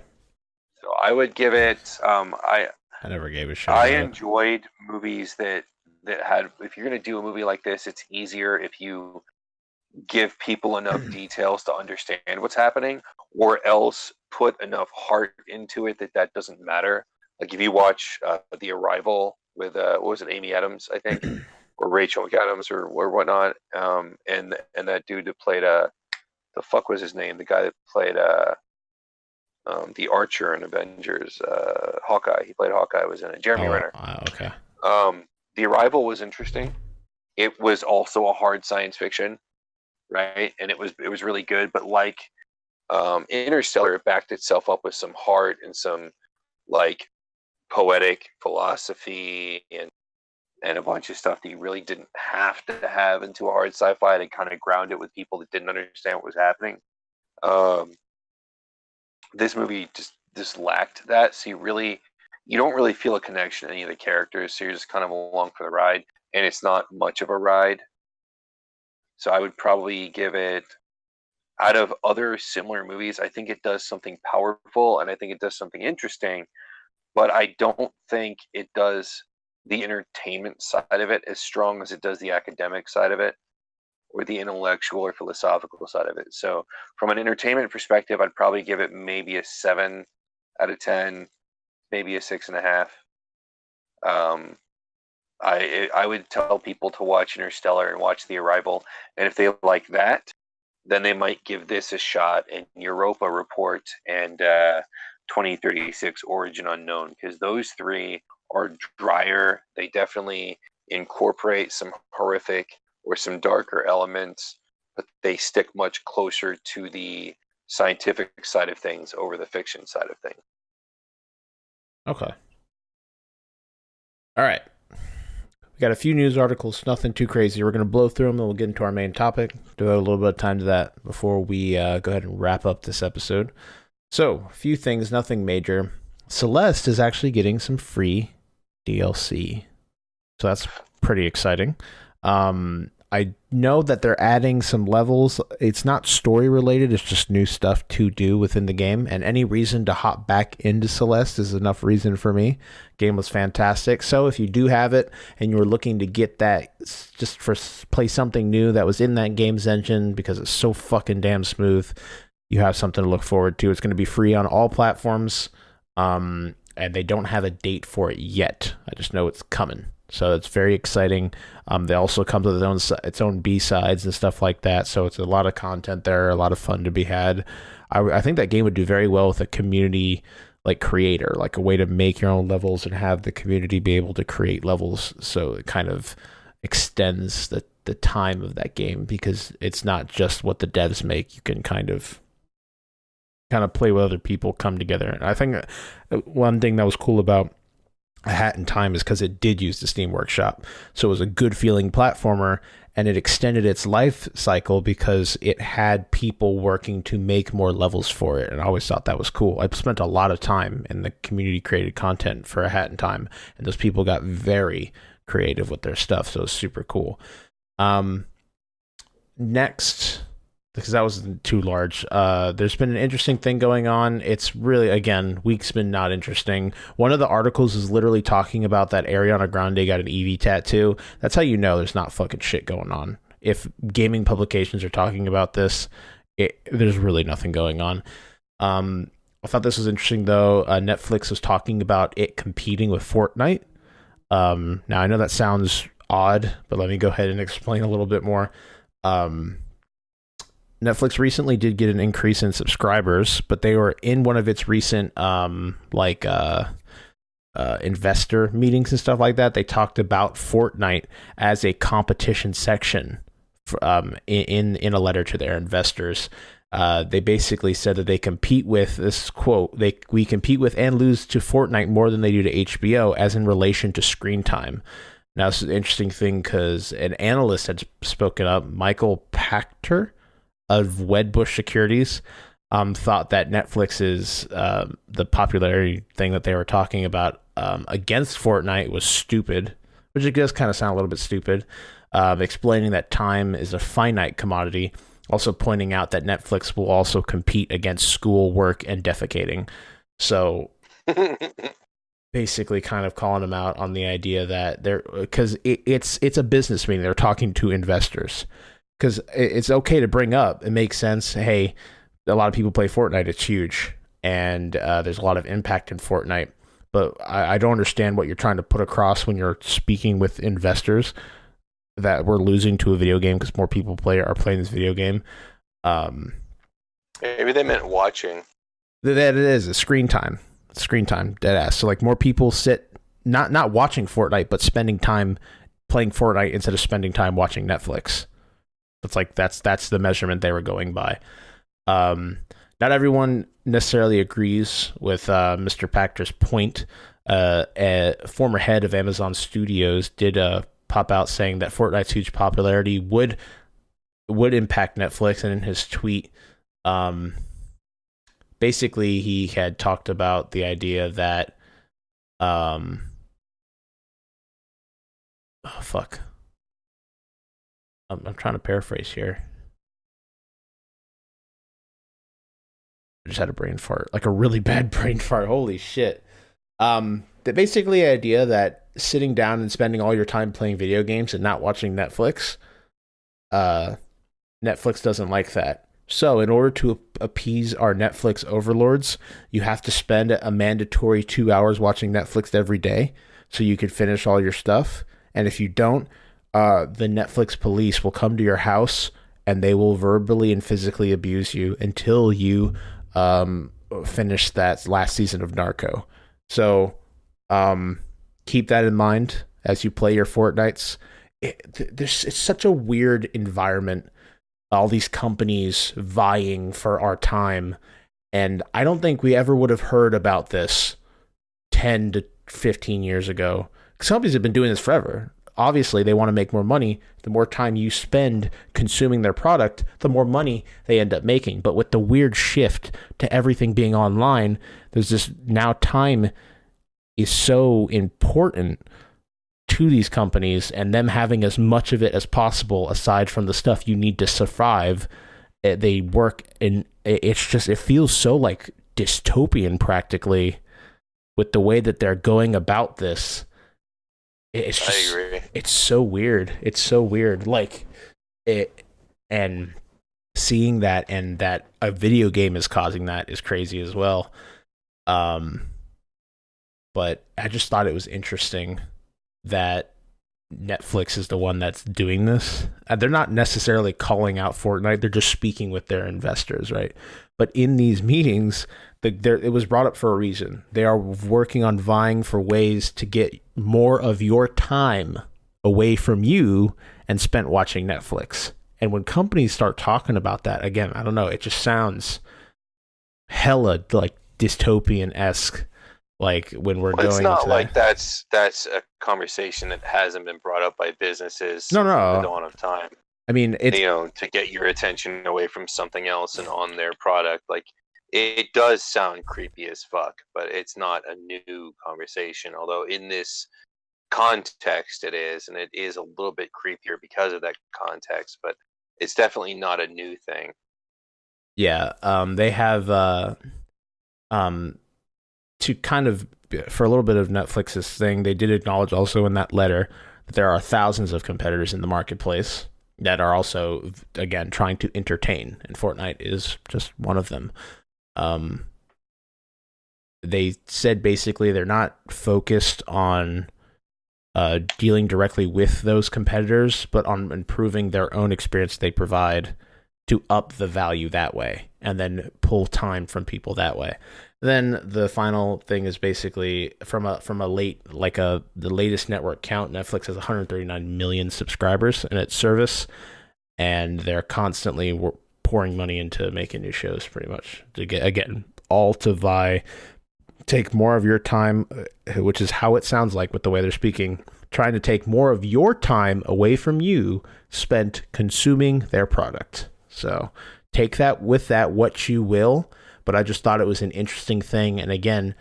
So I would give it. I never gave a shit. I enjoyed movies that had. If you're going to do a movie like this, it's easier if you give people enough details to understand what's happening, or else put enough heart into it that doesn't matter. Like if you watch The Arrival with what was it, Amy Adams, I think. Or Rachel McAdams or whatnot, and that dude that played the fuck was his name? The guy that played the Archer in Avengers, Hawkeye. He played Hawkeye. Was in it. Jeremy Renner. Okay. The Arrival was interesting. It was also a hard science fiction, right? And it was really good. But like Interstellar, it backed itself up with some heart and some like poetic philosophy and a bunch of stuff that you really didn't have to have into a hard sci-fi to kind of ground it with people that didn't understand what was happening. This movie just lacked that, so you don't really feel a connection to any of the characters, so you're just kind of along for the ride, and it's not much of a ride. So I would probably give it, out of other similar movies, I think it does something powerful, and I think it does something interesting, but I don't think it does the entertainment side of it as strong as it does the academic side of it, or the intellectual or philosophical side of it. So from an entertainment perspective, I'd probably give it maybe a 7 out of 10, maybe a 6.5. I would tell people to watch Interstellar and watch The Arrival, and if they like that, then they might give this a shot, and Europa Report and 2036 Origin Unknown, because those three are drier. They definitely incorporate some horrific or some darker elements, but they stick much closer to the scientific side of things over the fiction side of things. Okay. All right. We got a few news articles, nothing too crazy. We're going to blow through them, and we'll get into our main topic. Devote a little bit of time to that before we go ahead and wrap up this episode. So, a few things, nothing major. Celeste is actually getting some free DLC. So that's pretty exciting. I know that they're adding some levels. It's not story related. It's just new stuff to do within the game. And any reason to hop back into Celeste is enough reason for me. Game was fantastic. So if you do have it and you were looking to get that just for play something new that was in that game's engine because it's so fucking damn smooth, you have something to look forward to. It's going to be free on all platforms. And they don't have a date for it yet. I just know it's coming. So it's very exciting. They also come with its own B-sides and stuff like that. So it's a lot of content there, a lot of fun to be had. I think that game would do very well with a community like creator, like a way to make your own levels and have the community be able to create levels. So it kind of extends the time of that game, because it's not just what the devs make. You can kind of play with other people, come together. And I think one thing that was cool about A Hat in Time is because it did use the Steam Workshop. So it was a good feeling platformer, and it extended its life cycle because it had people working to make more levels for it. And I always thought that was cool. I spent a lot of time in the community created content for A Hat in Time, and those people got very creative with their stuff, so it was super cool. Next, because that was too large, there's been an interesting thing going on. It's really, again, week's been not interesting. One of the articles is literally talking about that Ariana Grande got an Eevee tattoo. That's how you know there's not fucking shit going on. If gaming publications are talking about this, there's really nothing going on. I thought this was interesting, though. Netflix was talking about it competing with Fortnite. Now, I know that sounds odd, but let me go ahead and explain a little bit more. Netflix recently did get an increase in subscribers, but they were in one of its recent investor meetings and stuff like that. They talked about Fortnite as a competition section in a letter to their investors. They basically said that they compete with, this quote, we compete with and lose to Fortnite more than they do to HBO as in relation to screen time. Now, this is an interesting thing because an analyst had spoken up, Michael Pachter of Wedbush Securities, thought that Netflix's the popularity thing that they were talking about against Fortnite was stupid, which it does kind of sound a little bit stupid, explaining that time is a finite commodity, also pointing out that Netflix will also compete against school, work, and defecating. So basically kind of calling them out on the idea that because it's a business meeting, they're talking to investors. Because it's okay to bring up. It makes sense. Hey, a lot of people play Fortnite. It's huge. And there's a lot of impact in Fortnite. But I don't understand what you're trying to put across when you're speaking with investors that we're losing to a video game because more people are playing this video game. Maybe they meant watching. That it is. A screen time. Screen time. Dead ass. So like more people sit, not watching Fortnite, but spending time playing Fortnite instead of spending time watching Netflix. It's like that's the measurement they were going by. Not everyone necessarily agrees with Mr. Pachter's point. A former head of Amazon Studios did pop out saying that Fortnite's huge popularity would impact Netflix, and in his tweet, basically he had talked about the idea that oh fuck. I'm trying to paraphrase here. I just had a brain fart, like a really bad brain fart. Holy shit. That basically the idea that sitting down and spending all your time playing video games and not watching Netflix, Netflix doesn't like that. So in order to appease our Netflix overlords, you have to spend a mandatory 2 hours watching Netflix every day so you can finish all your stuff. And if you don't, the Netflix police will come to your house and they will verbally and physically abuse you until you finish that last season of Narco. So keep that in mind as you play your Fortnites. It's such a weird environment. All these companies vying for our time. And I don't think we ever would have heard about this 10 to 15 years ago. Because companies have been doing this forever. Obviously, they want to make more money. The more time you spend consuming their product, the more money they end up making. But with the weird shift to everything being online, there's this now time is so important to these companies, and them having as much of it as possible aside from the stuff you need to survive. They work in, it feels so like dystopian practically with the way that they're going about this. It's just, I agree. It's so weird. It's so weird. Like it, and seeing that, and that a video game is causing that is crazy as well. But I just thought it was interesting that Netflix is the one that's doing this. They're not necessarily calling out Fortnite. They're just speaking with their investors, right? But in these meetings, it was brought up for a reason. They are working on vying for ways to get more of your time away from you and spent watching Netflix. And when companies start talking about that, again, I don't know, it just sounds hella like dystopian-esque. Like when we're Well, it's going not into like that's a conversation that hasn't been brought up by businesses No, from the no. dawn of time. I mean, it's To get your attention away from something else and on their product. Like it does sound creepy as fuck, but it's not a new conversation. Although in this context it is, and it is a little bit creepier because of that context, but it's definitely not a new thing. Yeah, they have to kind of, for a little bit of Netflix's thing, they did acknowledge also in that letter that there are thousands of competitors in the marketplace that are also, again, trying to entertain, and Fortnite is just one of them. They said basically they're not focused on dealing directly with those competitors, but on improving their own experience they provide to up the value that way, and then pull time from people that way. Then the final thing is basically from the latest network count, Netflix has 139 million subscribers in its service, and they're constantly pouring money into making new shows, pretty much to get, again, all to take more of your time, which is how it sounds like with the way they're speaking, trying to take more of your time away from you spent consuming their product. So take that with that what you will, but I just thought it was an interesting thing. And again,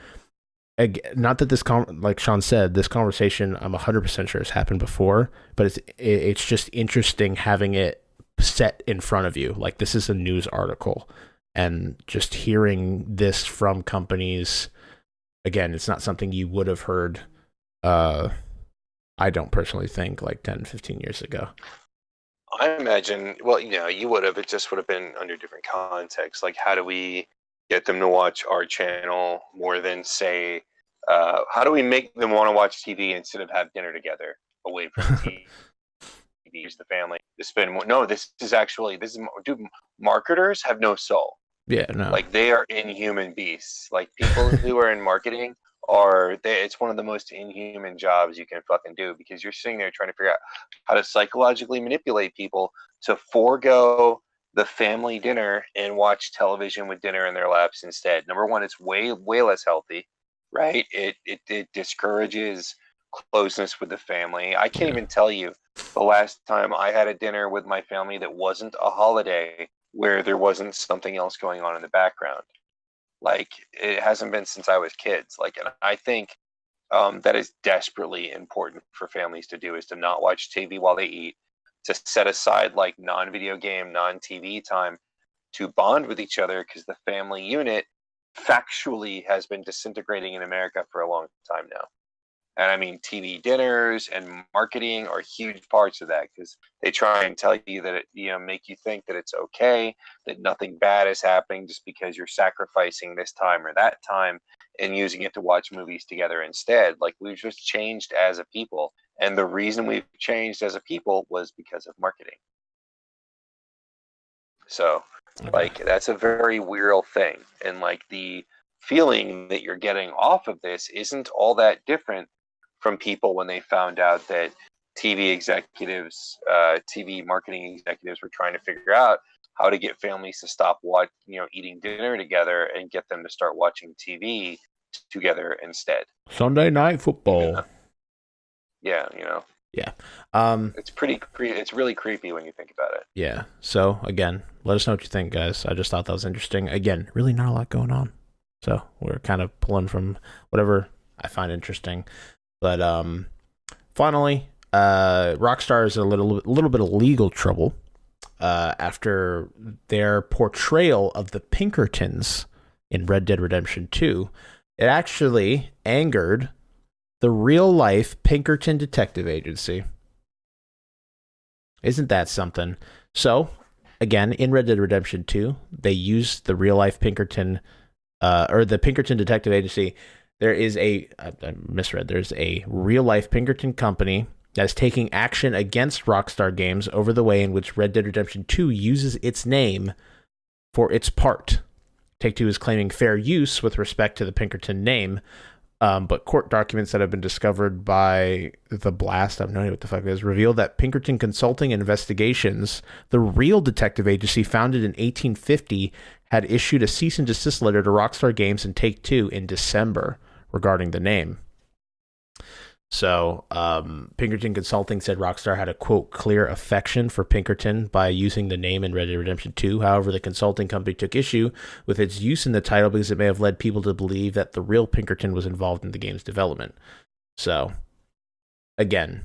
not that this, like Shawn said, this conversation I'm 100% sure has happened before, but it's just interesting having it set in front of you. Like this is a news article, and just hearing this from companies, again, it's not something you would have heard, I don't personally think, like 10, 15 years ago. I imagine, well, you would have, it just would have been under different contexts. Like, how do we get them to watch our channel more than, say, how do we make them want to watch TV instead of have dinner together away from TV? Use the family to spend more. No, this is dude, marketers have no soul. Yeah, no. Like, they are inhuman beasts. Like, people who are in marketing it's one of the most inhuman jobs you can fucking do, because you're sitting there trying to figure out how to psychologically manipulate people to forego the family dinner and watch television with dinner in their laps instead. Number one, it's way less healthy, right? It discourages closeness with the family. I can't even tell you the last time I had a dinner with my family that wasn't a holiday where there wasn't something else going on in the background. Like, it hasn't been since I was kids. Like, and I think that is desperately important for families to do, is to not watch TV while they eat, to set aside like non-video game, non-TV time to bond with each other, because the family unit factually has been disintegrating in America for a long time now. And I mean, TV dinners and marketing are huge parts of that, because they try and tell you that make you think that it's okay, that nothing bad is happening just because you're sacrificing this time or that time and using it to watch movies together instead. Like, we've just changed as a people. And the reason we've changed as a people was because of marketing. So, like, that's a very real thing. And like, the feeling that you're getting off of this isn't all that different from people when they found out that TV marketing executives were trying to figure out how to get families to stop eating dinner together and get them to start watching TV together instead. Sunday night football. Yeah, Yeah. It's really creepy when you think about it. Yeah. So again, let us know what you think, guys. I just thought that was interesting. Again, really not a lot going on, so we're kind of pulling from whatever I find interesting. But finally, Rockstar is in a little bit of legal trouble after their portrayal of the Pinkertons in Red Dead Redemption 2. It actually angered the real-life Pinkerton Detective Agency. Isn't that something? So, again, in Red Dead Redemption 2, they used the real-life Pinkerton, or the Pinkerton Detective Agency. There is I misread. There's a real-life Pinkerton company that is taking action against Rockstar Games over the way in which Red Dead Redemption 2 uses its name for its part. Take-Two is claiming fair use with respect to the Pinkerton name, but court documents that have been discovered by The Blast, I have no idea what the fuck it is, reveal that Pinkerton Consulting Investigations, the real detective agency founded in 1850, had issued a cease and desist letter to Rockstar Games and Take-Two in December. regarding the name. So, Pinkerton Consulting said Rockstar had a, quote, clear affection for Pinkerton by using the name in Red Dead Redemption 2. However, the consulting company took issue with its use in the title because it may have led people to believe that the real Pinkerton was involved in the game's development. So, again,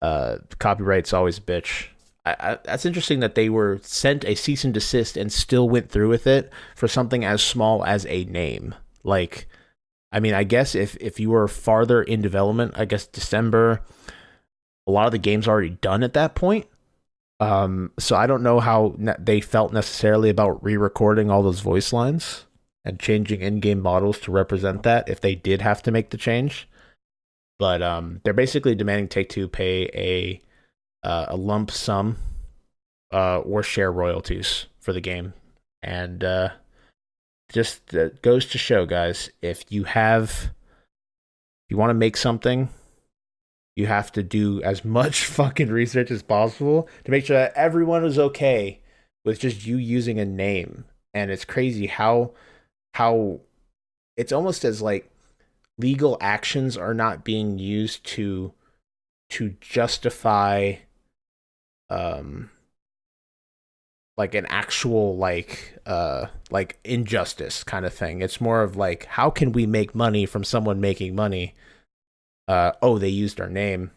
copyright's always a bitch. That's interesting that they were sent a cease and desist and still went through with it for something as small as a name. Like, I mean, I guess if you were farther in development, I guess December, a lot of the game's already done at that point. So I don't know how they felt necessarily about re-recording all those voice lines and changing in-game models to represent that if they did have to make the change. But they're basically demanding Take-Two pay a lump sum or share royalties for the game. And just goes to show, guys, if you want to make something, you have to do as much fucking research as possible to make sure that everyone is okay with just you using a name. And it's crazy how it's almost as like legal actions are not being used to justify like an actual like injustice kind of thing. It's more of like, how can we make money from someone making money? They used our name.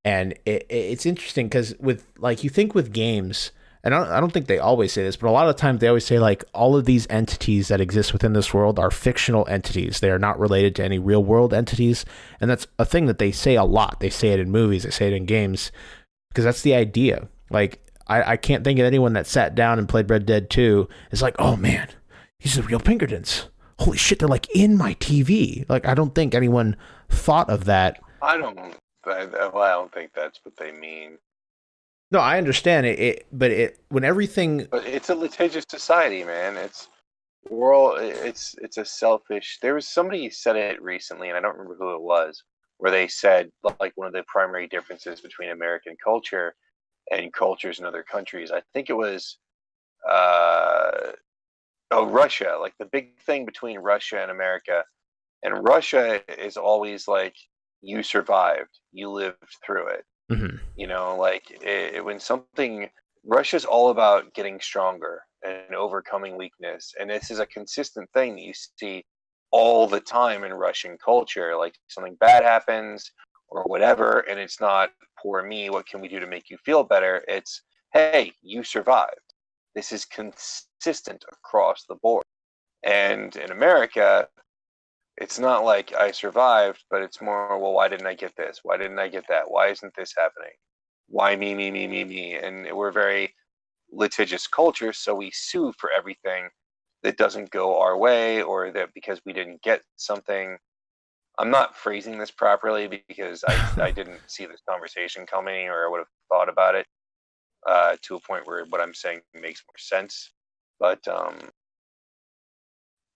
And it's interesting because with, like, you think with games, and I don't think they always say this, but a lot of times they always say, like, all of these entities that exist within this world are fictional entities. They are not related to any real world entities. And that's a thing that they say a lot. They say it in movies, they say it in games, because that's the idea. Like, I can't think of anyone that sat down and played Red Dead 2 is like, oh man, these are the real Pinkertons. Holy shit, they're like in my TV. Like, I don't think anyone thought of that. I don't think that's what they mean. No, I understand but when everything. But it's a litigious society, man. It's a selfish. There was somebody who said it recently, and I don't remember who it was, where they said, like, one of the primary differences between American culture and cultures in other countries. I think it was Russia. Like, the big thing between Russia and America, and Russia is always like, you survived, you lived through it. Mm-hmm. You know, like when something, Russia's all about getting stronger and overcoming weakness, and this is a consistent thing that you see all the time in Russian culture. Like, something bad happens or whatever, and it's not, poor me, what can we do to make you feel better? It's, hey, you survived. This is consistent across the board. And in America, it's not like I survived, but it's more, well, why didn't I get this? Why didn't I get that? Why isn't this happening? Why me? And we're very litigious culture, so we sue for everything that doesn't go our way, or that because we didn't get something. I'm not phrasing this properly because I didn't see this conversation coming, or I would have thought about it to a point where what I'm saying makes more sense. But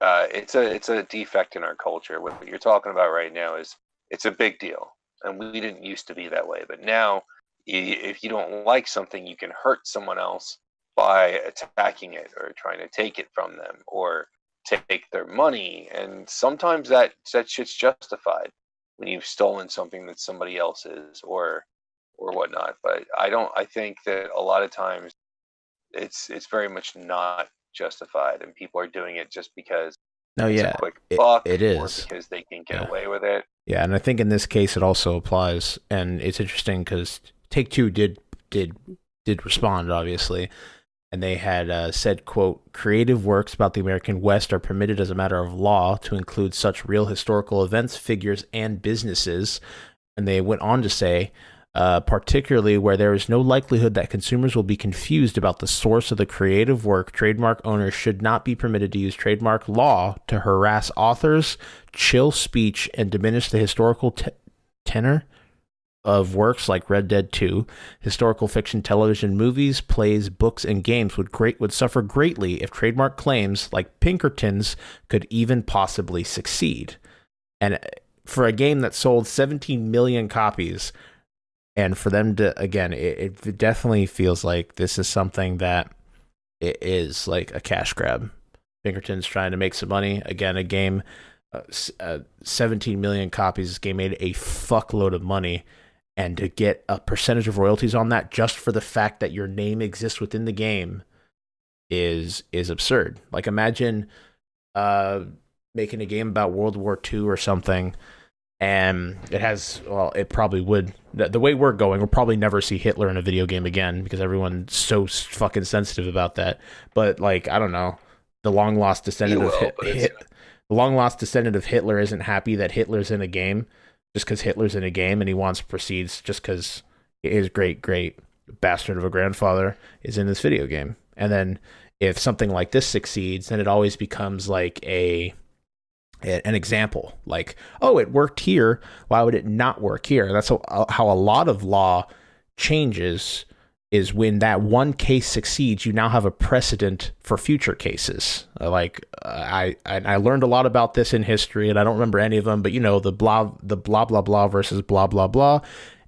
it's a defect in our culture. What you're talking about right now it's a big deal, and we didn't used to be that way. But now, if you don't like something, you can hurt someone else by attacking it or trying to take it from them or take their money, and sometimes that shit's justified when you've stolen something that somebody else's or whatnot. But I think that a lot of times it's very much not justified, and people are doing it just because it's a quick buck, it is, or because they can get away with it. Yeah, and I think in this case it also applies, and it's interesting because Take-Two did respond, obviously. And they had said, quote, creative works about the American West are permitted as a matter of law to include such real historical events, figures, and businesses. And they went on to say, particularly where there is no likelihood that consumers will be confused about the source of the creative work, trademark owners should not be permitted to use trademark law to harass authors, chill speech, and diminish the historical tenor of works like Red Dead 2, historical fiction, television, movies, plays, books, and games would suffer greatly if trademark claims like Pinkerton's could even possibly succeed. And for a game that sold 17 million copies, and for them to, again, it definitely feels like this is something that it is like a cash grab. Pinkerton's trying to make some money. Again, a game, 17 million copies. This game made a fuckload of money. And to get a percentage of royalties on that just for the fact that your name exists within the game is absurd. Like, imagine making a game about World War II or something, and it probably would. The way we're going, we'll probably never see Hitler in a video game again because everyone's so fucking sensitive about that. But, like, I don't know, the long lost descendant of Hitler isn't happy that Hitler's in a game just because Hitler's in a game, and he wants proceeds just because his great bastard of a grandfather is in this video game. And then if something like this succeeds, then it always becomes like an example. Like, oh, it worked here. Why would it not work here? And that's how a lot of law changes, is when that one case succeeds, you now have a precedent for future cases. I learned a lot about this in history, and I don't remember any of them, but the blah blah blah versus blah blah blah,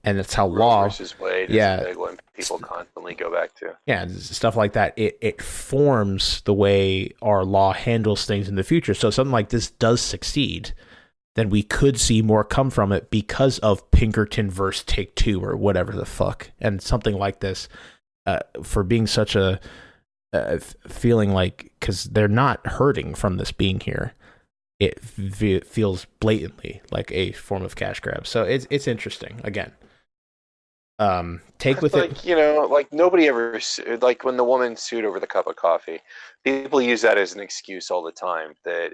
and it's how law versus Wade is a big one people constantly go back to. Yeah, stuff like that. It forms the way our law handles things in the future. So if something like this does succeed, then we could see more come from it because of Pinkerton versus Take-Two or whatever the fuck. And something like this, for being such a feeling like, because they're not hurting from this being here, it feels blatantly like a form of cash grab. So it's interesting. Again, take with it. Like nobody ever, like when the woman sued over the cup of coffee, people use that as an excuse all the time, that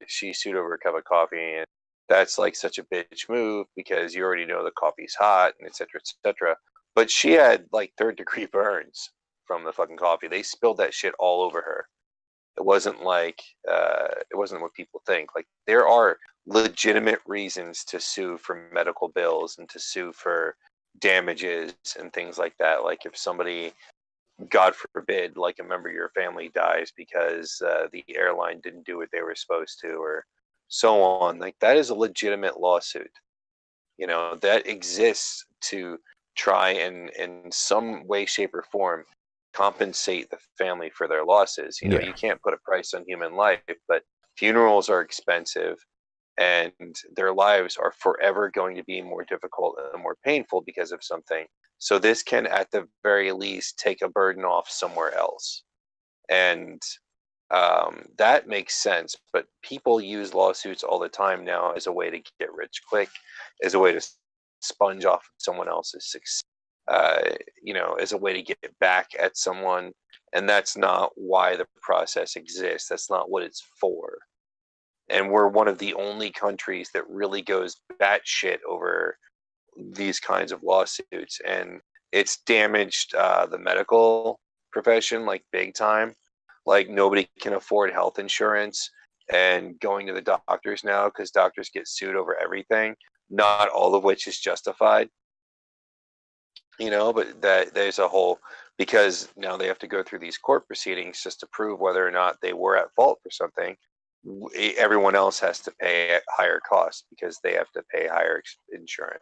she sued over a cup of coffee, and that's like such a bitch move because you already know the coffee's hot, and et cetera, et cetera. But she had like 3rd-degree burns from the fucking coffee. They spilled that shit all over her. It wasn't like, it wasn't what people think. Like, there are legitimate reasons to sue for medical bills and to sue for damages and things like that. Like, if somebody, God forbid, like a member of your family dies because the airline didn't do what they were supposed to, or so on, like, that is a legitimate lawsuit. That exists to try and in some way, shape, or form compensate the family for their losses. You can't put a price on human life, but funerals are expensive, and their lives are forever going to be more difficult and more painful because of something. So this can, at the very least, take a burden off somewhere else. And that makes sense. But people use lawsuits all the time now as a way to get rich quick, as a way to sponge off someone else's success, as a way to get back at someone. And that's not why the process exists. That's not what it's for. And we're one of the only countries that really goes batshit over these kinds of lawsuits. And it's damaged the medical profession, like, big time. Like, nobody can afford health insurance and going to the doctors now because doctors get sued over everything, not all of which is justified. But there's a whole, because now they have to go through these court proceedings just to prove whether or not they were at fault for something. Everyone else has to pay higher costs because they have to pay higher insurance.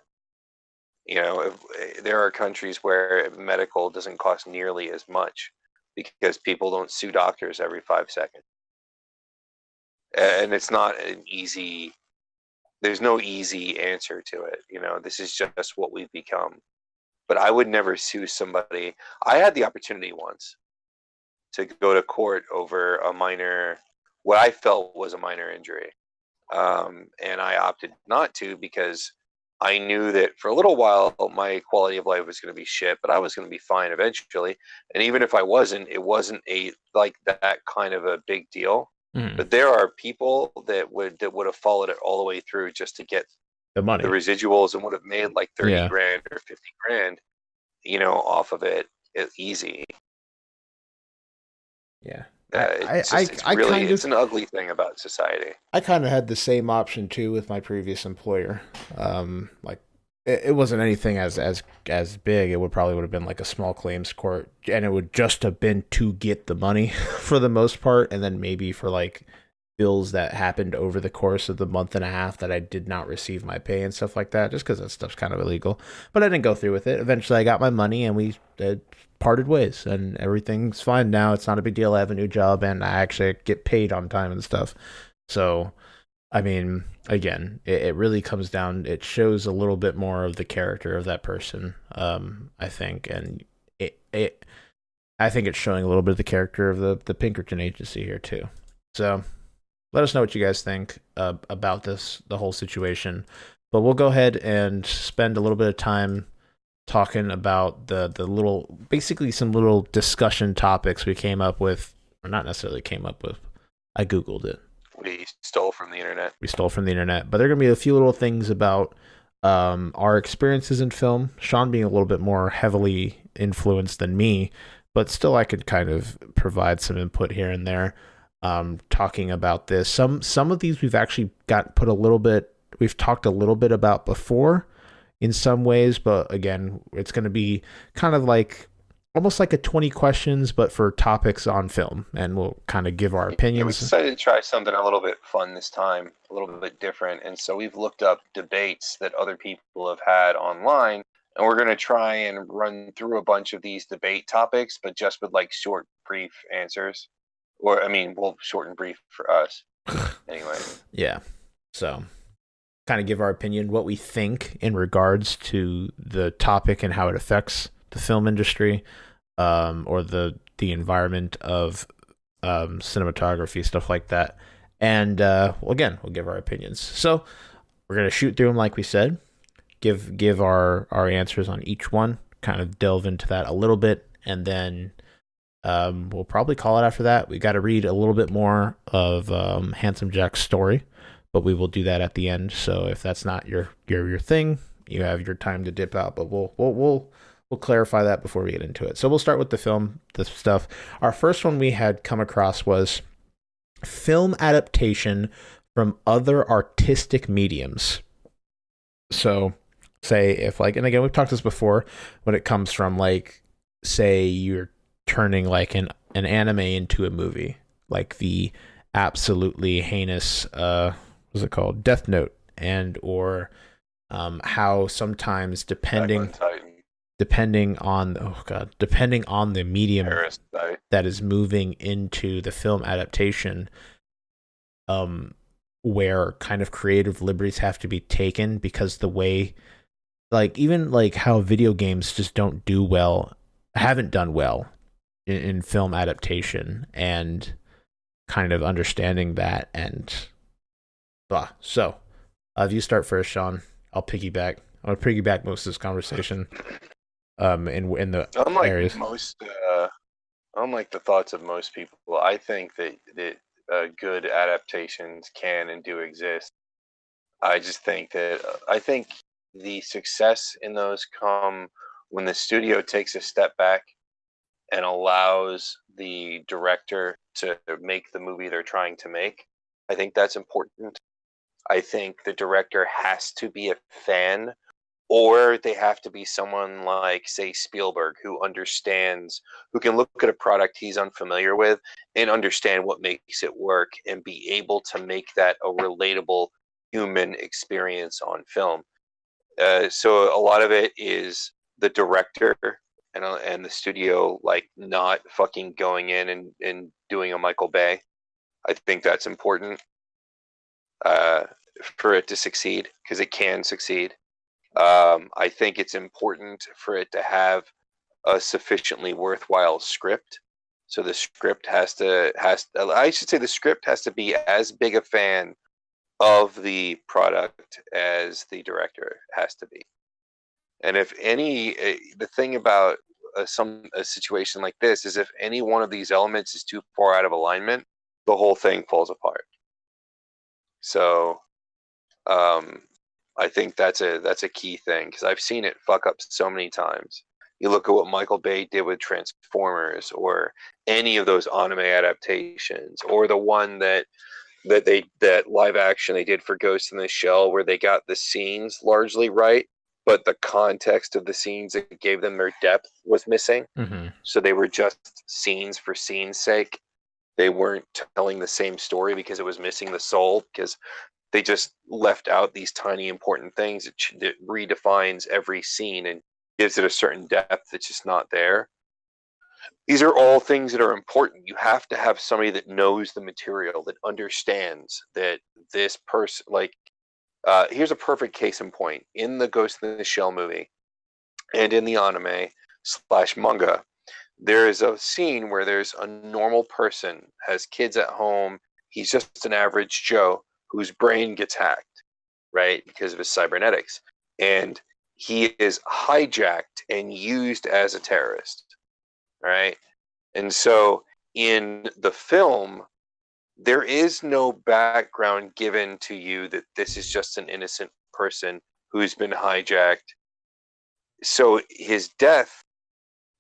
If there are countries where medical doesn't cost nearly as much because people don't sue doctors every 5 seconds. And it's not there's no easy answer to it. This is just what we've become. But I would never sue somebody. I had the opportunity once to go to court over what I felt was a minor injury. And I opted not to because I knew that for a little while my quality of life was going to be shit, but I was going to be fine eventually. And even if I wasn't, it wasn't that kind of a big deal. But there are people that would have followed it all the way through just to get the money, the residuals, and would have made like 30 grand or 50 grand, off of it easy. Yeah. It's an ugly thing about society. I kind of had the same option too with my previous employer. It wasn't anything as big. It would have been like a small claims court, and it would just have been to get the money for the most part, and then maybe for like bills that happened over the course of the month and a half that I did not receive my pay and stuff like that, just because that stuff's kind of illegal. But I didn't go through with it. Eventually, I got my money and we parted ways, and everything's fine now. It's not a big deal. I have a new job and I actually get paid on time and stuff. So, I mean, again, it really comes down, it shows a little bit more of the character of that person, I think. And I think it's showing a little bit of the character of the Pinkerton agency here, too. So, let us know what you guys think about the whole situation. But we'll go ahead and spend a little bit of time talking about the little, basically some little discussion topics we came up with, or not necessarily came up with. I Googled it. We stole from the internet. But there are going to be a few little things about our experiences in film. Shawn being a little bit more heavily influenced than me, but still I could kind of provide some input here and there. Talking about this. Some of these we've actually we've talked a little bit about before in some ways, but again, it's going to be kind of like almost like a 20 questions, but for topics on film, and we'll kind of give our opinions. Yeah, we decided to try something a little bit fun this time, a little bit different, and so we've looked up debates that other people have had online, and we're going to try and run through a bunch of these debate topics, but just with like short, brief answers. Or, I mean, we'll short and brief for us. Anyway. Yeah. So, kind of give our opinion, what we think in regards to the topic and how it affects the film industry, or the environment of cinematography, stuff like that. And, again, we'll give our opinions. So, we're going to shoot through them like we said, give our answers on each one, kind of delve into that a little bit, and then we'll probably call it after that. We got to read a little bit more of Handsome Jack's story, but we will do that at the end. So if that's not your thing, you have your time to dip out. But we'll clarify that before we get into it. So we'll start with the stuff. Our first one we had come across was film adaptation from other artistic mediums. So say if like, and again we've talked this before, when it comes from like, say you're turning like an anime into a movie, like the absolutely heinous what's it called, Death Note, and or how sometimes depending on the medium Parasite. that is moving into the film adaptation, where kind of creative liberties have to be taken, because the way, like even like how video games just haven't done well in film adaptation, and kind of understanding that, and so if you start first, Shawn, I'll piggyback. I'm gonna piggyback most of this conversation in the areas. Unlike the thoughts of most people, I think that good adaptations can and do exist. I just think that the success in those come when the studio takes a step back and allows the director to make the movie they're trying to make. I think that's important. I think the director has to be a fan, or they have to be someone like, say, Spielberg, who can look at a product he's unfamiliar with and understand what makes it work and be able to make that a relatable human experience on film. So a lot of it is the director and the studio like not fucking going in and doing a Michael Bay. I think that's important for it to succeed, because it can succeed. I think it's important for it to have a sufficiently worthwhile script. So the script the script has to be as big a fan of the product as the director has to be. And if the thing about a situation like this is, if any one of these elements is too far out of alignment, the whole thing falls apart. So, I think that's a key thing, because I've seen it fuck up so many times. You look at what Michael Bay did with Transformers, or any of those anime adaptations, or the one that live action they did for Ghost in the Shell, where they got the scenes largely right, but the context of the scenes that gave them their depth was missing. Mm-hmm. So they were just scenes for scene's sake. they weren't telling the same story because it was missing the soul, because they just left out these tiny important things that redefines every scene and gives it a certain depth that's just not there. These are all things that are important. You have to have somebody that knows the material, that understands that this person, like, here's a perfect case in point. In the Ghost in the Shell movie and in the anime / manga, there is a scene where there's a normal person, has kids at home. He's just an average Joe whose brain gets hacked, right, because of his cybernetics. And he is hijacked and used as a terrorist, right? And so in the film, there is no background given to you that this is just an innocent person who's been hijacked. So his death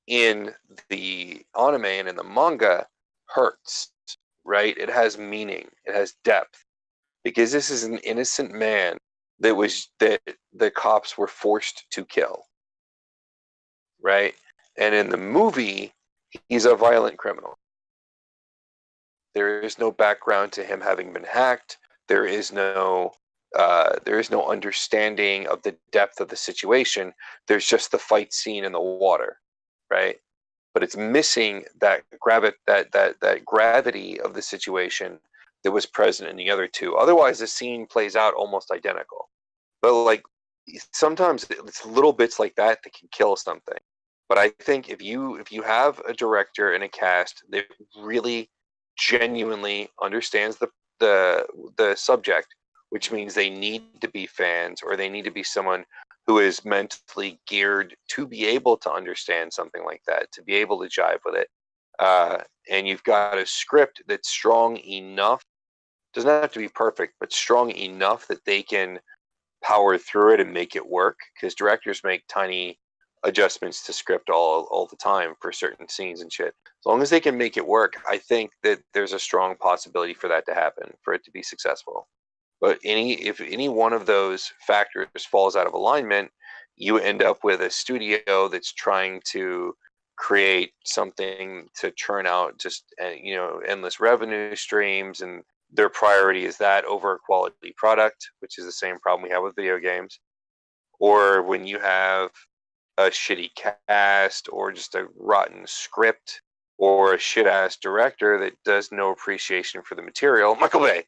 in the anime and in the manga hurts, right? It has meaning, it has depth, because this is an innocent man that the cops were forced to kill, right? And in the movie, he's a violent criminal. There is no background to him having been hacked. There is no understanding of the depth of the situation. There's just the fight scene in the water, right? But it's missing that gravity of the situation that was present in the other two. Otherwise, the scene plays out almost identical. But like sometimes it's little bits like that that can kill something. But I think if you have a director and a cast that really genuinely understands the subject, which means they need to be fans, or they need to be someone who is mentally geared to be able to understand something like that, to be able to jive with it. And you've got a script that's strong enough, doesn't have to be perfect, but strong enough that they can power through it and make it work, because directors make tiny adjustments to script all the time for certain scenes and shit. As long as they can make it work, I think that there's a strong possibility for that to happen, for it to be successful. But if any one of those factors falls out of alignment, you end up with a studio that's trying to create something to churn out just endless revenue streams, and their priority is that over a quality product, which is the same problem we have with video games. Or when you have a shitty cast, or just a rotten script, or a shit ass director that does no appreciation for the material, Michael Bay,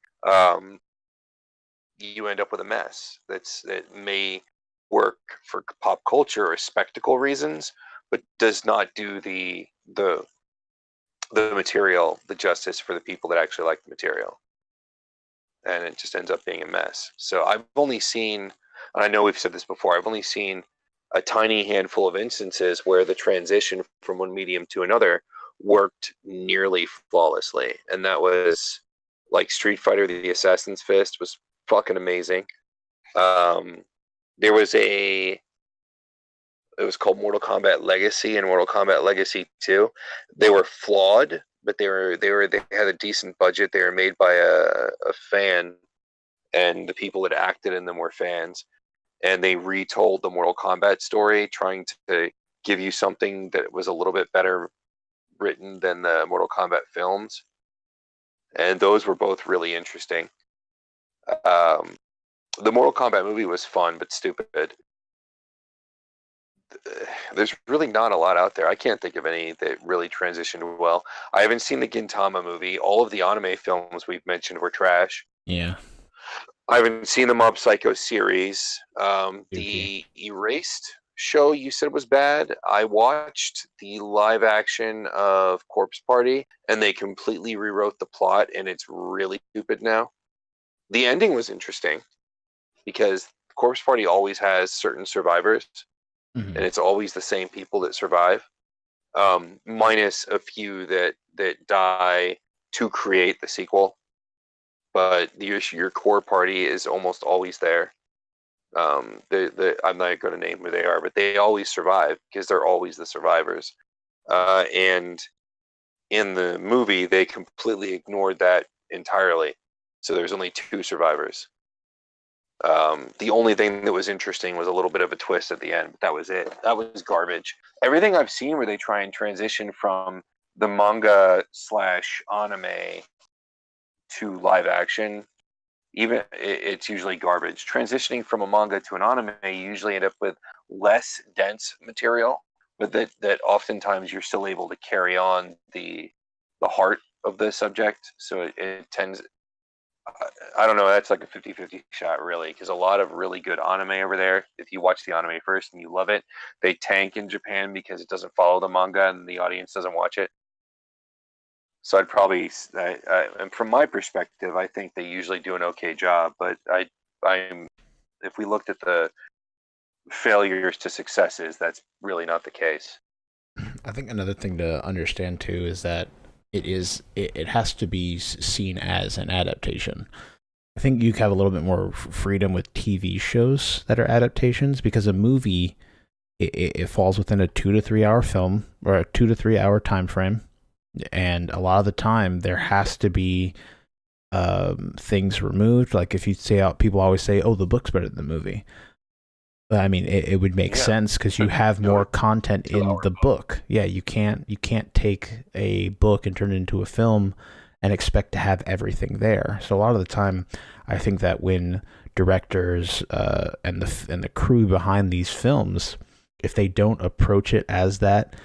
you end up with a mess that may work for pop culture or spectacle reasons, but does not do the material the justice for the people that actually like the material, and it just ends up being a mess. So I've only seen, and I know we've said this before, I've only seen a tiny handful of instances where the transition from one medium to another worked nearly flawlessly, and that was like Street Fighter: The Assassin's Fist was fucking amazing. There was it was called Mortal Kombat Legacy and Mortal Kombat Legacy 2. They were flawed, but they had a decent budget. They were made by a fan, and the people that acted in them were fans. And they retold the Mortal Kombat story, trying to give you something that was a little bit better written than the Mortal Kombat films. And those were both really interesting. The Mortal Kombat movie was fun, but stupid. There's really not a lot out there. I can't think of any that really transitioned well. I haven't seen the Gintama movie. All of the anime films we've mentioned were trash. Yeah. I haven't seen the Mob Psycho series. The Erased show you said was bad. I watched the live action of Corpse Party, and they completely rewrote the plot, and it's really stupid now. The ending was interesting, because Corpse Party always has certain survivors, and it's always the same people that survive, minus a few that die to create the sequel. But your core party is almost always there. I'm not going to name who they are, but they always survive because they're always the survivors. And in the movie, they completely ignored that entirely. So there's only 2 survivors. The only thing that was interesting was a little bit of a twist at the end, but that was it. That was garbage. Everything I've seen where they try and transition from the manga / anime to live action, even it's usually garbage. Transitioning from a manga to an anime, you usually end up with less dense material, but that oftentimes you're still able to carry on the heart of the subject. So it tends, I don't know, that's like a 50-50 shot, really, because a lot of really good anime over there, if you watch the anime first and you love it, they tank in Japan because it doesn't follow the manga and the audience doesn't watch it. So I'd probably, and from my perspective, I think they usually do an okay job. But if we looked at the failures to successes, that's really not the case. I think another thing to understand too is that it has to be seen as an adaptation. I think you have a little bit more freedom with TV shows that are adaptations, because a movie, it falls within a 2 to 3 hour film, or a 2 to 3 hour time frame. And a lot of the time there has to be things removed. Like if you say out, people always say, "Oh, the book's better than the movie." But I mean, it would make sense because you have more content in the book. Yeah, you can't take a book and turn it into a film and expect to have everything there. So a lot of the time, I think that when directors and the crew behind these films, if they don't approach it as that,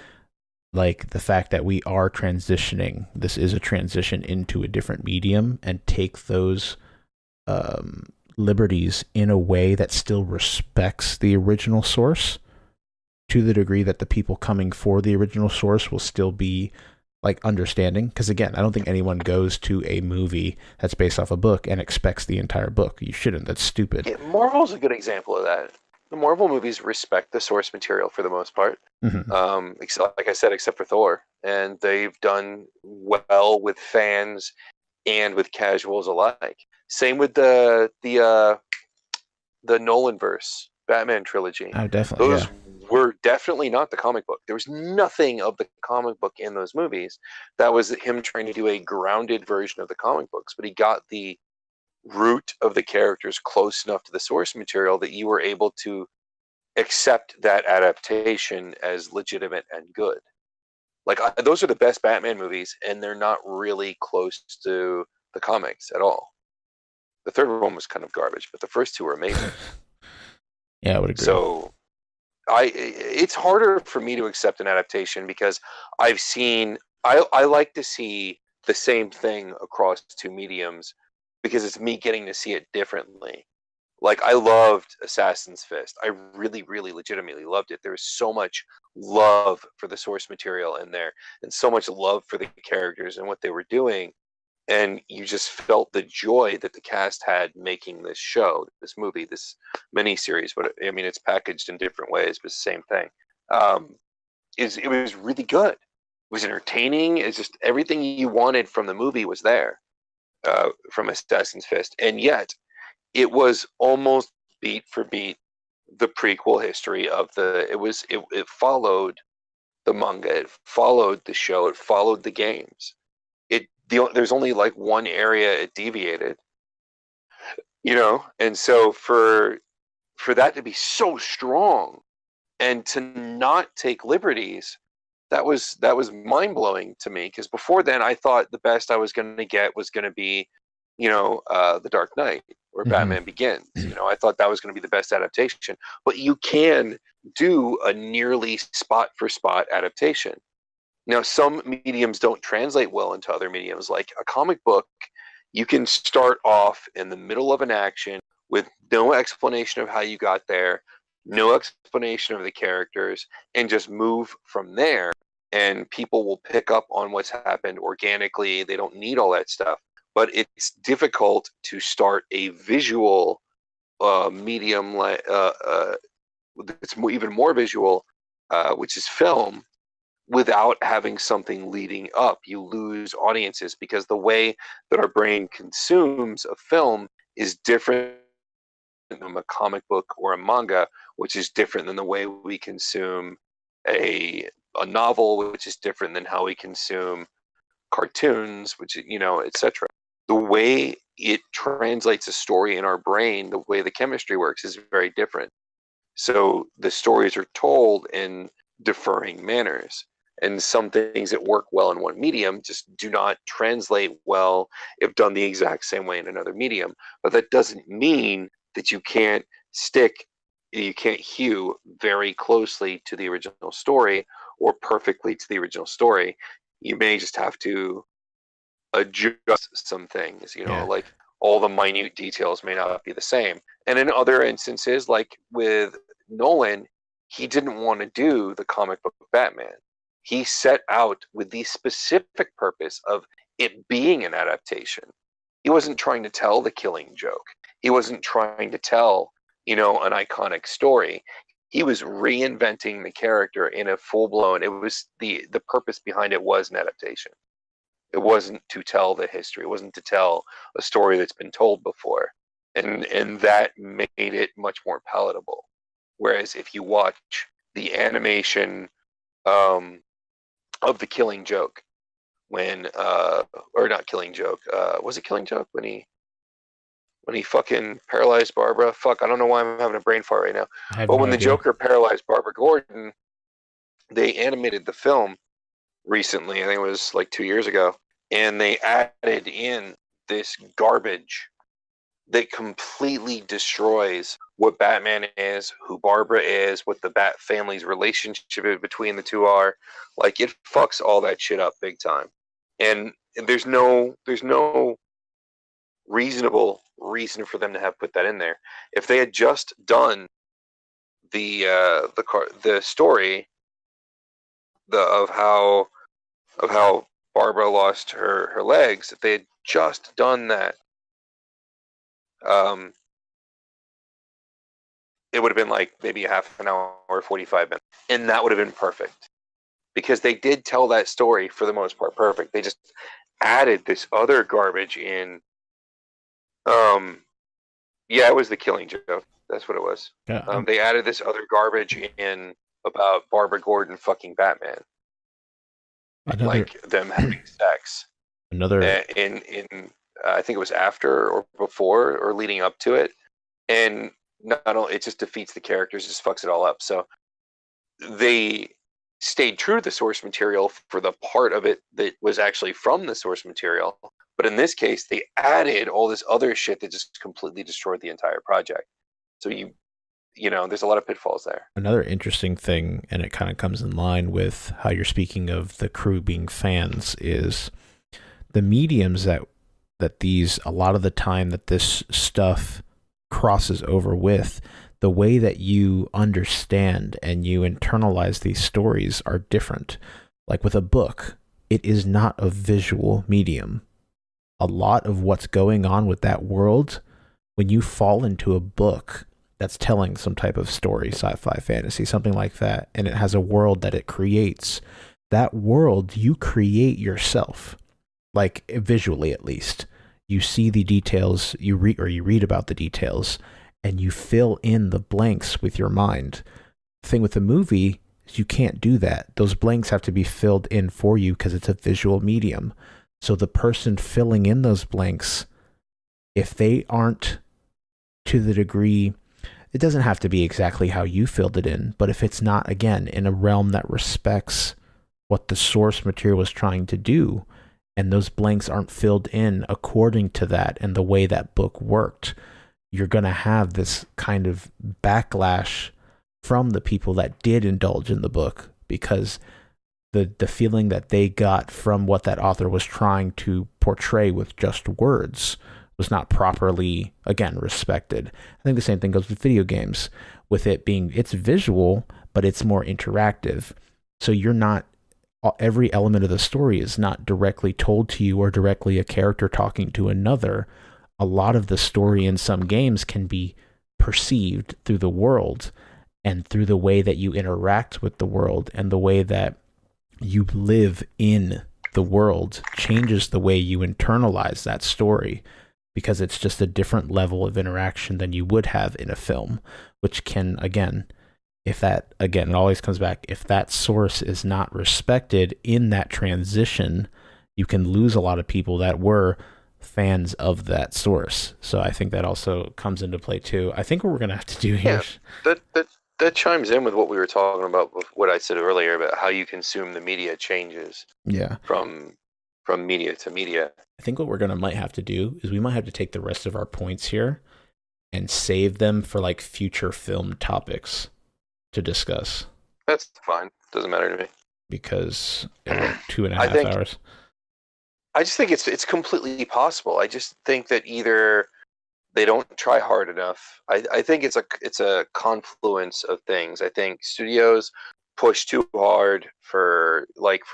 like the fact that we are transitioning, this is a transition into a different medium, and take those liberties in a way that still respects the original source, to the degree that the people coming for the original source will still be like understanding. Because again, I don't think anyone goes to a movie that's based off a book and expects the entire book. You shouldn't. That's stupid. Yeah, Marvel's a good example of that. The Marvel movies respect the source material for the most part. Mm-hmm. Like I said, except for Thor, and they've done well with fans and with casuals alike. Same with the Nolanverse Batman trilogy. Oh, definitely. Those were definitely not the comic book. There was nothing of the comic book in those movies. That was him trying to do a grounded version of the comic books, but he got the root of the characters close enough to the source material that you were able to accept that adaptation as legitimate and good. Like those are the best Batman movies, and they're not really close to the comics at all. The third one was kind of garbage, but the first two were amazing. Yeah, I would agree. So it's harder for me to accept an adaptation because I like to see the same thing across two mediums, because it's me getting to see it differently. Like I loved Assassin's Fist. I really, really legitimately loved it. There was so much love for the source material in there, and so much love for the characters and what they were doing. And you just felt the joy that the cast had making this show, this movie, this miniseries. But I mean, it's packaged in different ways, but it's the same thing. It was really good. It was entertaining. It's just everything you wanted from the movie was there, from Assassin's Fist, and yet it was almost beat for beat the prequel history of it followed the manga, it followed the show, it followed the games. There's only like one area it deviated, and so for that to be so strong and to not take liberties, that was mind-blowing to me, because before then I thought the best I was going to get was going to be The Dark Knight or Batman Begins. I thought that was going to be the best adaptation, but you can do a nearly spot for spot adaptation. Now, some mediums don't translate well into other mediums. Like a comic book, you can start off in the middle of an action with no explanation of how you got there, no explanation of the characters, and just move from there. And people will pick up on what's happened organically. They don't need all that stuff. But it's difficult to start a visual medium, it's even more visual, which is film, without having something leading up. You lose audiences because the way that our brain consumes a film is different from a comic book or a manga, which is different than the way we consume a novel, which is different than how we consume cartoons, which, etc. The way it translates a story in our brain, the way the chemistry works, is very different. So the stories are told in differing manners. And some things that work well in one medium just do not translate well if done the exact same way in another medium. But that doesn't mean that you can't hew very closely to the original story or perfectly to the original story. You may just have to adjust some things, like all the minute details may not be the same. And in other instances, like with Nolan, he didn't want to do the comic book Batman. He set out with the specific purpose of it being an adaptation. He wasn't trying to tell the Killing Joke. He wasn't trying to tell, an iconic story. He was reinventing the character in a full-blown, it was the purpose behind it was an adaptation. It wasn't to tell the history. It wasn't to tell a story that's been told before. And that made it much more palatable. Whereas if you watch the animation of the Killing Joke, or not Killing Joke, was it Killing Joke when he fucking paralyzed Barbara? Fuck, I don't know why I'm having a brain fart right now. But when the Joker paralyzed Barbara Gordon, they animated the film recently. I think it was like 2 years ago, and they added in this garbage that completely destroys what Batman is, who Barbara is, what the Bat family's relationship between the two are. Like, it fucks all that shit up big time. And there's no reasonable reason for them to have put that in there. If they had just done the story of how Barbara lost her legs, if they had just done that, it would have been like maybe a half an hour or 45 minutes, and that would have been perfect, because they did tell that story for the most part perfect. They just added this other garbage in. It was the Killing Joke. That's what it was. Yeah. They added this other garbage in about Barbara Gordon fucking Batman, like them having sex. In I think it was after or before or leading up to it, and not only it just defeats the characters, just fucks it all up. So they stayed true to the source material for the part of it that was actually from the source material, but in this case, they added all this other shit that just completely destroyed the entire project. So there's a lot of pitfalls there. Another interesting thing, and it kind of comes in line with how you're speaking of the crew being fans, is the mediums that a lot of the time that this stuff crosses over with, the way that you understand and you internalize these stories are different. Like with a book, it is not a visual medium. A lot of what's going on with that world, when you fall into a book that's telling some type of story, sci-fi, fantasy, something like that, and it has a world that it creates, that world you create yourself, like visually at least. You see the details, you read about the details, and you fill in the blanks with your mind. The thing with the movie is you can't do that. Those blanks have to be filled in for you because it's a visual medium. So the person filling in those blanks, if they aren't to the degree, it doesn't have to be exactly how you filled it in, but if it's not, again, in a realm that respects what the source material was trying to do, and those blanks aren't filled in according to that and the way that book worked, you're going to have this kind of backlash from the people that did indulge in the book, because the feeling that they got from what that author was trying to portray with just words was not properly, again, respected. I think the same thing goes with video games, with it being, it's visual, but it's more interactive. So you're not, every element of the story is not directly told to you or directly a character talking to another. A lot of the story in some games can be perceived through the world and through the way that you interact with the world, and the way that you live in the world changes the way you internalize that story, because it's just a different level of interaction than you would have in a film, which can, again, if that, again, it always comes back, if that source is not respected in that transition, you can lose a lot of people that were fans of that source. So I think that also comes into play too. I think what we're going to have to do here... Yeah, that chimes in with what we were talking about, with what I said earlier about how you consume the media changes. Yeah. From media to media. I think what we're might have to do is we might have to take the rest of our points here and save them for like future film topics to discuss. That's fine. Doesn't matter to me. Because we're 2.5 hours. I just think it's completely possible. I just think that either they don't try hard enough. I think it's a confluence of things. I think studios push too hard for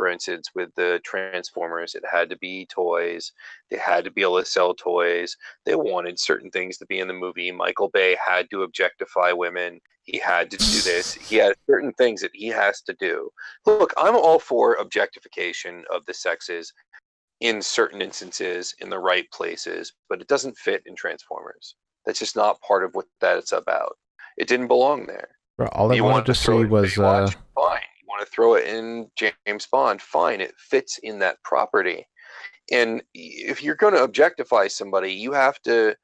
instance, with the Transformers, it had to be toys. They had to be able to sell toys. They wanted certain things to be in the movie. Michael Bay had to objectify women. He had to do this. He had certain things that he has to do. Look, I'm all for objectification of the sexes in certain instances in the right places, but it doesn't fit in Transformers. That's just not part of what that's about. It didn't belong there. Bro, all I wanted to say was fine. You want to throw it in James Bond, fine. It fits in that property. And if you're going to objectify somebody, you have to,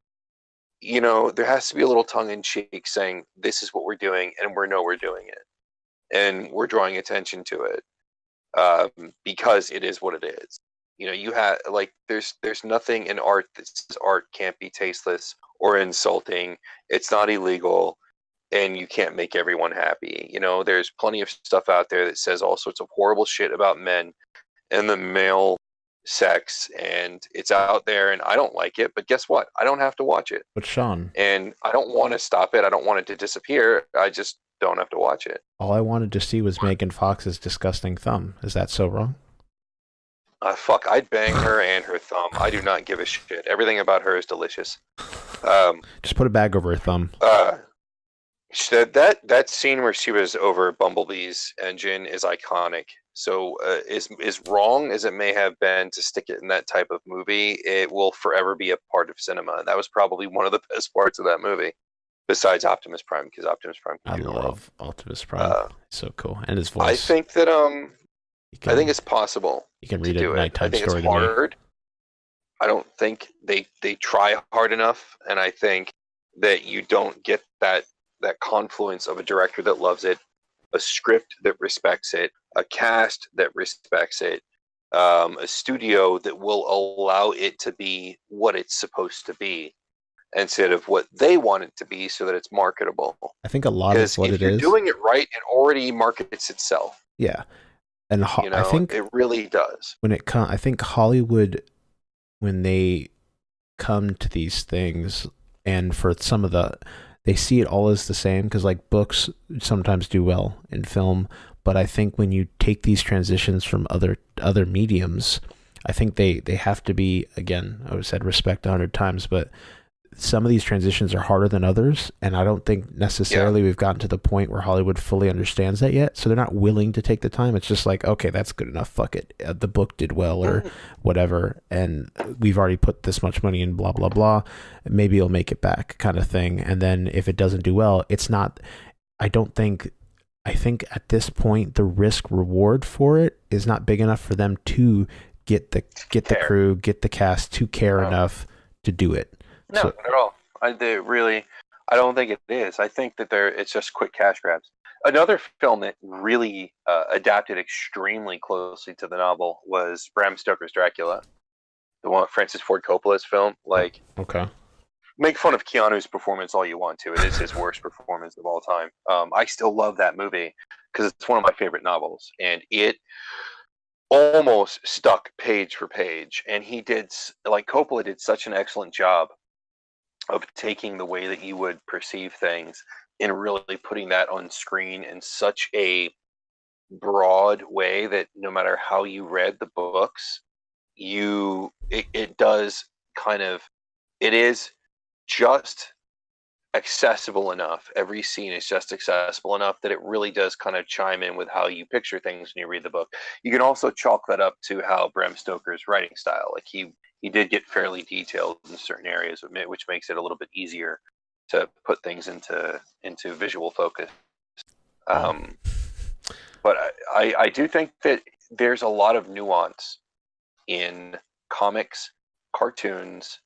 there has to be a little tongue in cheek saying, this is what we're doing, and we're doing it. And we're drawing attention to it because it is what it is. You have there's nothing in art that says art can't be tasteless or insulting. It's not illegal. And you can't make everyone happy. There's plenty of stuff out there that says all sorts of horrible shit about men and the male sex, and it's out there, and I don't like it, but guess what? I don't have to watch it. But Shawn. And I don't want to stop it. I don't want it to disappear. I just don't have to watch it. All I wanted to see was Megan Fox's disgusting thumb. Is that so wrong? Fuck, I'd bang her and her thumb. I do not give a shit. Everything about her is delicious. Just put a bag over her thumb. That scene where she was over Bumblebee's engine is iconic. So as wrong as it may have been to stick it in that type of movie, it will forever be a part of cinema. That was probably one of the best parts of that movie, besides Optimus Prime, because Optimus Prime. I love Optimus Prime. So cool, and his voice. I think that I think it's possible. You can read a nighttime story. I think it's hard. I don't think they try hard enough, and I think that you don't get that confluence of a director that loves it, a script that respects it, a cast that respects it, a studio that will allow it to be what it's supposed to be instead of what they want it to be, so that it's marketable. I think a lot of what it is, if you're doing it right, it already markets itself. Yeah, and I think it really does. I think Hollywood, when they come to these things, and for some of they see it all as the same, because like books sometimes do well in film, but I think when you take these transitions from other mediums, I think they have to be, again, I said respect 100 times, but some of these transitions are harder than others, and I don't think necessarily we've gotten to the point where Hollywood fully understands that yet, so they're not willing to take the time. It's just like, okay, that's good enough, fuck it, the book did well or whatever, and we've already put this much money in, blah blah blah, maybe it'll make it back, kind of thing. And then if it doesn't do well, it's not, I think at this point the risk reward for it is not big enough for them to get the crew, get the cast to care enough to do it. No, not at all. I don't think it is. I think that it's just quick cash grabs. Another film that really adapted extremely closely to the novel was Bram Stoker's Dracula, the one Francis Ford Coppola's film. Okay. Make fun of Keanu's performance all you want to. It is his worst performance of all time. I still love that movie because it's one of my favorite novels, and it almost stuck page for page. And Coppola did such an excellent job of taking the way that you would perceive things and really putting that on screen in such a broad way that no matter how you read the books, it is just accessible enough. Every scene is just accessible enough that it really does kind of chime in with how you picture things when you read the book. You can also chalk that up to how Bram Stoker's writing style, he did get fairly detailed in certain areas, which makes it a little bit easier to put things into visual focus. But I do think that there's a lot of nuance in comics, cartoons,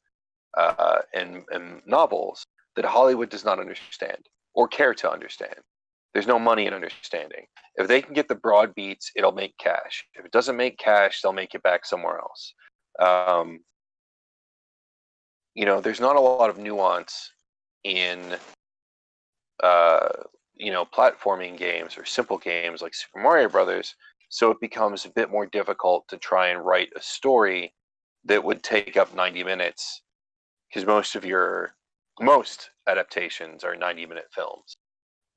and novels that Hollywood does not understand or care to understand. There's no money in understanding. If they can get the broad beats, it'll make cash. If it doesn't make cash, they'll make it back somewhere else. There's not a lot of nuance in platforming games or simple games like Super Mario Brothers, so it becomes a bit more difficult to try and write a story that would take up 90 minutes, because most adaptations are 90-minute films,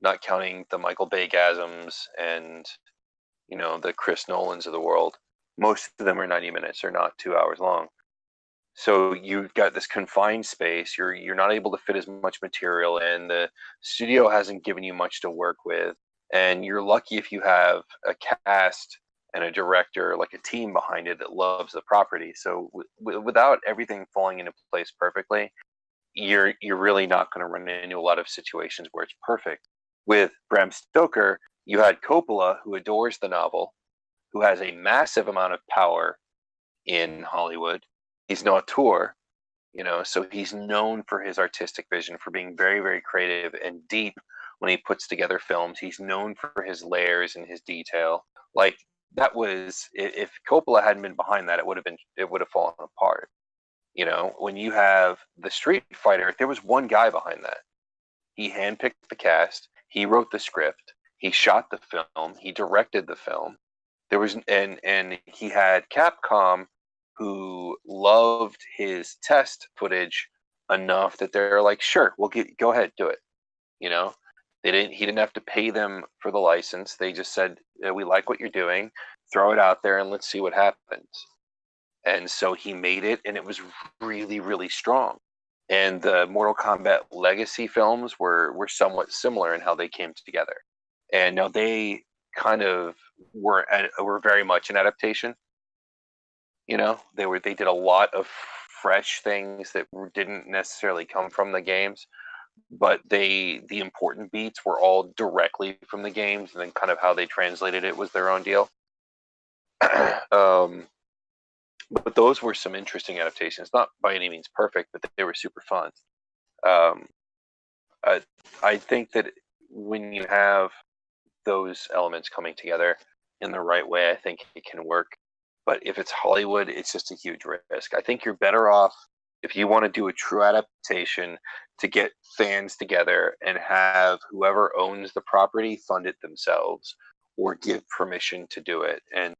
not counting the Michael Bay-gasms and the Chris Nolans of the world. Most of them are 90 minutes. They're not 2 hours long. So you've got this confined space. You're not able to fit as much material in. The studio hasn't given you much to work with, and you're lucky if you have a cast and a director, like a team behind it that loves the property. So without everything falling into place perfectly, you're really not going to run into a lot of situations where it's perfect. With Bram Stoker, you had Coppola, who adores the novel, who has a massive amount of power in Hollywood. He's an auteur, so he's known for his artistic vision, for being very, very creative and deep when he puts together films. He's known for his layers and his detail. Like, that was, if Coppola hadn't been behind that, it would have fallen apart. When you have the Street Fighter, there was one guy behind that. He handpicked the cast, he wrote the script, he shot the film, he directed the film. There was, and he had Capcom, who loved his test footage enough that they're like, sure, go ahead, do it. He didn't have to pay them for the license. They just said, we like what you're doing, throw it out there and let's see what happens. And so he made it, and it was really, really strong. And the Mortal Kombat Legacy films were somewhat similar in how they came together. And now they kind of were very much an adaptation. They did a lot of fresh things that didn't necessarily come from the games, but the important beats were all directly from the games, and then kind of how they translated it was their own deal. But those were some interesting adaptations. Not by any means perfect, but they were super fun. I think that when you have those elements coming together in the right way, I think it can work. But if it's Hollywood, it's just a huge risk. I think you're better off, if you want to do a true adaptation, to get fans together and have whoever owns the property fund it themselves, or give permission to do it, and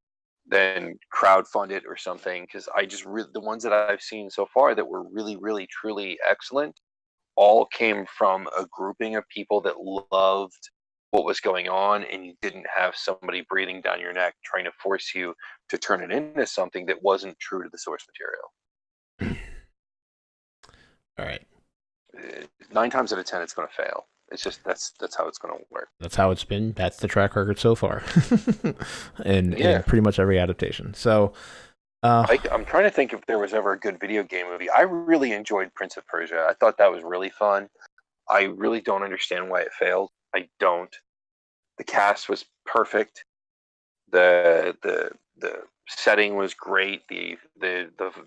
then crowdfund it or something. Because the ones that I've seen so far that were really, really, truly excellent all came from a grouping of people that loved what was going on, and you didn't have somebody breathing down your neck trying to force you to turn it into something that wasn't true to the source material. All right. 9 times out of 10, it's going to fail. It's just that's how it's going to work. That's how it's been. That's the track record so far, in pretty much every adaptation. So, I'm trying to think if there was ever a good video game movie. I really enjoyed Prince of Persia. I thought that was really fun. I really don't understand why it failed. I don't. The cast was perfect. The setting was great. The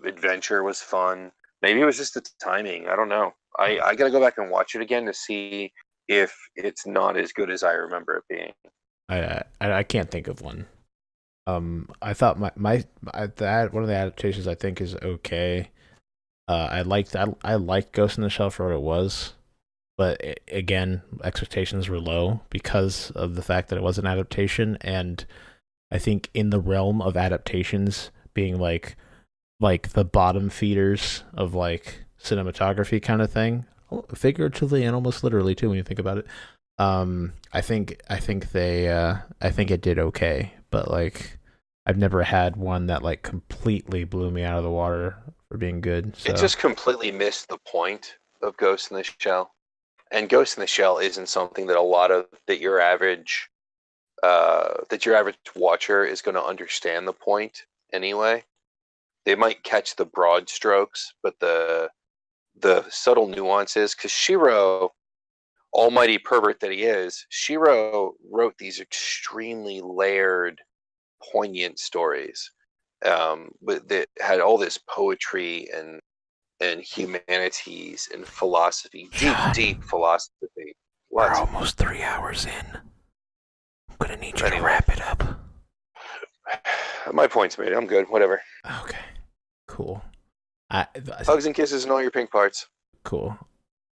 adventure was fun. Maybe it was just the timing. I don't know. I got to go back and watch it again to see if it's not as good as I remember it being. I can't think of one. I thought one of the adaptations I think is okay. I liked Ghost in the Shell for what it was, but again, expectations were low because of the fact that it was an adaptation, and I think in the realm of adaptations being like the bottom feeders of like cinematography kind of thing, figuratively and almost literally too when you think about it. I think it did okay, but like I've never had one that like completely blew me out of the water for being good. So. It just completely missed the point of Ghost in the Shell, and Ghost in the Shell isn't something that your average watcher is going to understand the point anyway. They might catch the broad strokes, but the subtle nuances, because Shiro, almighty pervert that he is, Shiro wrote these extremely layered, poignant stories, but that had all this poetry and humanities and philosophy, deep philosophy. What? We're almost 3 hours in. gonna need you to wrap it up. My point's made. I'm good. Whatever. Okay. Cool. Hugs and kisses and all your pink parts. Cool.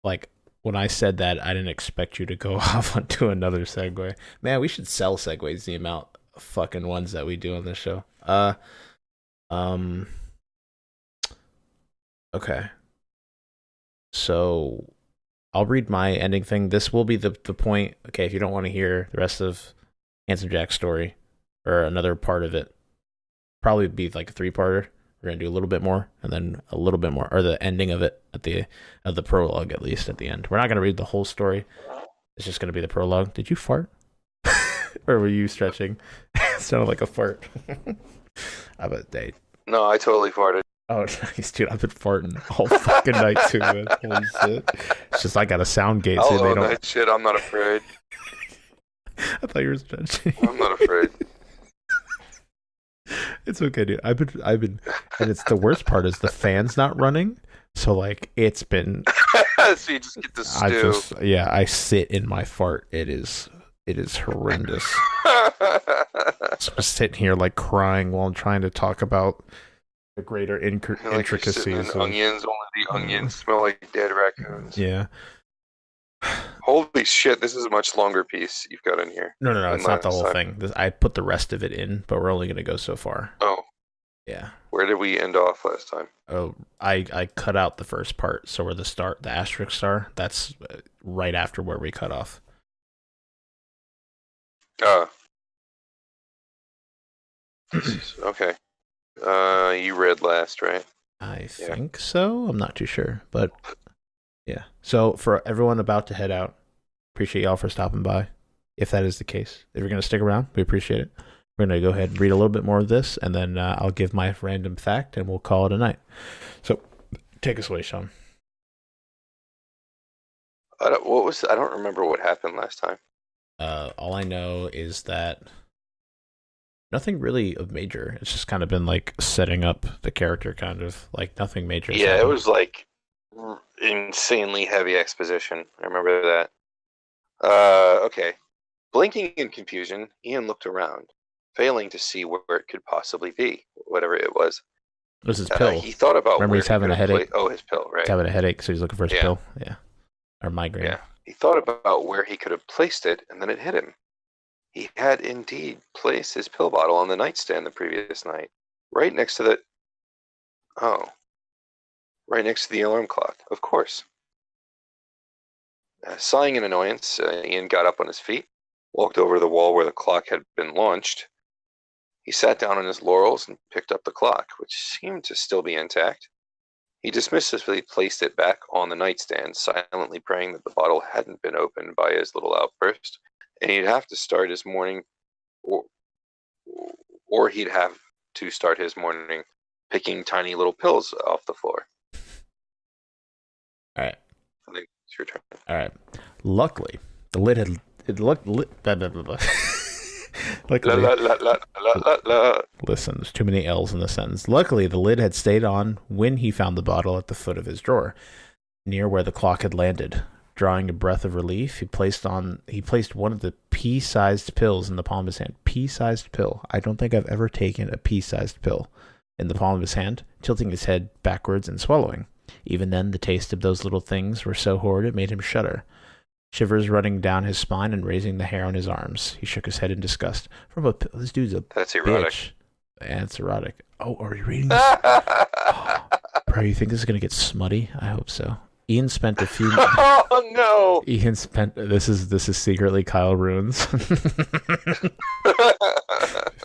Like, when I said that, I didn't expect you to go off onto another segue. Man, we should sell segues, the amount of fucking ones that we do on this show. Okay. So, I'll read my ending thing. This will be the point. Okay, if you don't want to hear the rest of Handsome Jack's story, or another part of it, probably be like a 3-parter. We're gonna do a little bit more, and then a little bit more, or the ending of it at the prologue, at least at the end. We're not gonna read the whole story. It's just gonna be the prologue. Did you fart, or were you stretching? It sounded like a fart. I bet they. No, I totally farted. Oh, nice, dude! I've been farting all fucking night too, man. Holy shit! It's just I got a sound gate, so they don't. That shit, I'm not afraid. I thought you were stretching. I'm not afraid. It's okay, dude. I've been, and it's the worst part is the fan's not running. So like, it's been. So you just get the stew. I sit in my fart. It is horrendous. So I'm sitting here like crying while I'm trying to talk about the greater intricacies. Onions, only the onions smell like dead raccoons. Yeah. Holy shit, this is a much longer piece you've got in here. No, it's not the whole thing. I put the rest of it in, but we're only going to go so far. Oh. Yeah. Where did we end off last time? Oh, I cut out the first part, so where the asterisk star, that's right after where we cut off. Okay. You read last, right? I think so. I'm not too sure, but... Yeah. So for everyone about to head out, appreciate y'all for stopping by. If that is the case, if you're going to stick around, we appreciate it. We're going to go ahead and read a little bit more of this, and then I'll give my random fact, and we'll call it a night. So take us away, Shawn. I don't remember what happened last time. All I know is that nothing really of major. It's just kind of been like setting up the character, kind of like nothing major. Yeah, it was like insanely heavy exposition. I remember that. Okay. Blinking in confusion, Ian looked around, failing to see where it could possibly be, whatever it was. It was his pill. He thought about. Remember, he's having a headache. His pill, right? He's having a headache, so he's looking for his pill. Yeah. Or migraine. Yeah. He thought about where he could have placed it, and then it hit him. He had indeed placed his pill bottle on the nightstand the previous night, right next to the. Right next to the alarm clock, of course. Sighing in annoyance, Ian got up on his feet, walked over to the wall where the clock had been launched. He sat down on his laurels and picked up the clock, which seemed to still be intact. He dismissively placed it back on the nightstand, silently praying that the bottle hadn't been opened by his little outburst, and he'd have to start his morning, or he'd have to start his morning picking tiny little pills off the floor. All right. I think it's your turn. All right. Luckily, the lid had Listen, there's too many L's in the sentence. Luckily, the lid had stayed on when he found the bottle at the foot of his drawer, near where the clock had landed. Drawing a breath of relief, he placed one of the pea-sized pills in the palm of his hand. Pea-sized pill. I don't think I've ever taken a pea-sized pill in the palm of his hand, tilting his head backwards and swallowing. Even then, the taste of those little things were so horrid it made him shudder. Shivers running down his spine and raising the hair on his arms. He shook his head in disgust. This dude's a That's erotic. Bitch. Yeah, it's erotic. Oh, are you reading this? Bro, you think this is going to get smutty? I hope so. Ian spent a few... Oh, no! Ian spent... This is secretly Kyle Ruins.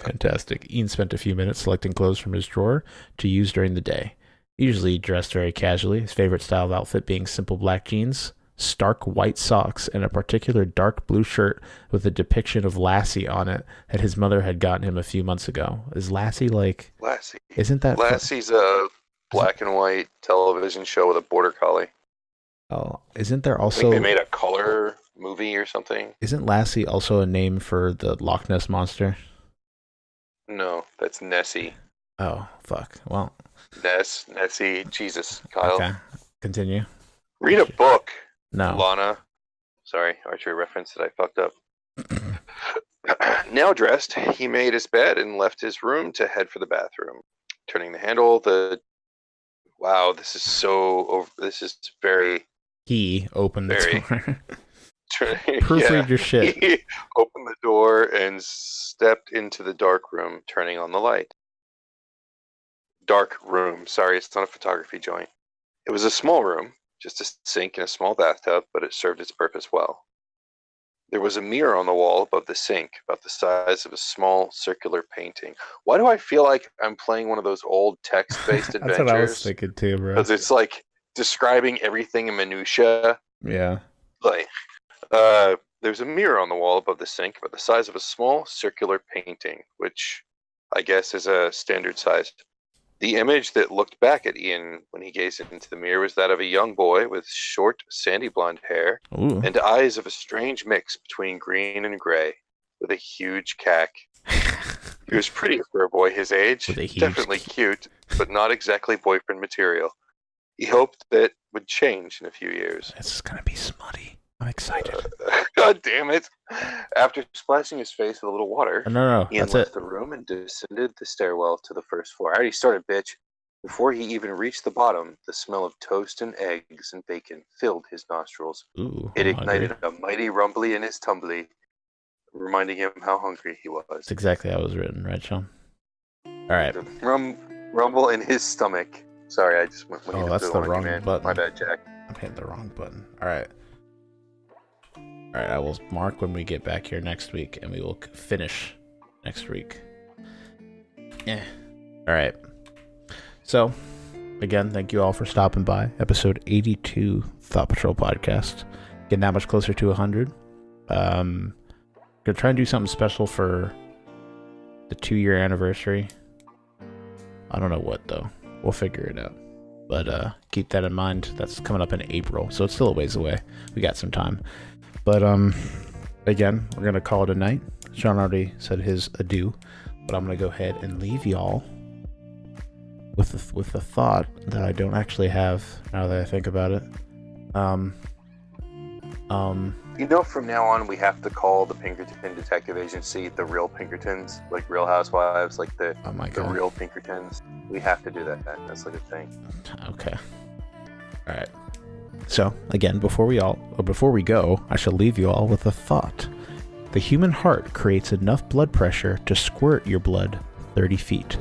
Fantastic. Ian spent a few minutes selecting clothes from his drawer to use during the day. Usually dressed very casually, his favorite style of outfit being simple black jeans, stark white socks, and a particular dark blue shirt with a depiction of Lassie on it that his mother had gotten him a few months ago. Is Lassie like... Lassie. Isn't that... Lassie's a black and white television show with a border collie. Oh, isn't there also... I think they made a color movie or something. Isn't Lassie also a name for the Loch Ness Monster? No, that's Nessie. Oh, fuck. Well... Nessie, Jesus, Kyle. Okay, continue. Read a book. No. Lana. Sorry, archery reference that I fucked up. Now dressed, he made his bed and left his room to head for the bathroom. Turning the handle, wow, this is very. He opened the door. Proofread your shit. He opened the door and stepped into the dark room, turning on the light. Dark room. Sorry, it's not a photography joint. It was a small room, just a sink and a small bathtub, but it served its purpose well. There was a mirror on the wall above the sink, about the size of a small circular painting. Why do I feel like I'm playing one of those old text-based adventures? That's what I was thinking too, bro. Because it's like describing everything in minutia. Yeah. Like, there's a mirror on the wall above the sink, about the size of a small circular painting, which I guess is a standard size. The image that looked back at Ian when he gazed into the mirror was that of a young boy with short, sandy blonde hair and eyes of a strange mix between green and gray, with a huge cack. He was pretty for a boy his age, definitely cute, but not exactly boyfriend material. He hoped that would change in a few years. This is going to be smutty. I'm excited. God damn it. After splashing his face with a little water, Ian left the room and descended the stairwell to the first floor. I already started, bitch. Before he even reached the bottom, the smell of toast and eggs and bacon filled his nostrils. It ignited a mighty rumbly in his tumbly, reminding him how hungry he was. That's exactly how it was written, right, Shawn? All right. Rumble in his stomach. Sorry, I just went. That's the wrong button. My bad, Jack. I'm hitting the wrong button. All right, I will mark when we get back here next week, and we will finish next week. Yeah. All right. So, again, thank you all for stopping by. Episode 82, Thought Patrol Podcast. Getting that much closer to 100. Gonna try and do something special for the 2-year anniversary. I don't know what, though. We'll figure it out. But keep that in mind. That's coming up in April, so it's still a ways away. We got some time. But again, we're going to call it a night. Shawn already said his adieu, but I'm going to go ahead and leave y'all with the thought that I don't actually have now that I think about it. From now on, we have to call the Pinkerton Detective Agency the real Pinkertons, like Real Housewives, like the real Pinkertons. We have to do that. That's like a thing. Okay. All right. So again, before we go, I shall leave you all with a thought. The human heart creates enough blood pressure to squirt your blood 30 feet.